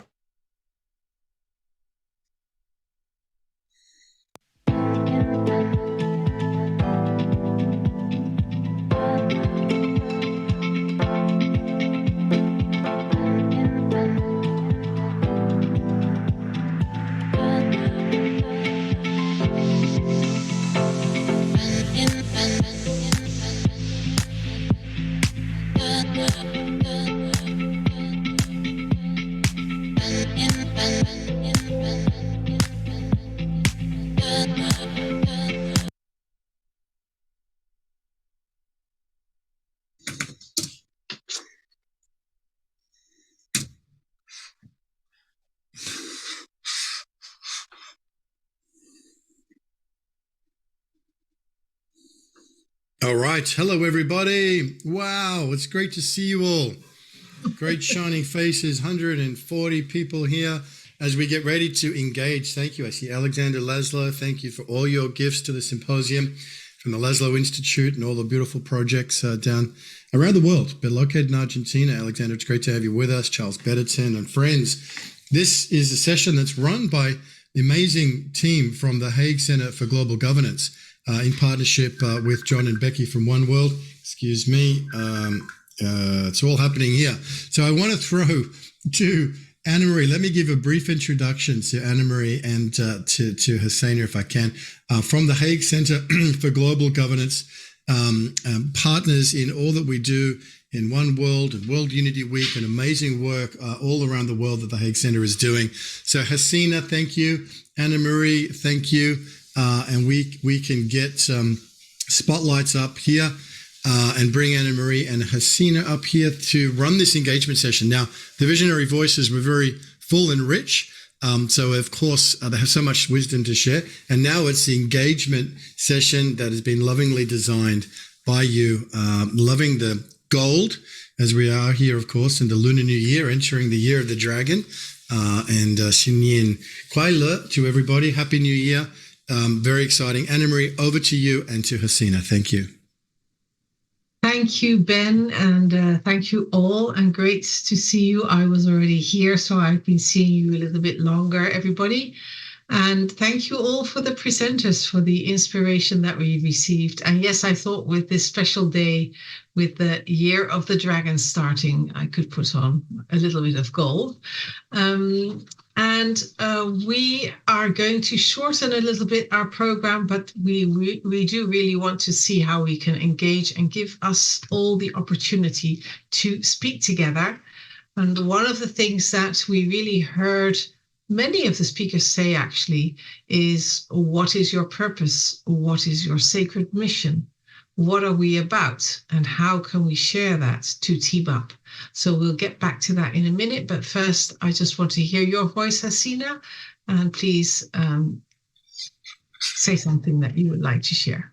All right. Hello, everybody. Wow. It's great to see you all. Great shining faces, 140 people here as we get ready to engage. Thank you. I see Alexander Laszlo. Thank you for all your gifts to the symposium from the Laszlo Institute and all the beautiful projects down around the world, but located in Argentina. Alexander, it's great to have you with us. Charles Betterton and friends. This is a session that's run by the amazing team from the Hague Center for Global Governance. In partnership with John and Becky from One World. Excuse me. It's all happening here. So I want to throw to Anna-Marie. Let me give a brief introduction to Anna-Marie and to Hasenna, if I can, from the Hague Center for Global Governance, partners in all that we do in One World and World Unity Week, and amazing work all around the world that the Hague Center is doing. So Hasenna, thank you. Anna-Marie, thank you. And we can get spotlights up here and bring Anna-Marie and Hasenna up here to run this engagement session. Now, the visionary voices were very full and rich. So, of course, they have so much wisdom to share. And now it's the engagement session that has been lovingly designed by you, loving the gold, as we are here, of course, in the Lunar New Year, entering the Year of the Dragon. And Xinyin Kuai Le to everybody. Happy New Year. Very exciting. Anna-Marie, over to you and to Hasenna. Thank you. Thank you, Ben, and thank you all, and great to see you. I was already here, so I've been seeing you a little bit longer, everybody. And thank you all for the presenters, for the inspiration that we received. And yes, I thought with this special day, with the Year of the Dragon starting, I could put on a little bit of gold. And we are going to shorten a little bit our program, but we do really want to see how we can engage and give us all the opportunity to speak together. And one of the things that we really heard many of the speakers say actually is, what is your purpose? What is your sacred mission? What are we about? And how can we share that to team up? So we'll get back to that in a minute. But first, I just want to hear your voice, Hasenna. And please say something that you would like to share.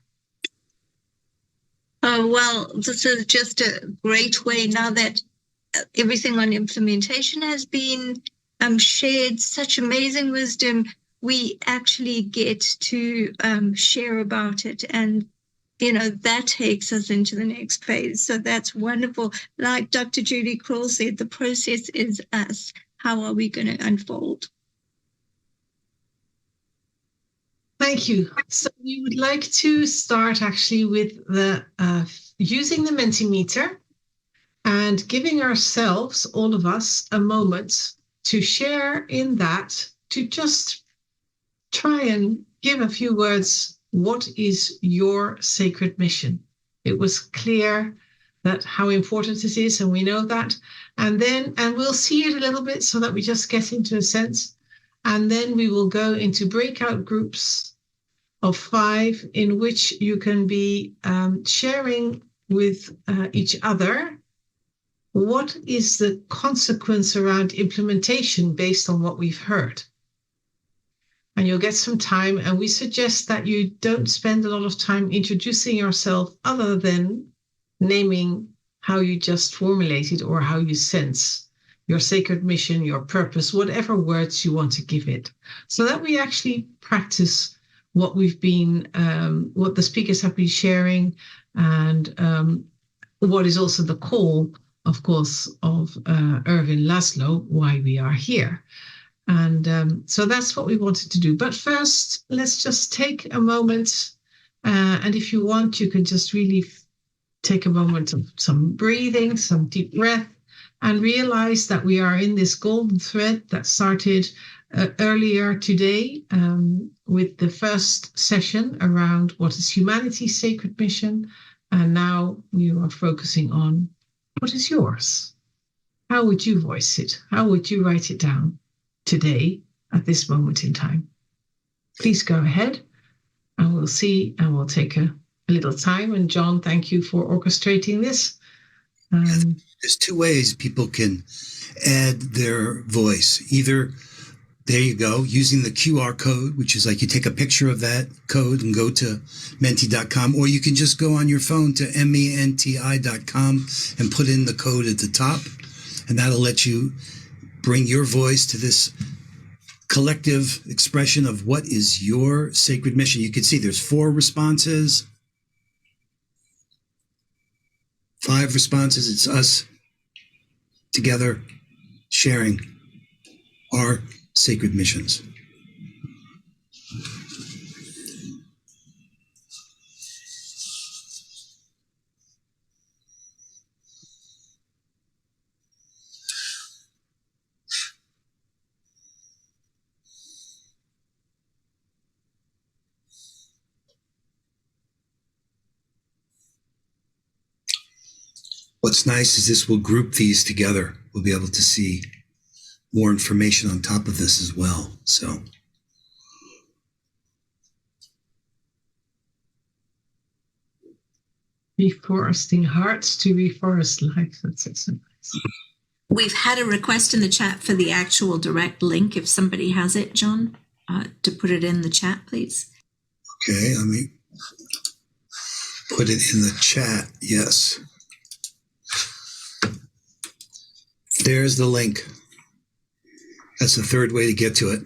Well, this is just a great way now that everything on implementation has been shared, such amazing wisdom. We actually get to share about it, and you know, that takes us into the next phase. So that's wonderful. Like Dr. Judy Kroll said, the process is us. How are we going to unfold? Thank you. So we would like to start actually with the using the Mentimeter and giving ourselves, all of us, a moment to share in that, to just try and give a few words. What is your sacred mission? It was clear that how important it is, and we know that. And we'll see it a little bit so that we just get into a sense. And then we will go into breakout groups of 5 in which you can be sharing with each other what is the consequence around implementation based on what we've heard. and you'll get some time. And we suggest that you don't spend a lot of time introducing yourself other than naming how you just formulated or how you sense your sacred mission, your purpose, whatever words you want to give it, so that we actually practice what we've been, what the speakers have been sharing, and what is also the call, of course, of Erwin Laszlo, why we are here. And so that's what we wanted to do. But first, let's just take a moment. And if you want, you can just really take a moment of some breathing, some deep breath, and realize that we are in this golden thread that started earlier today with the first session around what is humanity's sacred mission. And now we are focusing on what is yours. How would you voice it? How would you write it down today at this moment in time? Please go ahead, and we'll see, and we'll take a little time. And John, thank you for orchestrating this. There's two ways people can add their voice. Either, there you go, using the QR code, which is like you take a picture of that code and go to menti.com, or you can just go on your phone to menti.com and put in the code at the top, and that'll let you bring your voice to this collective expression of what is your sacred mission. You can see there's 4 responses, 5 responses. It's us together sharing our sacred missions. What's nice is this will group these together. We'll be able to see more information on top of this as well. So reforesting hearts to reforest life. That's so nice. We've had a request in the chat for the actual direct link. If somebody has it, John, to put it in the chat, please. okay, let me put it in the chat. Yes. There's the link. That's the third way to get to it.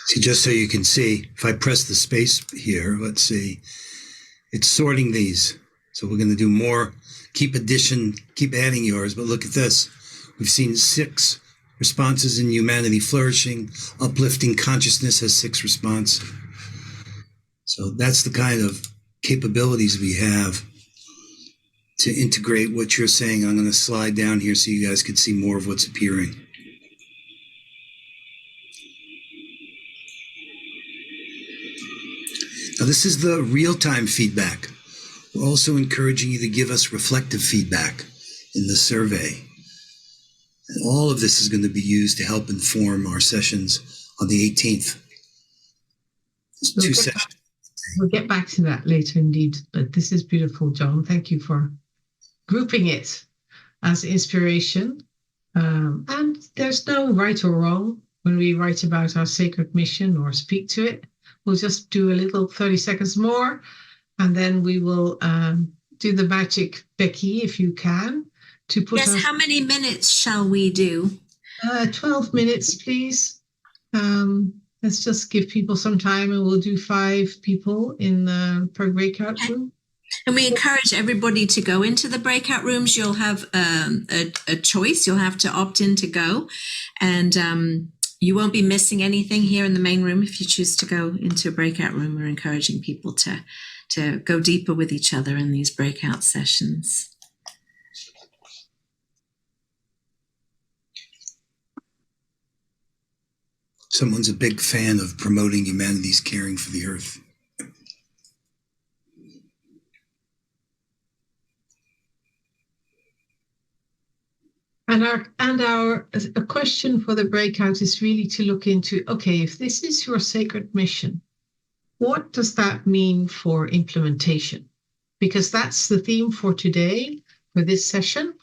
See, just so you can see, if I press the space here, let's see, it's sorting these. So we're going to do more, keep adding yours, but look at this. We've seen 6 responses in humanity flourishing, uplifting consciousness has 6 responses. So that's the kind of capabilities we have to integrate what you're saying. I'm going to slide down here so you guys can see more of what's appearing. Now, this is the real-time feedback. We're also encouraging you to give us reflective feedback in the survey. And all of this is going to be used to help inform our sessions on the 18th. There's 2 sessions. We'll get back to that later indeed, but this is beautiful, John. Thank you for grouping it as inspiration. And there's no right or wrong when we write about our sacred mission or speak to it. We'll just do a little 30 seconds more, and then we will do the magic, Becky, if you can, to put Yes, how many minutes shall we do? 12 minutes, please. Let's just give people some time, and we'll do 5 people in per breakout room. And we encourage everybody to go into the breakout rooms. You'll have a choice. You'll have to opt in to go. And you won't be missing anything here in the main room if you choose to go into a breakout room. We're encouraging people to go deeper with each other in these breakout sessions. Someone's a big fan of promoting humanity's caring for the earth. And a question for the breakout is really to look into, okay, if this is your sacred mission, what does that mean for implementation? because that's the theme for today, for this session.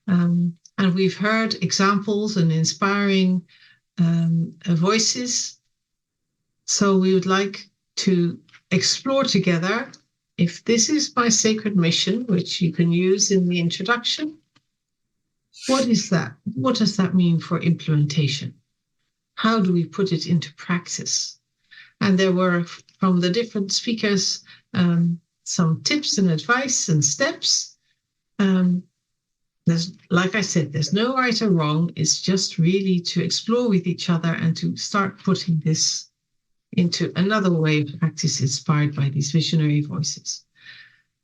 And we've heard examples and inspiring voices. So we would like to explore together, if this is my sacred mission, which you can use in the introduction, what is that? What does that mean for implementation? How do we put it into practice? And there were, from the different speakers, some tips and advice and steps. There's, like I said, there's no right or wrong. It's just really to explore with each other and to start putting this into another way of practice inspired by these visionary voices.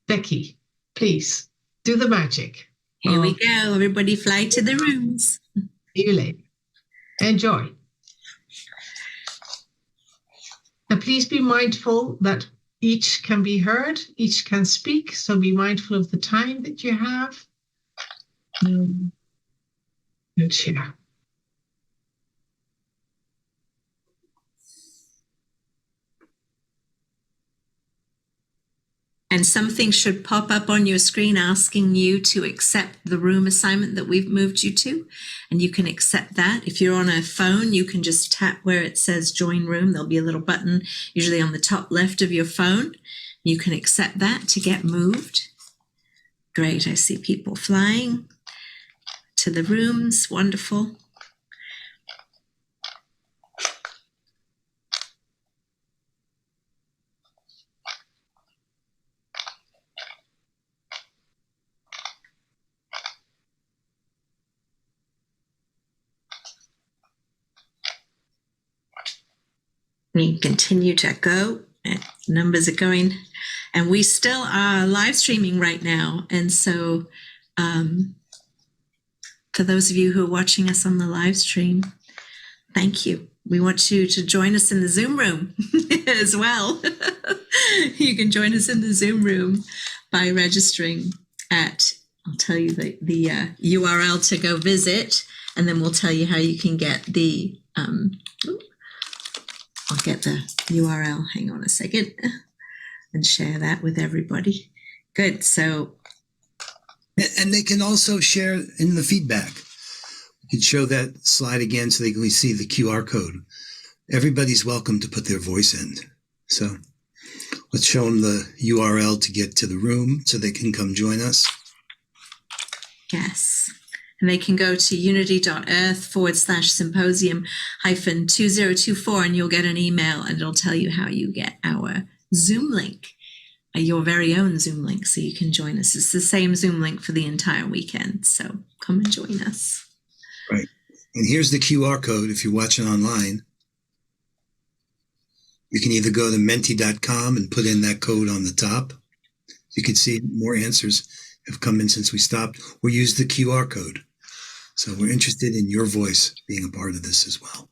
Becky, please do the magic. Here we go. Everybody fly to the rooms. See you later. Enjoy. And please be mindful that each can be heard, each can speak. So be mindful of the time that you have. And share. And something should pop up on your screen asking you to accept the room assignment that we've moved you to. And you can accept that. If you're on a phone, you can just tap where it says join room. There'll be a little button, usually on the top left of your phone. You can accept that to get moved. Great, I see people flying to the rooms. Wonderful. We continue to go, and numbers are going, and we still are live streaming right now. And so for those of you who are watching us on the live stream, thank you. We want you to join us in the Zoom room as well. You can join us in the Zoom room by registering at, I'll tell you the URL to go visit, and then we'll tell you how you can get the I'll get the URL, hang on a second, and share that with everybody. Good, so. And they can also share in the feedback. You can show that slide again so they can see the QR code. Everybody's welcome to put their voice in. So let's show them the URL to get to the room so they can come join us. Yes. And they can go to unity.earth/symposium-2024 and you'll get an email and it'll tell you how you get our Zoom link, your very own Zoom link, so you can join us. It's the same Zoom link for the entire weekend. So come and join us. Right. And here's the QR code if you're watching online. You can either go to menti.com and put in that code on the top. You can see more answers have come in since we stopped, or use the QR code. So we're interested in your voice being a part of this as well.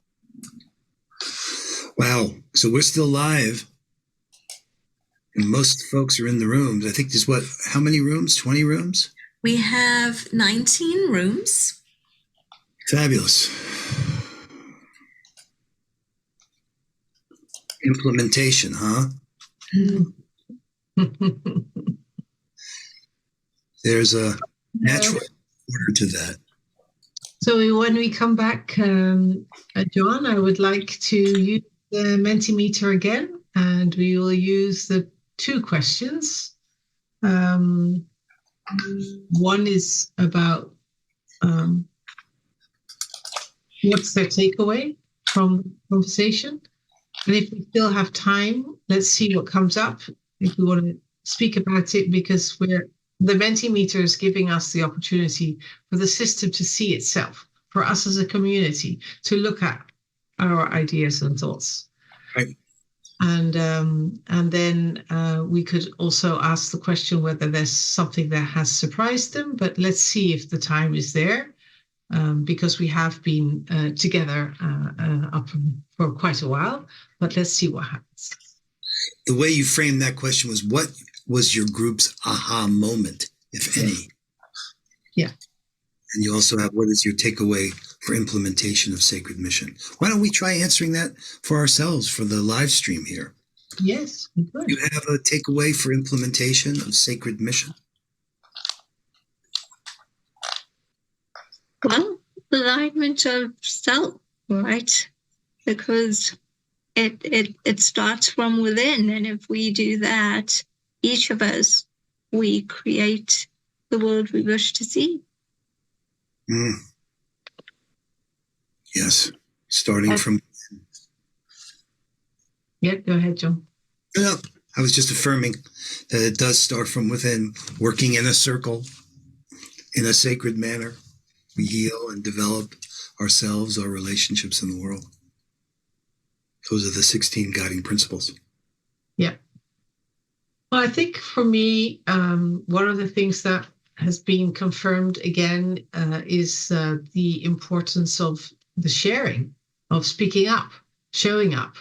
Wow. So we're still live. And most folks are in the rooms. I think there's how many rooms? 20 rooms? We have 19 rooms. Fabulous. Implementation, huh? There's a natural order to that. So when we come back, John, I would like to use the Mentimeter again, and we will use the 2 questions. One is about what's their takeaway from the conversation. And if we still have time, let's see what comes up if we want to speak about it, because the Mentimeter is giving us the opportunity for the system to see itself, for us as a community to look at our ideas and thoughts. Right. And then we could also ask the question whether there's something that has surprised them, but let's see if the time is there, because we have been together up for quite a while, but let's see what happens. The way you framed that question was, what was your group's aha moment, if any? Yeah. And you also have, what is your takeaway for implementation of Sacred Mission? Why don't we try answering that for ourselves for the live stream here? Yes, we could. Do you have a takeaway for implementation of sacred mission? Well, alignment of self, right? Because it starts from within. And if we do that, each of us, we create the world we wish to see. Yes, starting from. Yeah, go ahead, John. No, I was just affirming that it does start from within, working in a circle, in a sacred manner. We heal and develop ourselves, our relationships in the world. Those are the 16 guiding principles. Yeah. Well, I think for me, one of the things that has been confirmed again is the importance of the sharing, of speaking up, showing up,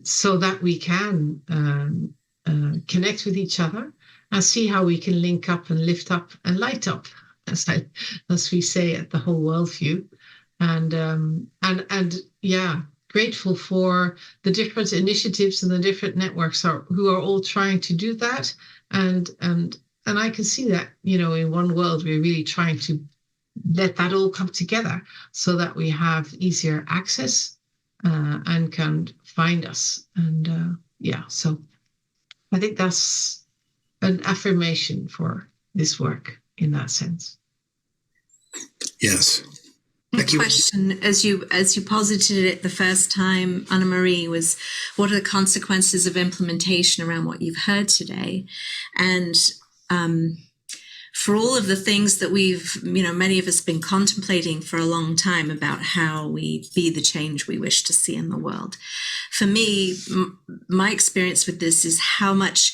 so that we can connect with each other and see how we can link up and lift up and light up, as we say at the whole worldview. And yeah, grateful for the different initiatives and the different networks who are all trying to do that. And I can see that, you know, in One World, we're really trying to let that all come together so that we have easier access and can find us. And yeah, so I think that's an affirmation for this work in that sense. Yes. The question, as you posited it the first time, Anna Marie, was what are the consequences of implementation around what you've heard today? And for all of the things that we've, you know, many of us been contemplating for a long time about how we be the change we wish to see in the world. For me, my experience with this is how many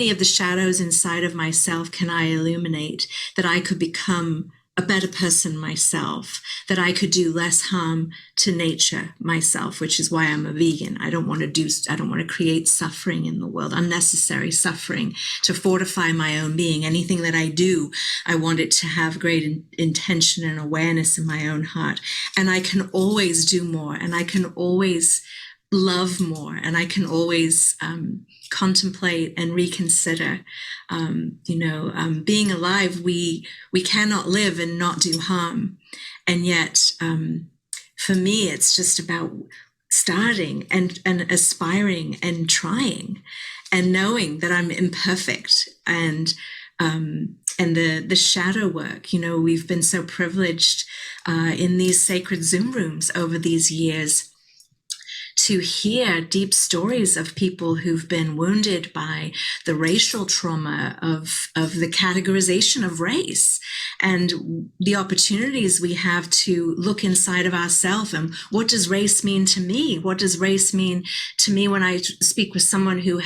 of the shadows inside of myself can I illuminate that I could become a better person myself, that I could do less harm to nature myself, which is why I'm a vegan. I don't want to create suffering in the world, unnecessary suffering, to fortify my own being. Anything that I do, I want it to have great intention and awareness in my own heart. And I can always do more, and I can always love more, and I can always contemplate and reconsider. Being alive, we cannot live and not do harm. And yet, for me, it's just about starting and aspiring and trying and knowing that I'm imperfect. And the shadow work, you know, we've been so privileged in these sacred Zoom rooms over these years to hear deep stories of people who've been wounded by the racial trauma of the categorization of race, and the opportunities we have to look inside of ourselves and what does race mean to me? What does race mean to me when I speak with someone who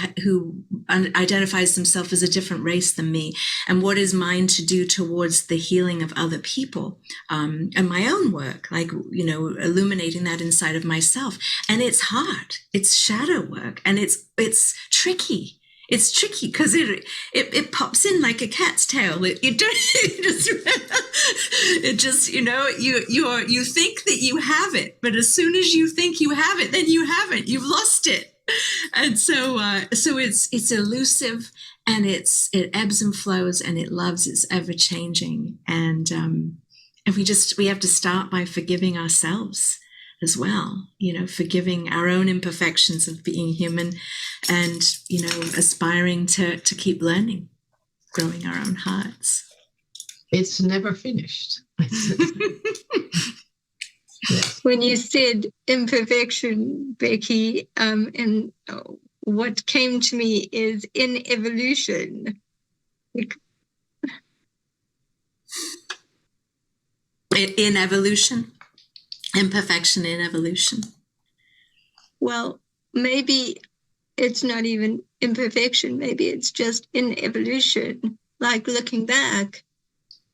identifies themselves as a different race than me? And what is mine to do towards the healing of other people, and my own work, like, you know, illuminating that inside of myself. And it's hard, it's shadow work, and it's tricky. It's tricky because it pops in like a cat's tail. You think that you have it, but as soon as you think you have it, then you haven't. You've lost it, and so it's elusive, and it ebbs and flows, and it loves. It's ever changing, and we have to start by forgiving ourselves as well, you know, forgiving our own imperfections of being human, and, you know, aspiring to keep learning, growing our own hearts. It's never finished. When you said imperfection, Becky, and what came to me is in evolution. In evolution? Imperfection in evolution. Well, maybe it's not even imperfection. Maybe it's just in evolution. Like looking back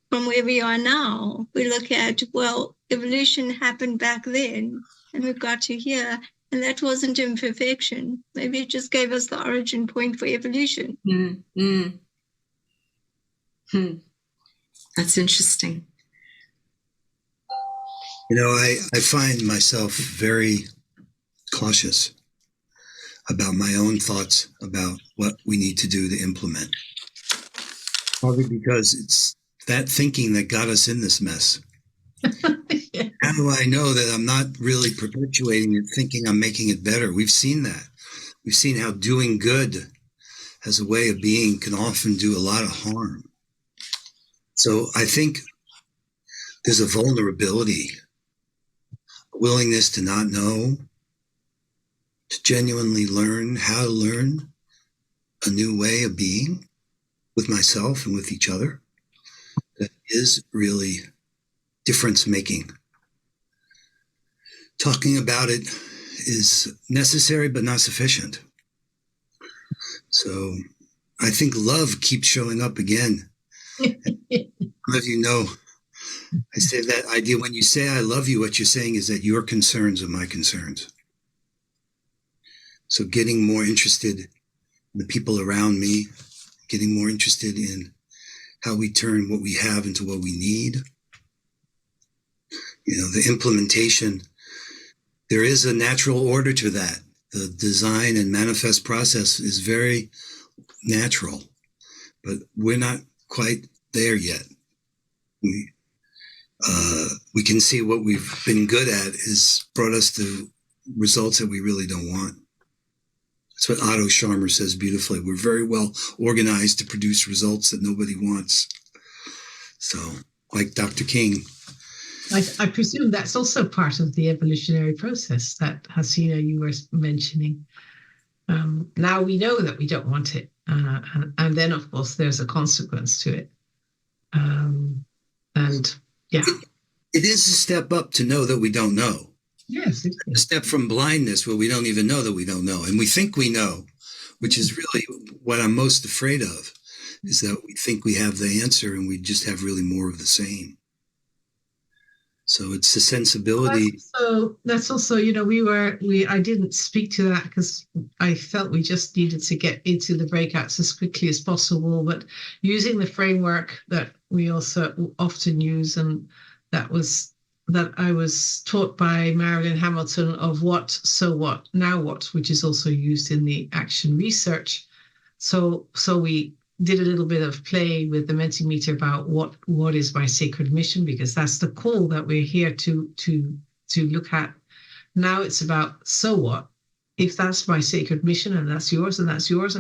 from where we are now, we look at, well, evolution happened back then and we've got to here. And that wasn't imperfection. Maybe it just gave us the origin point for evolution. That's interesting. You know, I find myself very cautious about my own thoughts about what we need to do to implement. Probably because it's that thinking that got us in this mess. How do I know that I'm not really perpetuating it, thinking I'm making it better? We've seen that. We've seen how doing good as a way of being can often do a lot of harm. So I think there's a vulnerability, a willingness to not know, to genuinely learn how to learn a new way of being with myself and with each other that is really difference making. Talking about it is necessary but not sufficient. So I think love keeps showing up again. Some of you know, I say that idea, when you say I love you, what you're saying is that your concerns are my concerns. So getting more interested in the people around me, getting more interested in how we turn what we have into what we need. You know, the implementation, there is a natural order to that. The design and manifest process is very natural, but we're not quite there yet. We can see what we've been good at has brought us to results that we really don't want. That's what Otto Scharmer says beautifully. We're very well organized to produce results that nobody wants. So, like Dr. King. I presume that's also part of the evolutionary process that Hasenna, you were mentioning. Now we know that we don't want it. And then, of course, there's a consequence to it. And yeah. It is a step up to know that we don't know. Yes. A step from blindness where we don't even know that we don't know. And we think we know, which is really what I'm most afraid of, is that we think we have the answer and we just have really more of the same. So it's the sensibility. So that's also, you know, I didn't speak to that because I felt we just needed to get into the breakouts as quickly as possible, but using the framework that we also often use, and that I was taught by Marilyn Hamilton of what, so what, now what, which is also used in the action research. So we did a little bit of play with the Mentimeter about what is my sacred mission, because that's the call that we're here to look at. Now it's about, so what? If that's my sacred mission and that's yours and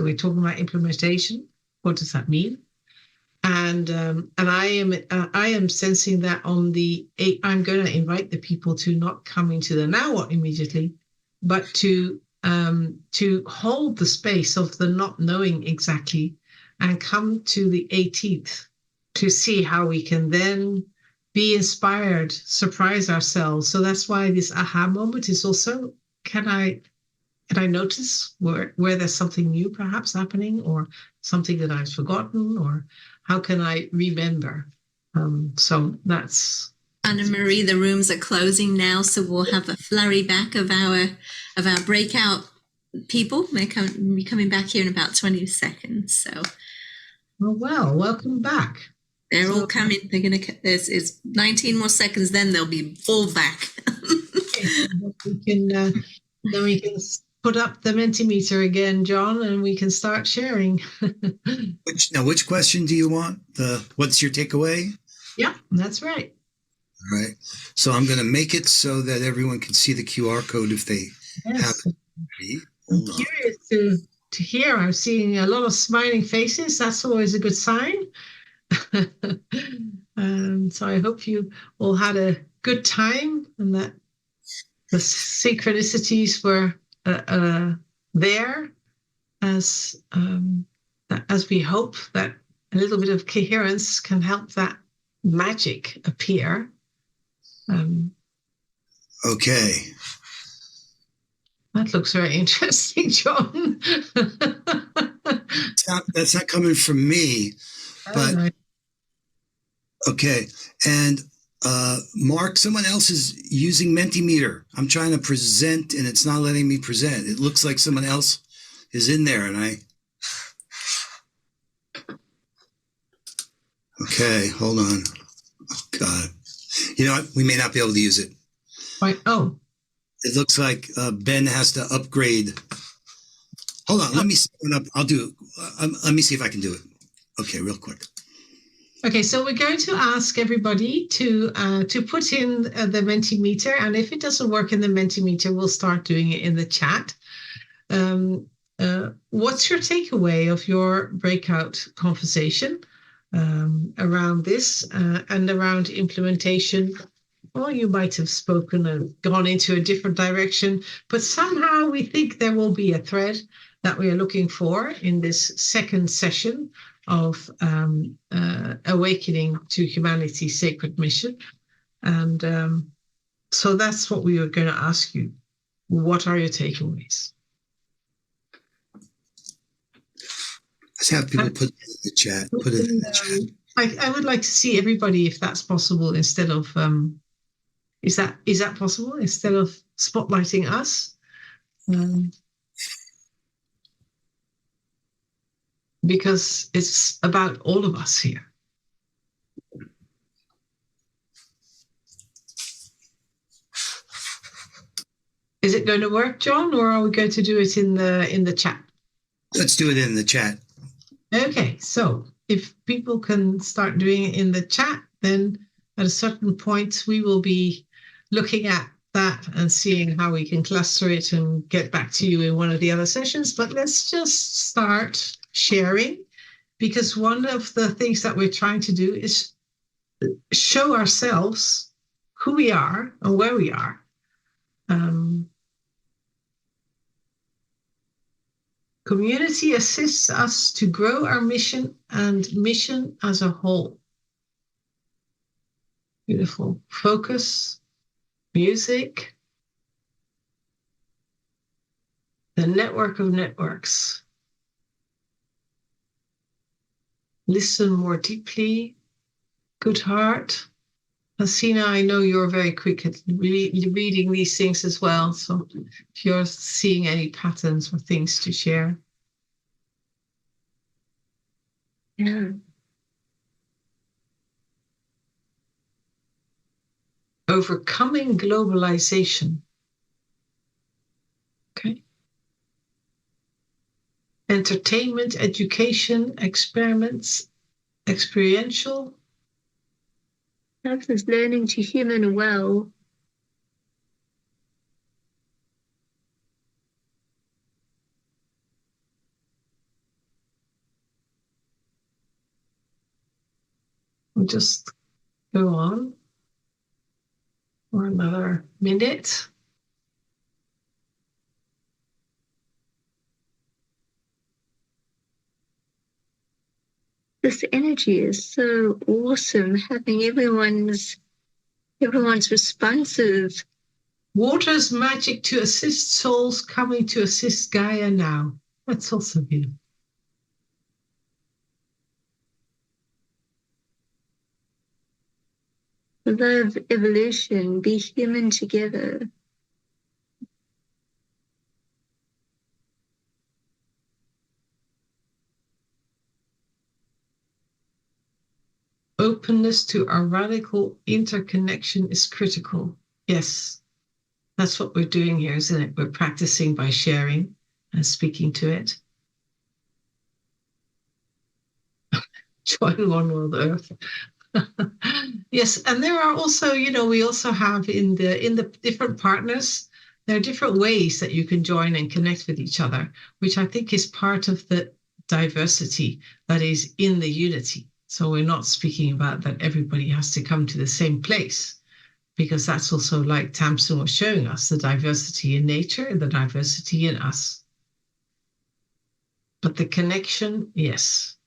we're talking about implementation, what does that mean? And I am sensing that I'm going to invite the people to not come into the now what immediately, but to hold the space of the not knowing exactly, and come to the 18th to see how we can then be inspired, surprise ourselves. So that's why this aha moment is also, can I notice where there's something new perhaps happening, or something that I've forgotten, or how can I remember? So that's Anna-Marie, the rooms are closing now, so we'll have a flurry back of our breakout people. They're coming back here in about 20 seconds. So, well, welcome back. They're all coming. They're going to. There's 19 more seconds. Then they'll be all back. We can put up the Mentimeter again, John, and we can start sharing. Which question do you want? What's your takeaway? Yeah, that's right. All right. So I'm going to make it so that everyone can see the QR code if they have it. I'm curious to hear. I'm seeing a lot of smiling faces. That's always a good sign. So I hope you all had a good time, and that the synchronicities were there as we hope that a little bit of coherence can help that magic appear. Okay. That looks very interesting, John. That's not coming from me, but okay. And Mark, someone else is using Mentimeter. I'm trying to present and it's not letting me present. It looks like someone else is in there, and okay, hold on. Oh, God. You know what? We may not be able to use it. Right. Oh. It looks like Ben has to upgrade. Hold on, let me set one up. I'll do it. Let me see if I can do it. Okay, real quick. Okay, so we're going to ask everybody to put in the Mentimeter, and if it doesn't work in the Mentimeter, we'll start doing it in the chat. What's your takeaway of your breakout conversation around this and around implementation? Well, you might have spoken and gone into a different direction, but somehow we think there will be a thread that we are looking for in this second session of Awakening to Humanity's Sacred Mission. And so that's what we were going to ask you. What are your takeaways? Let's have people put it in the chat. Put it in the chat. I would like to see everybody, if that's possible, instead of is that possible instead of spotlighting us? Because it's about all of us here. Is it going to work, John, or are we going to do it in the chat? Let's do it in the chat. Okay, so if people can start doing it in the chat, then at a certain point we will be looking at that and seeing how we can cluster it and get back to you in one of the other sessions. But let's just start sharing, because one of the things that we're trying to do is show ourselves who we are and where we are. Community assists us to grow our mission and mission as a whole. Beautiful. Focus, music, the network of networks. Listen more deeply, good heart. Hasenna, I know you're very quick at reading these things as well. So if you're seeing any patterns or things to share. Yeah. Overcoming globalization. Okay. Entertainment, education, experiments, experiential. Tamsin's learning to human well. We'll just go on for another minute. This energy is so awesome, having everyone's responsive. Water's magic to assist souls coming to assist Gaia now. That's also beautiful. Love evolution, be human together. Openness to our radical interconnection is critical. Yes, that's what we're doing here, isn't it? We're practicing by sharing and speaking to it. Join one world Earth. Yes, and there are also, we also have in the different partners, there are different ways that you can join and connect with each other, which I think is part of the diversity that is in the unity. So we're not speaking about that everybody has to come to the same place, because that's also, like Tamsin was showing us, the diversity in nature and the diversity in us. But the connection, yes.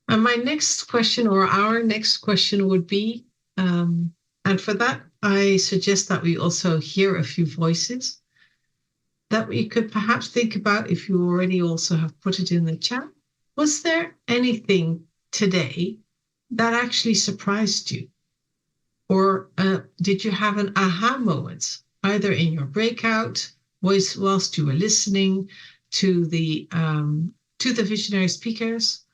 And my next question, or our next question, would be, and for that, I suggest that we also hear a few voices that we could perhaps think about, if you already also have put it in the chat. Was there anything today that actually surprised you? Or did you have an aha moment, either in your breakout, whilst you were listening to the visionary speakers,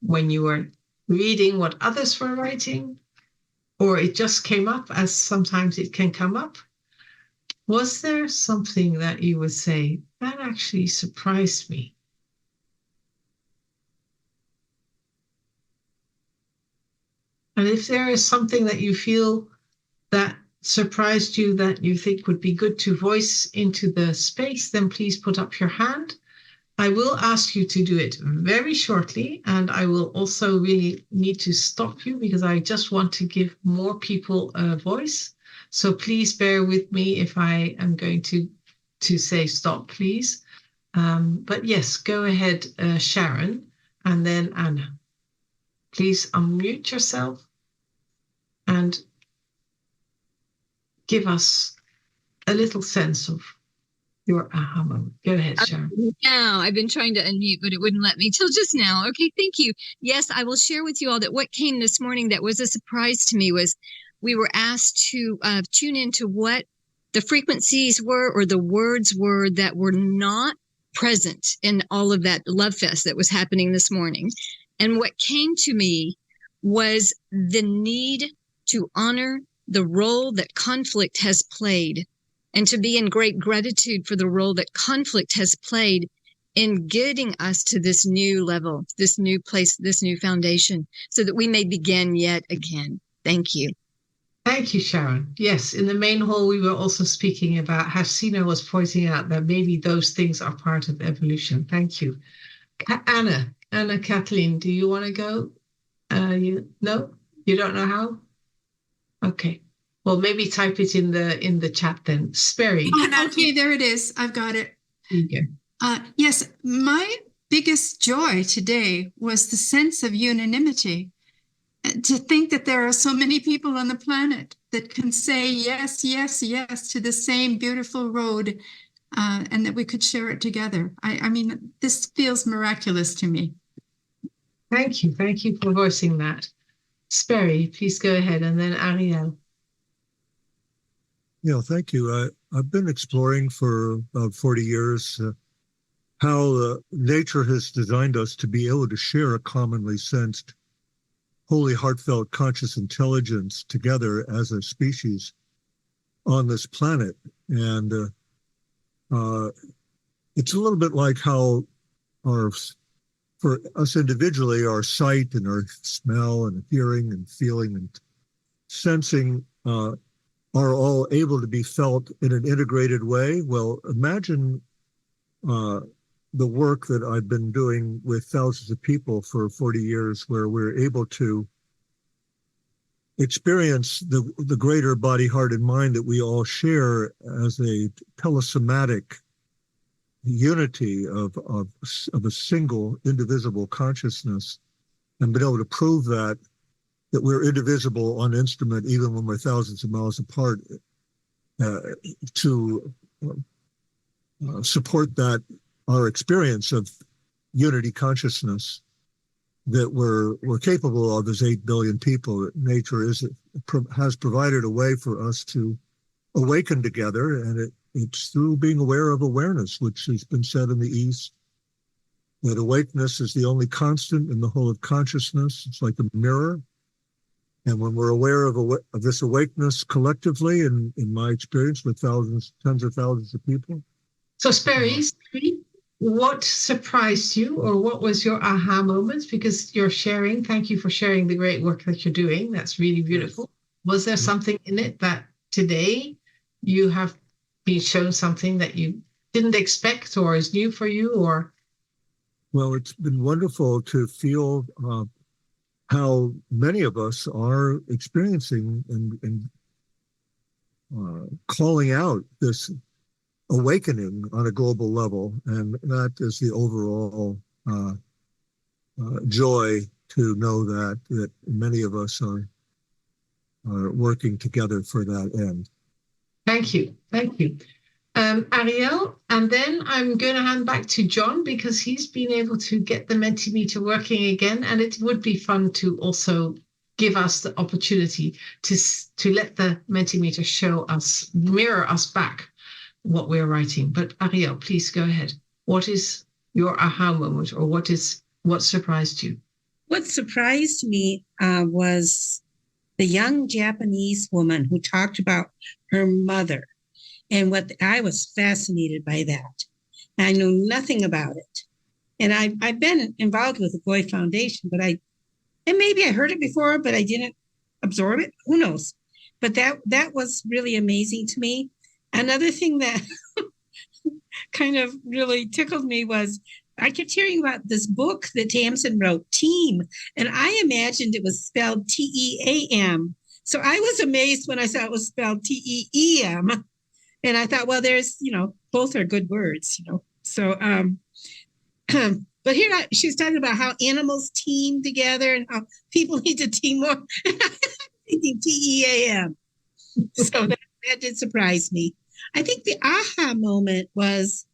when you were reading what others were writing, or it just came up, as sometimes it can come up? Was there something that you would say, that actually surprised me? And if there is something that you feel that surprised you that you think would be good to voice into the space, then please put up your hand. I will ask you to do it very shortly, and I will also really need to stop you because I just want to give more people a voice. So please bear with me if I am going to say stop, please. But yes, go ahead, Sharon, and then Anna. Please unmute yourself and give us a little sense of your aha moment. Go ahead, Sharon. Now, I've been trying to unmute, but it wouldn't let me till just now. Okay, thank you. Yes, I will share with you all that what came this morning that was a surprise to me was we were asked to tune into what the frequencies were or the words were that were not present in all of that love fest that was happening this morning. And what came to me was the need to honor the role that conflict has played and to be in great gratitude for the role that conflict has played in getting us to this new level, this new place, this new foundation, so that we may begin yet again. Thank you. Thank you, Sharon. Yes, in the main hall, we were also speaking about, Hasenna was pointing out that maybe those things are part of evolution. Thank you. Anna Kathleen, do you want to go? No? You don't know how? Okay. Well, maybe type it in the chat then. Sperry. Okay, there it is. I've got it. Okay. Yes, my biggest joy today was the sense of unanimity. To think that there are so many people on the planet that can say yes, yes, yes to the same beautiful road, and that we could share it together. I mean, this feels miraculous to me. Thank you. Thank you for voicing that. Sperry, please go ahead, and then Ariel. Yeah, thank you. I've been exploring for about 40 years how nature has designed us to be able to share a commonly sensed, wholly heartfelt, conscious intelligence together as a species on this planet. And it's a little bit like how for us individually, our sight and our smell and hearing and feeling and sensing are all able to be felt in an integrated way. Well, imagine the work that I've been doing with thousands of people for 40 years, where we're able to experience the greater body, heart, and mind that we all share as a telesomatic unity of a single indivisible consciousness, and been able to prove that we're indivisible on instrument even when we're thousands of miles apart, to support that our experience of unity consciousness that we're capable of as 8 billion people. Nature has provided a way for us to awaken together, and it's through being aware of awareness, which has been said in the East, that awakeness is the only constant in the whole of consciousness. It's like a mirror. And when we're aware of this awakeness collectively, in my experience with thousands, tens of thousands of people. So Sperry, what surprised you, or what was your aha moments? Because you're sharing, thank you for sharing the great work that you're doing. That's really beautiful. Was there something in it that today you have been shown something that you didn't expect or is new for you? Or well, it's been wonderful to feel how many of us are experiencing and calling out this awakening on a global level, and that is the overall joy to know that many of us are working together for that end. Thank you. Ariel, and then I'm going to hand back to John, because he's been able to get the Mentimeter working again, and it would be fun to also give us the opportunity to let the Mentimeter mirror us back what we're writing. But Ariel, please go ahead. What is your aha moment, or what surprised you? What surprised me was the young Japanese woman who talked about her mother, and what I was fascinated by that. I knew nothing about it. And I've been involved with the Boy Foundation, but maybe I heard it before, but I didn't absorb it. Who knows? But that was really amazing to me. Another thing that kind of really tickled me was I kept hearing about this book that Tamsin wrote, Team, and I imagined it was spelled T-E-A-M. So I was amazed when I saw it was spelled T-E-E-M. And I thought, well, there's, both are good words, So, but here she's talking about how animals team together and how people need to team more. Thinking T-E-A-M. So that did surprise me. I think the aha moment was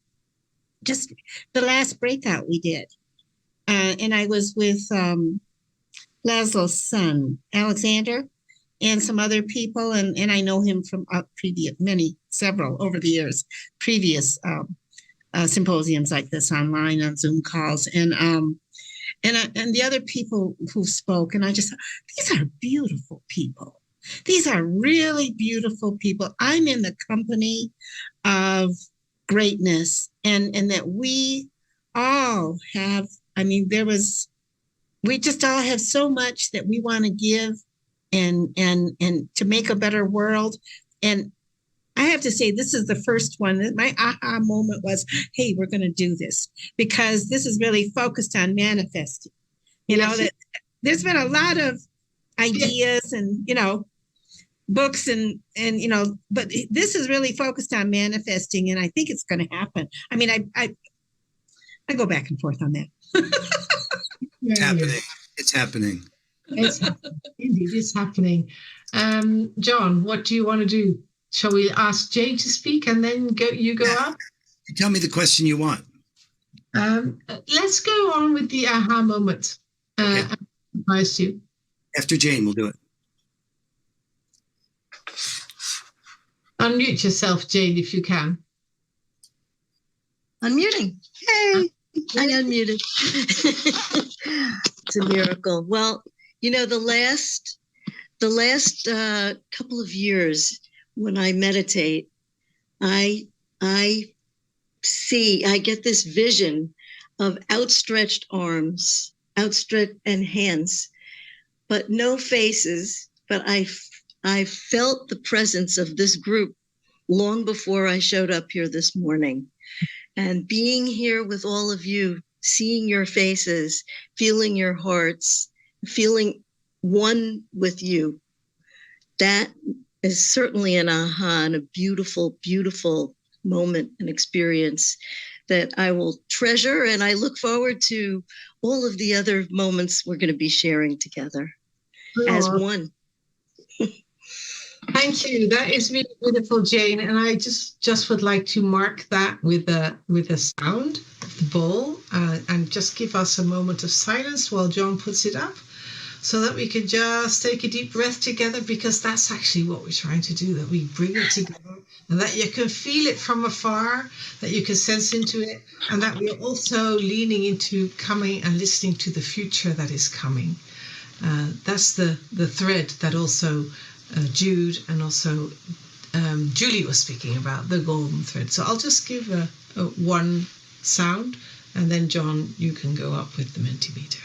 just the last breakout we did. And I was with Laszlo's son, Alessandro, and some other people. And I know him from several over the years, previous symposiums like this online on Zoom calls. And the other people who spoke, and I just thought, these are beautiful people. These are really beautiful people. I'm in the company of greatness, and that we all have, we just all have so much that we want to give and to make a better world. And I have to say, this is the first one. My aha moment was, hey, we're going to do this, because this is really focused on manifesting. That there's been a lot of ideas and, books and but this is really focused on manifesting, and I think it's going to happen. I go back and forth on that. It's happening. It's happening. Indeed, it's happening. John, what do you want to do? Shall we ask Jane to speak and then you go up? Tell me the question you want. Let's go on with the aha moment. Okay. After Jane, we'll do it. Unmute yourself, Jane, if you can. Unmuting. Hey, I unmuted. It's a miracle. Well, the last couple of years when I meditate, I get this vision of outstretched arms, outstretched and hands, but no faces. But I felt the presence of this group long before I showed up here this morning. And being here with all of you, seeing your faces, feeling your hearts, feeling one with you, that is certainly an aha and a beautiful, beautiful moment and experience that I will treasure. And I look forward to all of the other moments we're going to be sharing together as one. Thank you. That is really beautiful, Jane. And I just would like to mark that with a sound of the bowl and just give us a moment of silence while John puts it up, so that we can just take a deep breath together, because that's actually what we're trying to do, that we bring it together and that you can feel it from afar, that you can sense into it, and that we're also leaning into coming and listening to the future that is coming. That's the thread that also Jude and also Julie was speaking about, the golden thread. So I'll just give a one sound, and then John, you can go up with the Mentimeter.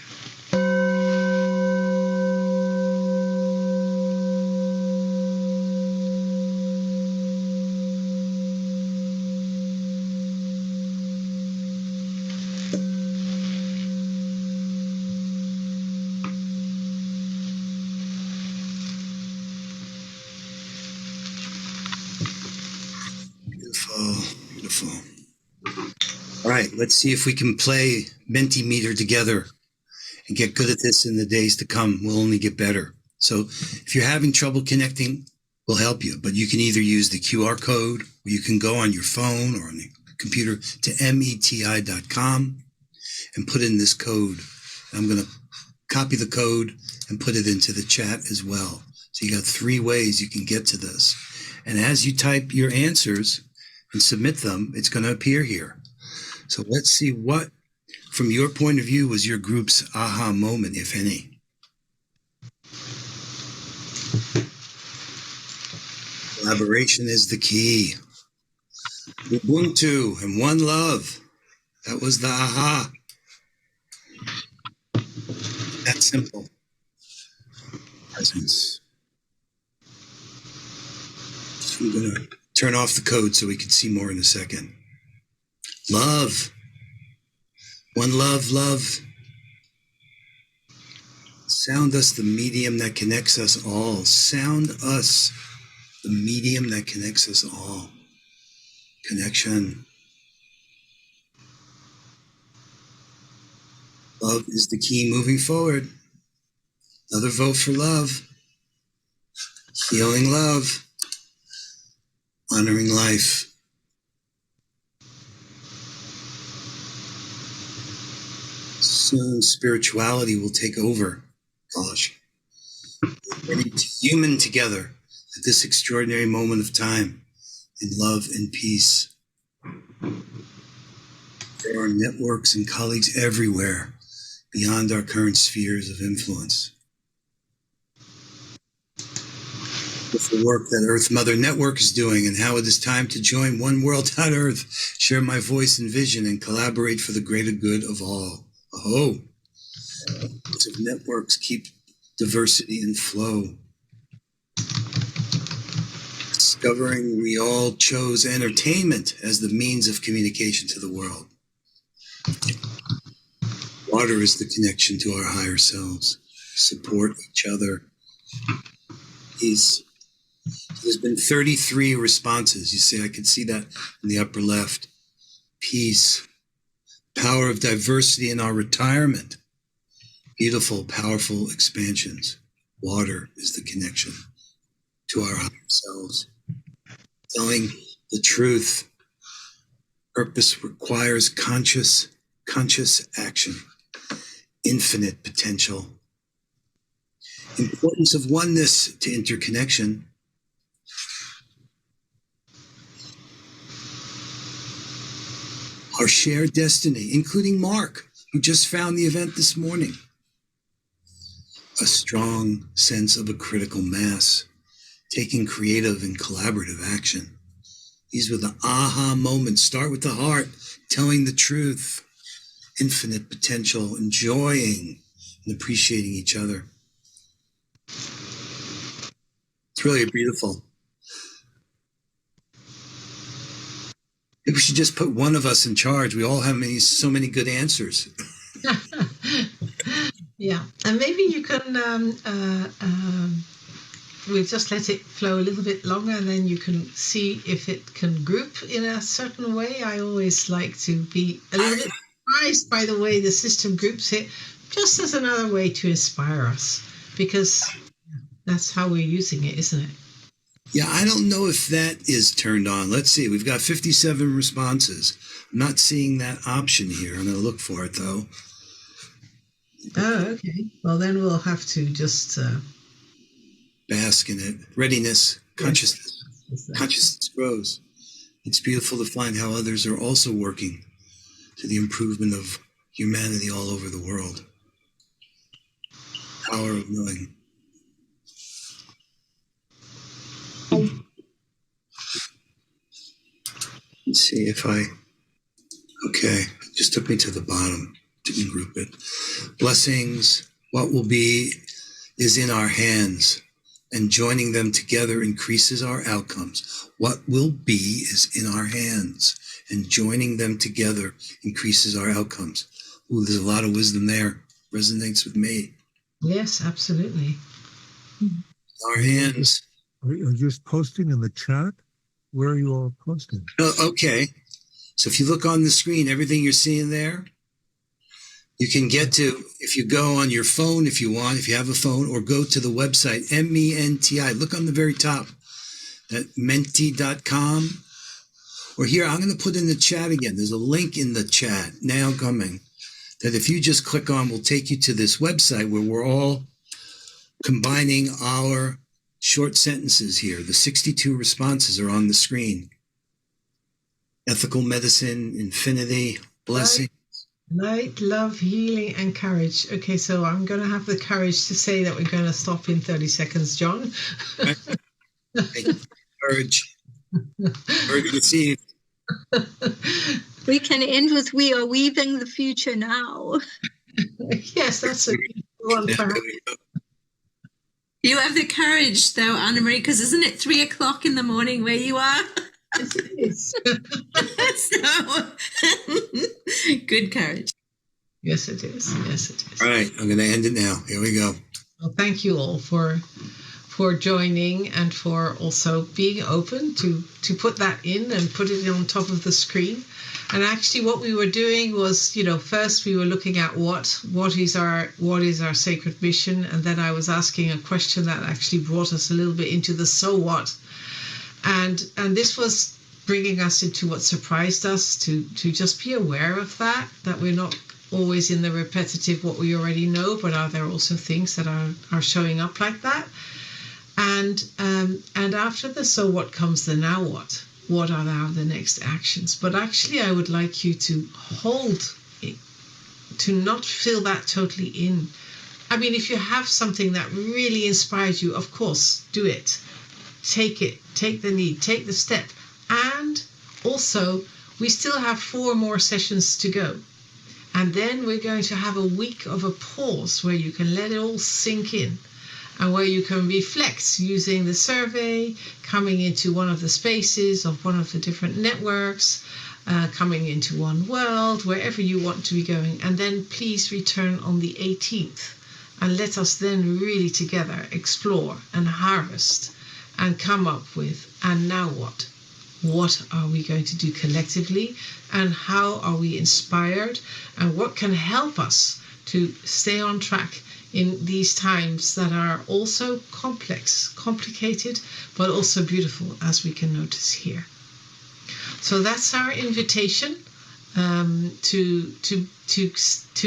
Beautiful. All right, let's see if we can play Mentimeter together and get good at this in the days to come. We'll only get better. So if you're having trouble connecting, we'll help you. But you can either use the QR code, or you can go on your phone or on the computer to meti.com and put in this code. I'm going to copy the code and put it into the chat as well. So you got 3 ways you can get to this. And as you type your answers and submit them, it's going to appear here. So let's see what from your point of view, was your group's aha moment, if any? Collaboration is the key. Ubuntu and one love. That was the aha. That simple. Presence. I'm going to turn off the code so we can see more in a second. Love. One love, love. Sound us the medium that connects us all. Sound us the medium that connects us all. Connection. Love is the key moving forward. Another vote for love. Healing love. Honoring life. Soon spirituality will take over. Gosh. Ready to human together at this extraordinary moment of time in love and peace. There are networks and colleagues everywhere beyond our current spheres of influence. With the work that Earth Mother Network is doing and how it is time to join One World on Earth, share my voice and vision, and collaborate for the greater good of all. Oh, of networks keep diversity and flow. Discovering we all chose entertainment as the means of communication to the world. Water is the connection to our higher selves. Support each other. Peace. There's been 33 responses. You see, I can see that in the upper left. Peace. Power of diversity in our retirement. Beautiful, powerful expansions. Water is the connection to our higher selves. Telling the truth. Purpose requires conscious action. Infinite potential. Importance of oneness to interconnection. Our shared destiny, including Mark, who just found the event this morning. A strong sense of a critical mass, taking creative and collaborative action. These were the aha moments. Start with the heart, telling the truth. Infinite potential, enjoying and appreciating each other. It's really beautiful. Maybe we should just put one of us in charge. We all have so many good answers. Yeah, and maybe you can, we'll just let it flow a little bit longer and then you can see if it can group in a certain way. I always like to be a little bit surprised by the way the system groups it, just as another way to inspire us, because that's how we're using it, isn't it? Yeah, I don't know if that is turned on. Let's see. We've got 57 responses. I'm not seeing that option here. I'm going to look for it, though. Oh, okay. Well, then we'll have to just... bask in it. Readiness, consciousness. Yes. Consciousness grows. It's beautiful to find how others are also working to the improvement of humanity all over the world. Power of knowing. Let's see if okay, it just took me to the bottom, didn't group it. Blessings, what will be is in our hands, and joining them together increases our outcomes. What will be is in our hands, and joining them together increases our outcomes. Ooh, there's a lot of wisdom there, resonates with me. Yes, absolutely. Our hands. Are you just posting in the chat? Where are you all posting? Okay. So if you look on the screen, everything you're seeing there, you can get to, if you go on your phone, if you want, if you have a phone, or go to the website, MENTI. Look on the very top, that menti.com. Or here, I'm going to put in the chat again. There's a link in the chat now coming that if you just click on, will take you to this website where we're all combining our short sentences here. The 62 responses are on the screen. Ethical medicine, infinity, blessing. Light, love, healing, and courage. Okay, so I'm going to have the courage to say that we're going to stop in 30 seconds, John. Courage. Courage to see. We can end with "We are weaving the future now." Yes, that's a good one. You have the courage, though, Anna Marie, because isn't it 3 o'clock in the morning where you are? Yes, it is. So, good courage. Yes, it is. Yes, it is. All right, I'm going to end it now. Here we go. Well, thank you all for joining and for also being open to put that in and put it on top of the screen. And actually what we were doing was, first we were looking at what is our sacred mission, and then I was asking a question that actually brought us a little bit into the so what. And this was bringing us into what surprised us, to just be aware of that we're not always in the repetitive what we already know, but are there also things that are showing up like that? And after the so what comes the now what? What are now the next actions? But actually, I would like you to hold it, to not fill that totally in. I mean, if you have something that really inspires you, of course, do it. Take it, take the lead, take the step. And also, we still have 4 more sessions to go. And then we're going to have a week of a pause where you can let it all sink in, and where you can reflect using the survey, coming into one of the spaces of one of the different networks, coming into one world, wherever you want to be going. And then please return on the 18th and let us then really together explore and harvest and come up with, and now what? What are we going to do collectively, and how are we inspired, and what can help us to stay on track in these times that are also complex, complicated, but also beautiful, as we can notice here. So that's our invitation to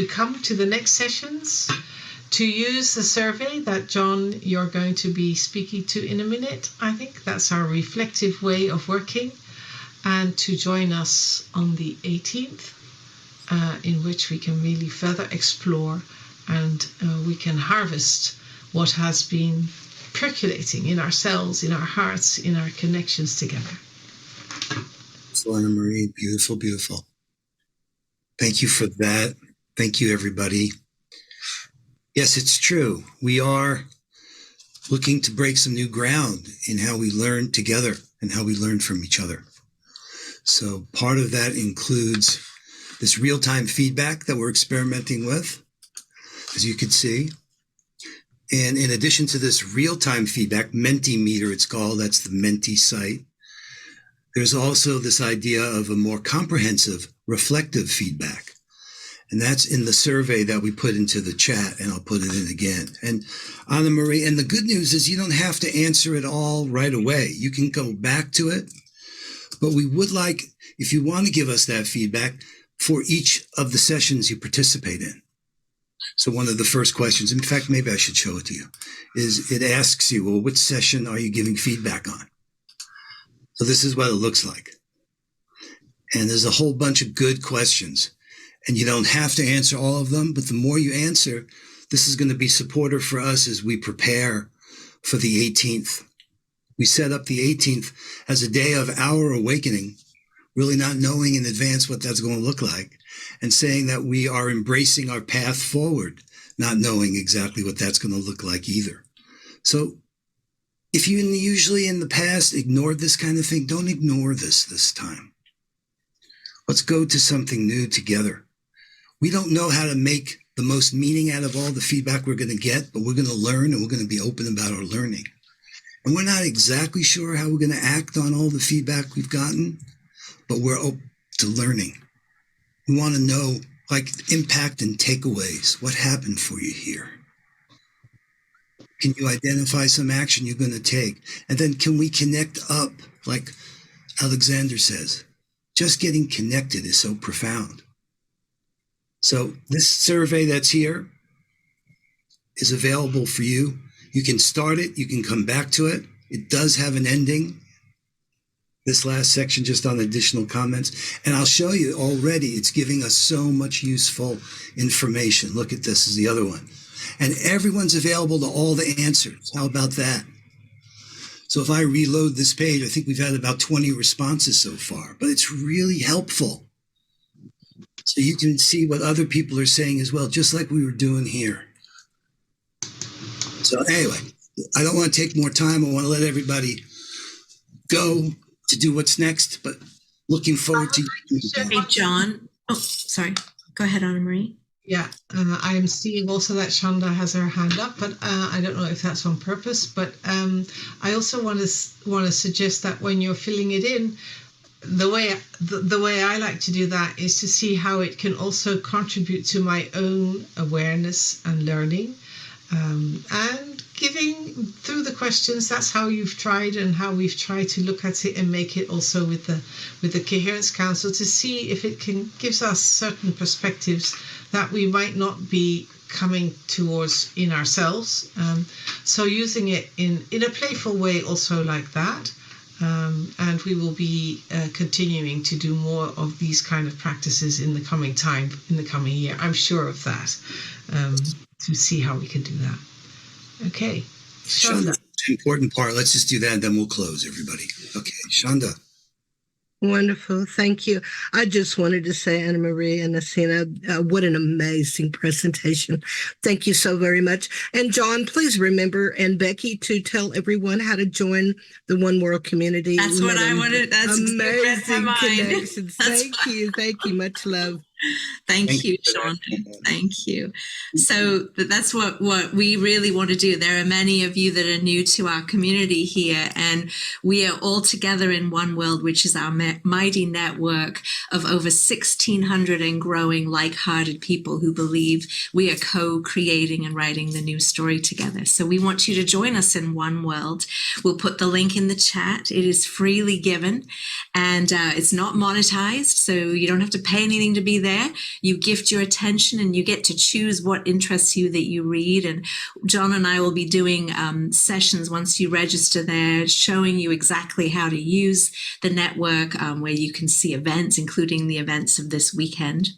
come to the next sessions, to use the survey that John, you're going to be speaking to in a minute. I think that's our reflective way of working, and to join us on the 18th, in which we can really further explore and we can harvest what has been percolating in ourselves, in our hearts, in our connections together. So, Anna Marie, beautiful, beautiful. Thank you for that. Thank you, everybody. Yes, it's true. We are looking to break some new ground in how we learn together and how we learn from each other. So part of that includes this real-time feedback that we're experimenting with, as you can see. And in addition to this real-time feedback, Mentimeter it's called, that's the Menti site, there's also this idea of a more comprehensive reflective feedback. And that's in the survey that we put into the chat, and I'll put it in again. And Anna Marie, and the good news is you don't have to answer it all right away. You can go back to it, but we would like, if you want to give us that feedback for each of the sessions you participate in. So one of the first questions, in fact, maybe I should show it to you, is it asks you, well, which session are you giving feedback on? So this is what it looks like. And there's a whole bunch of good questions. And you don't have to answer all of them, but the more you answer, this is going to be supportive for us as we prepare for the 18th. We set up the 18th as a day of our awakening, really not knowing in advance what that's going to look like, and saying that we are embracing our path forward, not knowing exactly what that's going to look like either. So if you usually in the past ignored this kind of thing, don't ignore this time. Let's go to something new together. We don't know how to make the most meaning out of all the feedback we're going to get, but we're going to learn, and we're going to be open about our learning. And we're not exactly sure how we're going to act on all the feedback we've gotten, but we're open to learning. We want to know, like, impact and takeaways. What happened for you here? Can you identify some action you're going to take? And then can we connect up, like Alexander says? Just getting connected is so profound. So this survey that's here is available for you. You can start it. You can come back to it. It does have an ending. this last section just on additional comments. And I'll show you already, it's giving us so much useful information. Look at this is the other one. And everyone's available to all the answers. How about that? So if I reload this page, I think we've had about 20 responses so far, but it's really helpful. So you can see what other people are saying as well, just like we were doing here. So anyway, I don't want to take more time. I want to let everybody go to do what's next, but looking forward to you. Hey, John. Oh, sorry. Go ahead, Anna Marie. Yeah, I am seeing also that Shonda has her hand up, but I don't know if that's on purpose. But I also want to suggest that when you're filling it in, the way I like to do that is to see how it can also contribute to my own awareness and learning, and giving through the questions. That's how you've tried and how we've tried to look at it and make it also with the Coherence Council to see if it can gives us certain perspectives that we might not be coming towards in ourselves. So using it in a playful way also like that. And we will be continuing to do more of these kind of practices in the coming time, in the coming year. I'm sure of that, to see how we can do that. Okay. Shonda. Important part. Let's just do that and then we'll close, everybody. Okay, Shonda. Wonderful. Thank you. I just wanted to say, Anna Marie and Hasenna, what an amazing presentation. Thank you so very much. And John, please remember, and Becky, to tell everyone how to join the One World community. That's what I wanted. That's amazing connections. Thank you. Thank you. Much love. Thank you, Sean. Thank you. So that's what we really want to do. There are many of you that are new to our community here, and we are all together in One World, which is our mighty network of over 1,600 and growing like-hearted people who believe we are co-creating and writing the new story together. So we want you to join us in One World. We'll put the link in the chat. It is freely given, and it's not monetized, so you don't have to pay anything to be there. You gift your attention and you get to choose what interests you that you read. And John and I will be doing sessions once you register there, showing you exactly how to use the network, where you can see events, including the events of this weekend.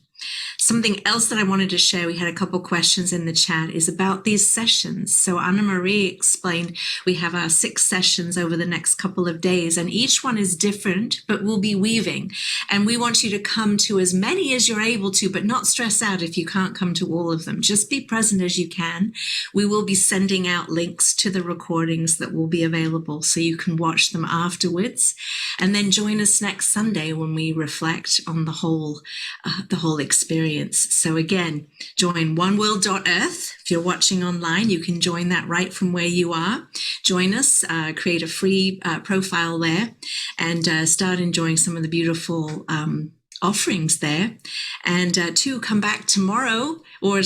Something else that I wanted to share, we had a couple questions in the chat, is about these sessions. So Anna Marie explained we have our 6 sessions over the next couple of days, and each one is different, but we'll be weaving. And we want you to come to as many as you're able to, but not stress out if you can't come to all of them. Just be present as you can. We will be sending out links to the recordings that will be available so you can watch them afterwards. And then join us next Sunday when we reflect on the whole experience. So again, join oneworld.earth. If you're watching online, you can join that right from where you are. Join us, create a free profile there, and start enjoying some of the beautiful offerings there. And to come back tomorrow, or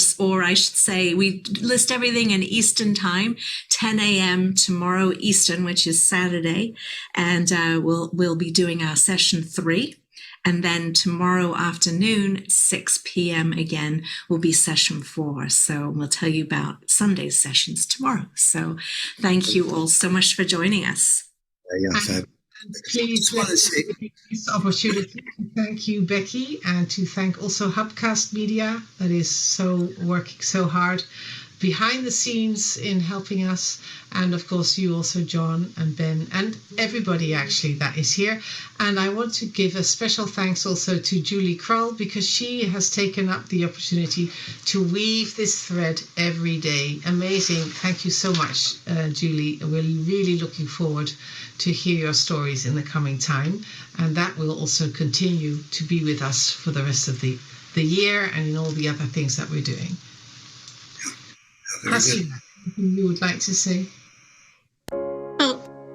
I should say, we list everything in Eastern time, 10 a.m. tomorrow Eastern, which is Saturday, and we'll be doing our session 3. And then tomorrow afternoon, 6 p.m. again, will be session 4. So we'll tell you about Sunday's sessions tomorrow. So thank you all so much for joining us. Please let us take this opportunity to thank you, Becky, and to thank also Hubcast Media that is working so hard behind the scenes in helping us, and of course you also, John and Ben, and everybody actually that is here. And I want to give a special thanks also to Julie Krull, because she has taken up the opportunity to weave this thread every day. Amazing. Thank you so much, Julie. We're really looking forward to hear your stories in the coming time, and that will also continue to be with us for the rest of the year and in all the other things that we're doing. Hasenna, anything you would like to say?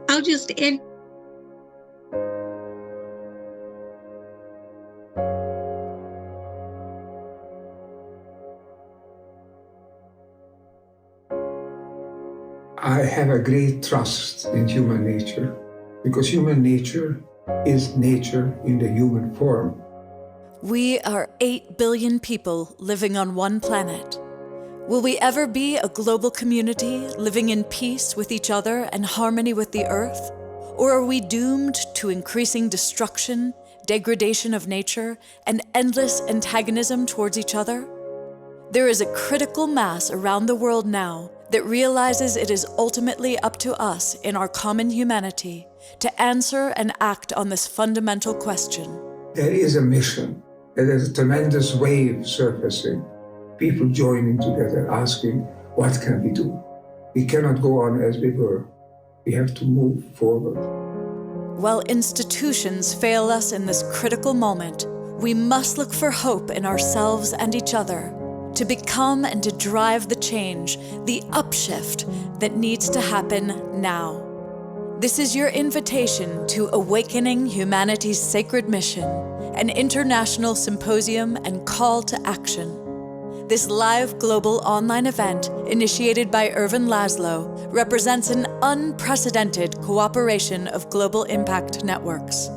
I'll just end. I have a great trust in human nature, because human nature is nature in the human form. We are 8 billion people living on one planet. Will we ever be a global community living in peace with each other and harmony with the earth? Or are we doomed to increasing destruction, degradation of nature, and endless antagonism towards each other? There is a critical mass around the world now that realizes it is ultimately up to us in our common humanity to answer and act on this fundamental question. There is a mission. There is a tremendous wave surfacing. People joining together, asking, what can we do? We cannot go on as we were. We have to move forward. While institutions fail us in this critical moment, we must look for hope in ourselves and each other to become and to drive the change, the upshift that needs to happen now. This is your invitation to Awakening Humanity's Sacred Mission, an international symposium and call to action. This live global online event, initiated by Irvin Laszlo, represents an unprecedented cooperation of global impact networks.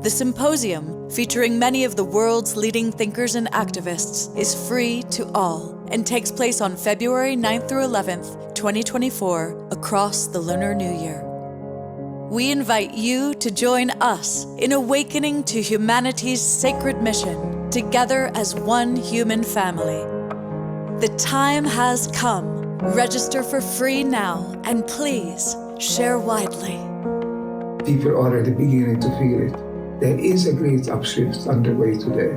The symposium, featuring many of the world's leading thinkers and activists, is free to all and takes place on February 9th through 11th, 2024, across the Lunar New Year. We invite you to join us in awakening to humanity's sacred mission, together as one human family. The time has come. Register for free now, and please share widely. People are already beginning to feel it. There is a great upshift underway today.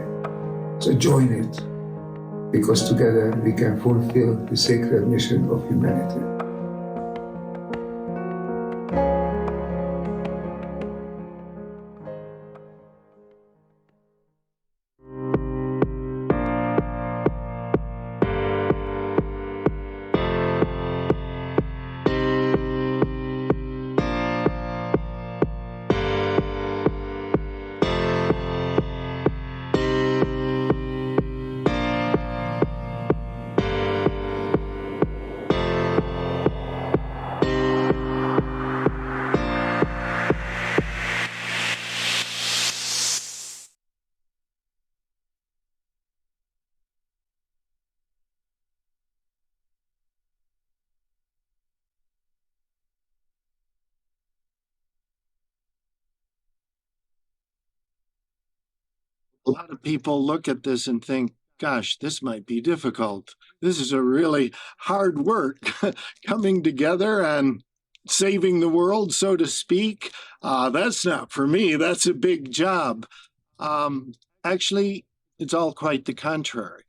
So join it, because together we can fulfill the sacred mission of humanity. A lot of people look at this and think, gosh, this might be difficult. This is a really hard work coming together and saving the world, so to speak. That's not for me. That's a big job. Actually, it's all quite the contrary,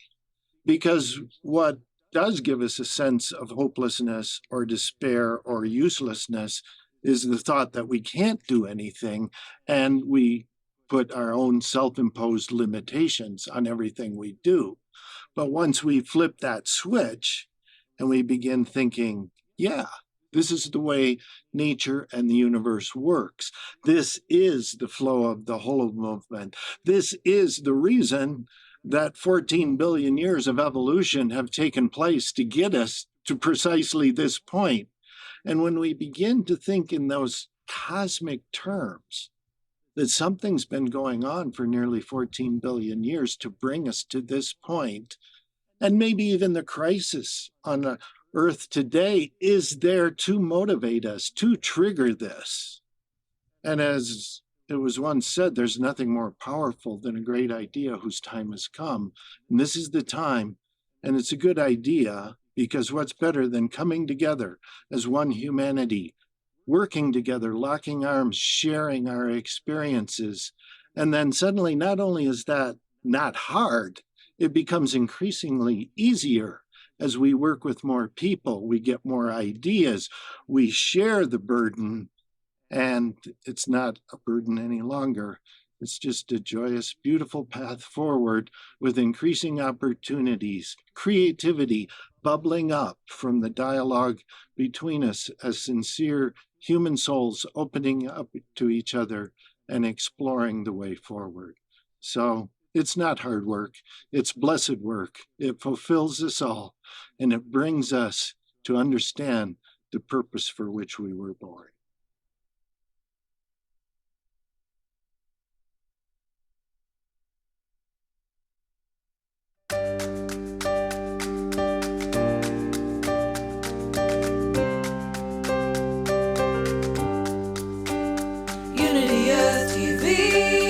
because what does give us a sense of hopelessness or despair or uselessness is the thought that we can't do anything, and we put our own self-imposed limitations on everything we do. But once we flip that switch and we begin thinking, yeah, this is the way nature and the universe works. This is the flow of the whole movement. This is the reason that 14 billion years of evolution have taken place to get us to precisely this point. And when we begin to think in those cosmic terms, that something's been going on for nearly 14 billion years to bring us to this point, and maybe even the crisis on Earth today is there to motivate us, to trigger this. And as it was once said, there's nothing more powerful than a great idea whose time has come. And this is the time, and it's a good idea, because what's better than coming together as one humanity, working together, locking arms, sharing our experiences. And then suddenly, not only is that not hard, it becomes increasingly easier as we work with more people, we get more ideas, we share the burden, and it's not a burden any longer. It's just a joyous, beautiful path forward with increasing opportunities, creativity bubbling up from the dialogue between us as sincere human souls opening up to each other and exploring the way forward. So it's not hard work, it's blessed work. It fulfills us all, and it brings us to understand the purpose for which we were born. Uvegi.